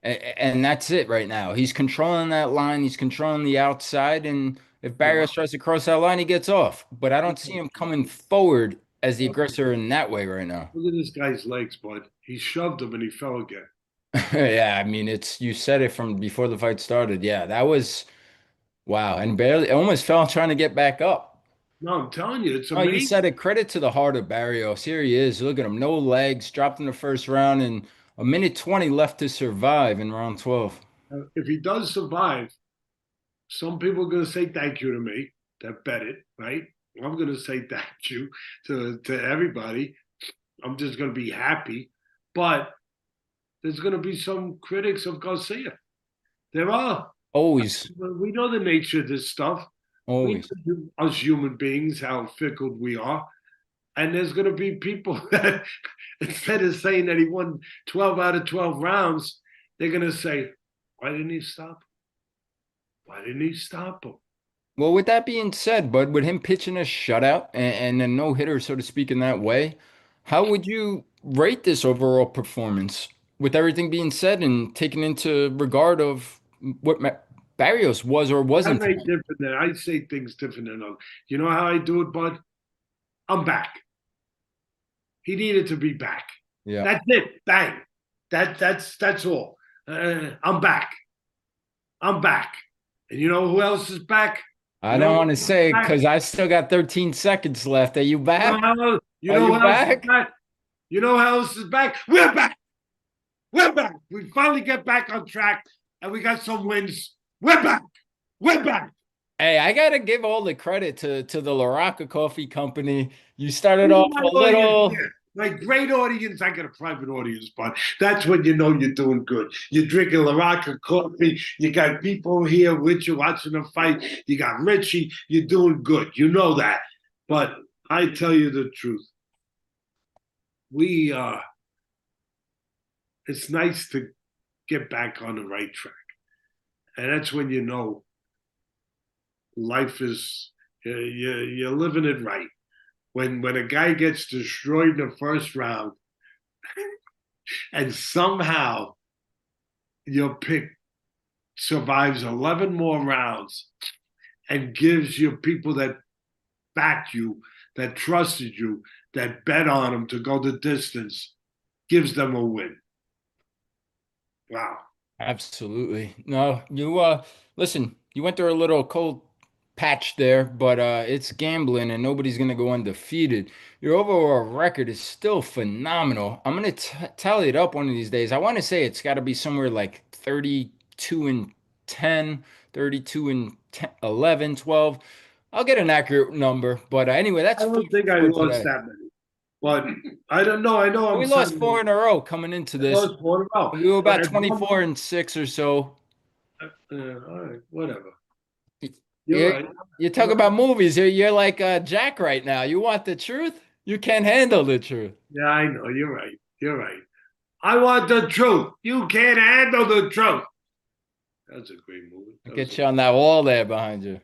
Speaker 2: And that's it right now. He's controlling that line, he's controlling the outside, and if Barrios
Speaker 1: wow.
Speaker 2: tries to cross that line, he gets off. But I don't see him coming forward as the
Speaker 1: Okay.
Speaker 2: aggressor in that way right now.
Speaker 1: Look at this guy's legs, bud. He shoved him and he fell again.
Speaker 2: Yeah, I mean it's you said it from before the fight started. Yeah, that was wow, and barely almost fell trying to get back up.
Speaker 1: No, I'm telling you, it's
Speaker 2: Oh, you said
Speaker 1: amazing.
Speaker 2: it. Credit to the heart of Barrios. Here he is. Look at him. No legs. Dropped in the first round and a minute 20 left to survive in round 12.
Speaker 1: If he does survive, some people are going to say thank you to me that bet it, right? I'm going to say thank you to everybody. I'm just going to be happy. But there's going to be some critics of Garcia. There are.
Speaker 2: Always,
Speaker 1: We know the nature of this stuff. We
Speaker 2: always.
Speaker 1: know us human beings, how fickle we are. And there's going to be people that, instead of saying that he won 12 out of 12 rounds, they're going to say, why didn't he stop? Why didn't he stop him?
Speaker 2: Well, with that being said, Bud, with him pitching a shutout and a no-hitter, so to speak, in that way, how would you rate this overall performance with everything being said and taken into regard of what Barrios was or
Speaker 1: I
Speaker 2: wasn't
Speaker 1: rate
Speaker 2: tonight?
Speaker 1: different than I say things different than others. You know how I do it, bud? I'm back. He needed to be back.
Speaker 2: Yeah.
Speaker 1: That's it. Bang. That's all. I'm back. I'm back. And you know who else is back?
Speaker 2: I
Speaker 1: You know
Speaker 2: don't
Speaker 1: who
Speaker 2: want to
Speaker 1: else is
Speaker 2: say it
Speaker 1: back?
Speaker 2: because I still got 13 seconds left. Are you
Speaker 1: You know
Speaker 2: back?
Speaker 1: how you
Speaker 2: Are
Speaker 1: know
Speaker 2: you
Speaker 1: who else is
Speaker 2: back?
Speaker 1: back? You know how else is back? We're back. We're back. We finally get back on track and we got some wins. We're back. We're back.
Speaker 2: Hey, I gotta give all the credit to the Larocca Coffee Company. You started
Speaker 1: Even
Speaker 2: off
Speaker 1: my
Speaker 2: a
Speaker 1: audience
Speaker 2: little,
Speaker 1: here, my great audience. I got a private audience, but that's when you know you're doing good. You're drinking Larocca coffee. You got people here with you watching the fight. You got Richie. You're doing good. You know that. But I tell you the truth. We it's nice to get back on the right track. And that's when you know life is you're living it right. When a guy gets destroyed in the first round and somehow your pick survives 11 more rounds and gives you people that backed you, that trusted you, that bet on him to go the distance, gives them a win. Wow.
Speaker 2: absolutely. No, you listen, you went through a little cold patch there, but it's gambling and nobody's gonna go undefeated. Your overall record is still phenomenal. I'm gonna t tally it up one of these days. I want to say it's got to be somewhere like 32 and 10, 32 and 10, 11, 12. I'll get an accurate number, but anyway,
Speaker 1: I
Speaker 2: that's four
Speaker 1: don't think I
Speaker 2: for
Speaker 1: lost
Speaker 2: today.
Speaker 1: that many, but I don't know. I know I'm
Speaker 2: We lost 4
Speaker 1: 7.
Speaker 2: in a row coming into
Speaker 1: I
Speaker 2: this.
Speaker 1: lost 4 in a row.
Speaker 2: We were
Speaker 1: But
Speaker 2: about
Speaker 1: at one,
Speaker 2: 24 and 6 or so.
Speaker 1: all right, whatever. You're
Speaker 2: You
Speaker 1: right.
Speaker 2: you talk
Speaker 1: You're right.
Speaker 2: about movies. You're like Jack right now. You want the truth? You can't handle the truth.
Speaker 1: Yeah, I know. You're right. You're right. I want the truth. You can't handle the truth. That's a great movie.
Speaker 2: I'll
Speaker 1: That was
Speaker 2: get you on that wall there behind you.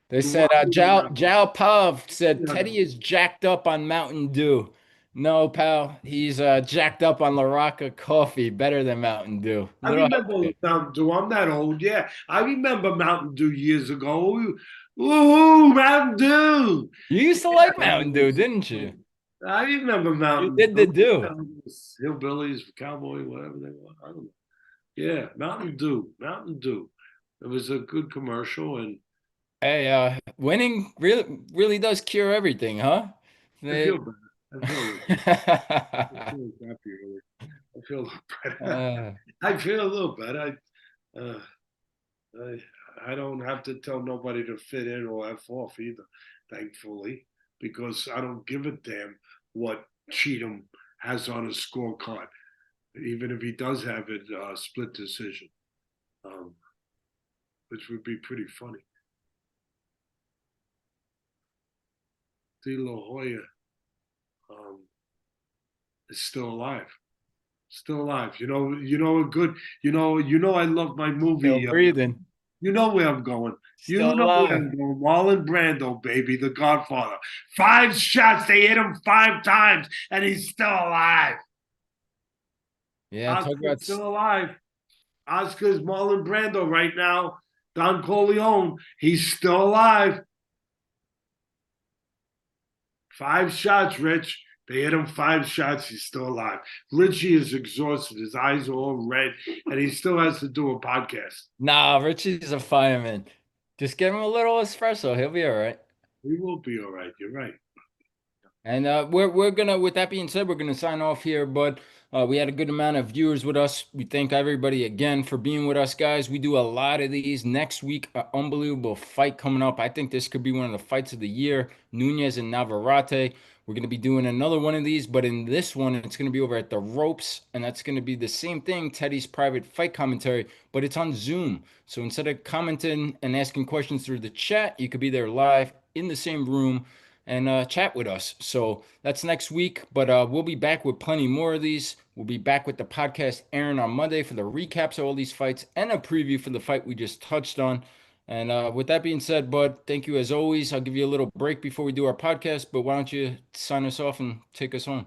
Speaker 2: They
Speaker 1: a
Speaker 2: said
Speaker 1: wild movie.
Speaker 2: Jao Pav said
Speaker 1: Yeah.
Speaker 2: Teddy is jacked up on Mountain Dew. No, pal. He's jacked up on Larocca coffee, better than Mountain Dew.
Speaker 1: I
Speaker 2: Little
Speaker 1: remember
Speaker 2: healthier.
Speaker 1: Mountain Dew. I'm that old. Yeah, I remember Mountain Dew years ago. Ooh, Mountain Dew.
Speaker 2: You used to like Mountain Dew, didn't you?
Speaker 1: I remember
Speaker 2: You
Speaker 1: Mountain
Speaker 2: did the
Speaker 1: Dew.
Speaker 2: do.
Speaker 1: Hillbillies, cowboy, whatever they were. I don't know. Yeah, Mountain Dew. Mountain Dew. It was a good commercial, and
Speaker 2: Hey, winning really does cure everything, huh?
Speaker 1: I feel
Speaker 2: They-
Speaker 1: better. I feel a little. I feel happy. Really. I feel a little better.
Speaker 2: Uh,
Speaker 1: I feel a little better. Uh, I I don't have to tell nobody to fit in or F off either, thankfully, because I don't give a damn what Cheatham has on his scorecard, even if he does have it split decision, um, which would be pretty funny. De La Hoya um, is still alive, still alive. A good. I love my
Speaker 2: still
Speaker 1: movie.
Speaker 2: breathing,
Speaker 1: You know where I'm going. You
Speaker 2: still
Speaker 1: know where
Speaker 2: alive.
Speaker 1: I'm going. Marlon Brando, baby, the Godfather. 5 shots. They hit him 5 times, and he's still alive.
Speaker 2: Yeah, talk about
Speaker 1: Oscar's still alive. Oscar's Marlon Brando right now. Don Corleone, he's still alive. 5 shots, Rich. They hit him 5 shots. He's still alive. Richie is exhausted. His eyes are all red, and he still has to do a podcast.
Speaker 2: nah. Richie's a fireman. Just give him a little espresso. He'll be all right.
Speaker 1: He will be all right. You're right.
Speaker 2: And we're gonna, with that being said, we're gonna sign off here. But we had a good amount of viewers with us. We thank everybody again for being with us, guys. We do a lot of these next week. An unbelievable fight coming up. I think this could be one of the fights of the year. Nunez and Navarrete. We're gonna be doing another one of these, but in this one, it's gonna be over at the ropes, and that's gonna be the same thing, Teddy's private fight commentary, but it's on Zoom. So instead of commenting and asking questions through the chat, you could be there live in the same room and chat with us. So that's next week, but we'll be back with plenty more of these. We'll be back with the podcast airing on Monday for the recaps of all these fights and a preview for the fight we just touched on. And with that being said, Bud, thank you as always. I'll give you a little break before we do our podcast, but why don't you sign us off and take us home?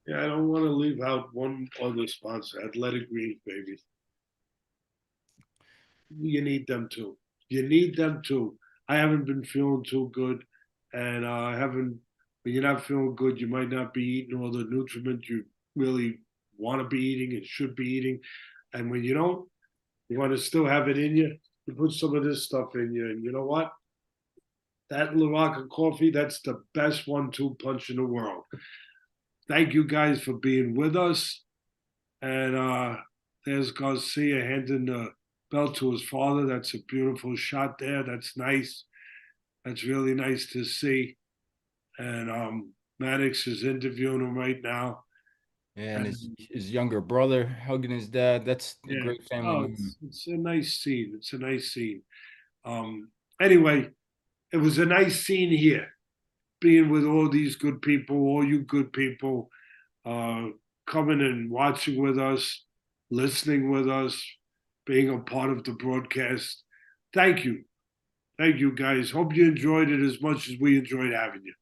Speaker 1: Yeah, I don't want to leave out one other sponsor, Athletic Greens, baby. You need them too. You need them too. I haven't been feeling too good, and I haven't. When you're not feeling good, you might not be eating all the nutriment you really want to be eating and should be eating. And when you don't, you want to still have it in you. You put some of this stuff in you, and you know what? That Larocca coffee, that's the best 1-2 punch in the world. Thank you guys for being with us. And there's Garcia handing the belt to his father. That's a beautiful shot there. That's nice. That's really nice to see. And Maddox is interviewing him right now.
Speaker 2: Yeah, and
Speaker 1: And
Speaker 2: his younger brother hugging his dad. That's a
Speaker 1: yeah,
Speaker 2: great family
Speaker 1: oh,
Speaker 2: moment.
Speaker 1: it's a nice scene. It's a nice scene. Um, anyway, it was a nice scene here, being with all these good people, all you good people, uh, coming and watching with us, listening with us, being a part of the broadcast. Thank you. Thank you, guys. Hope you enjoyed it as much as we enjoyed having you.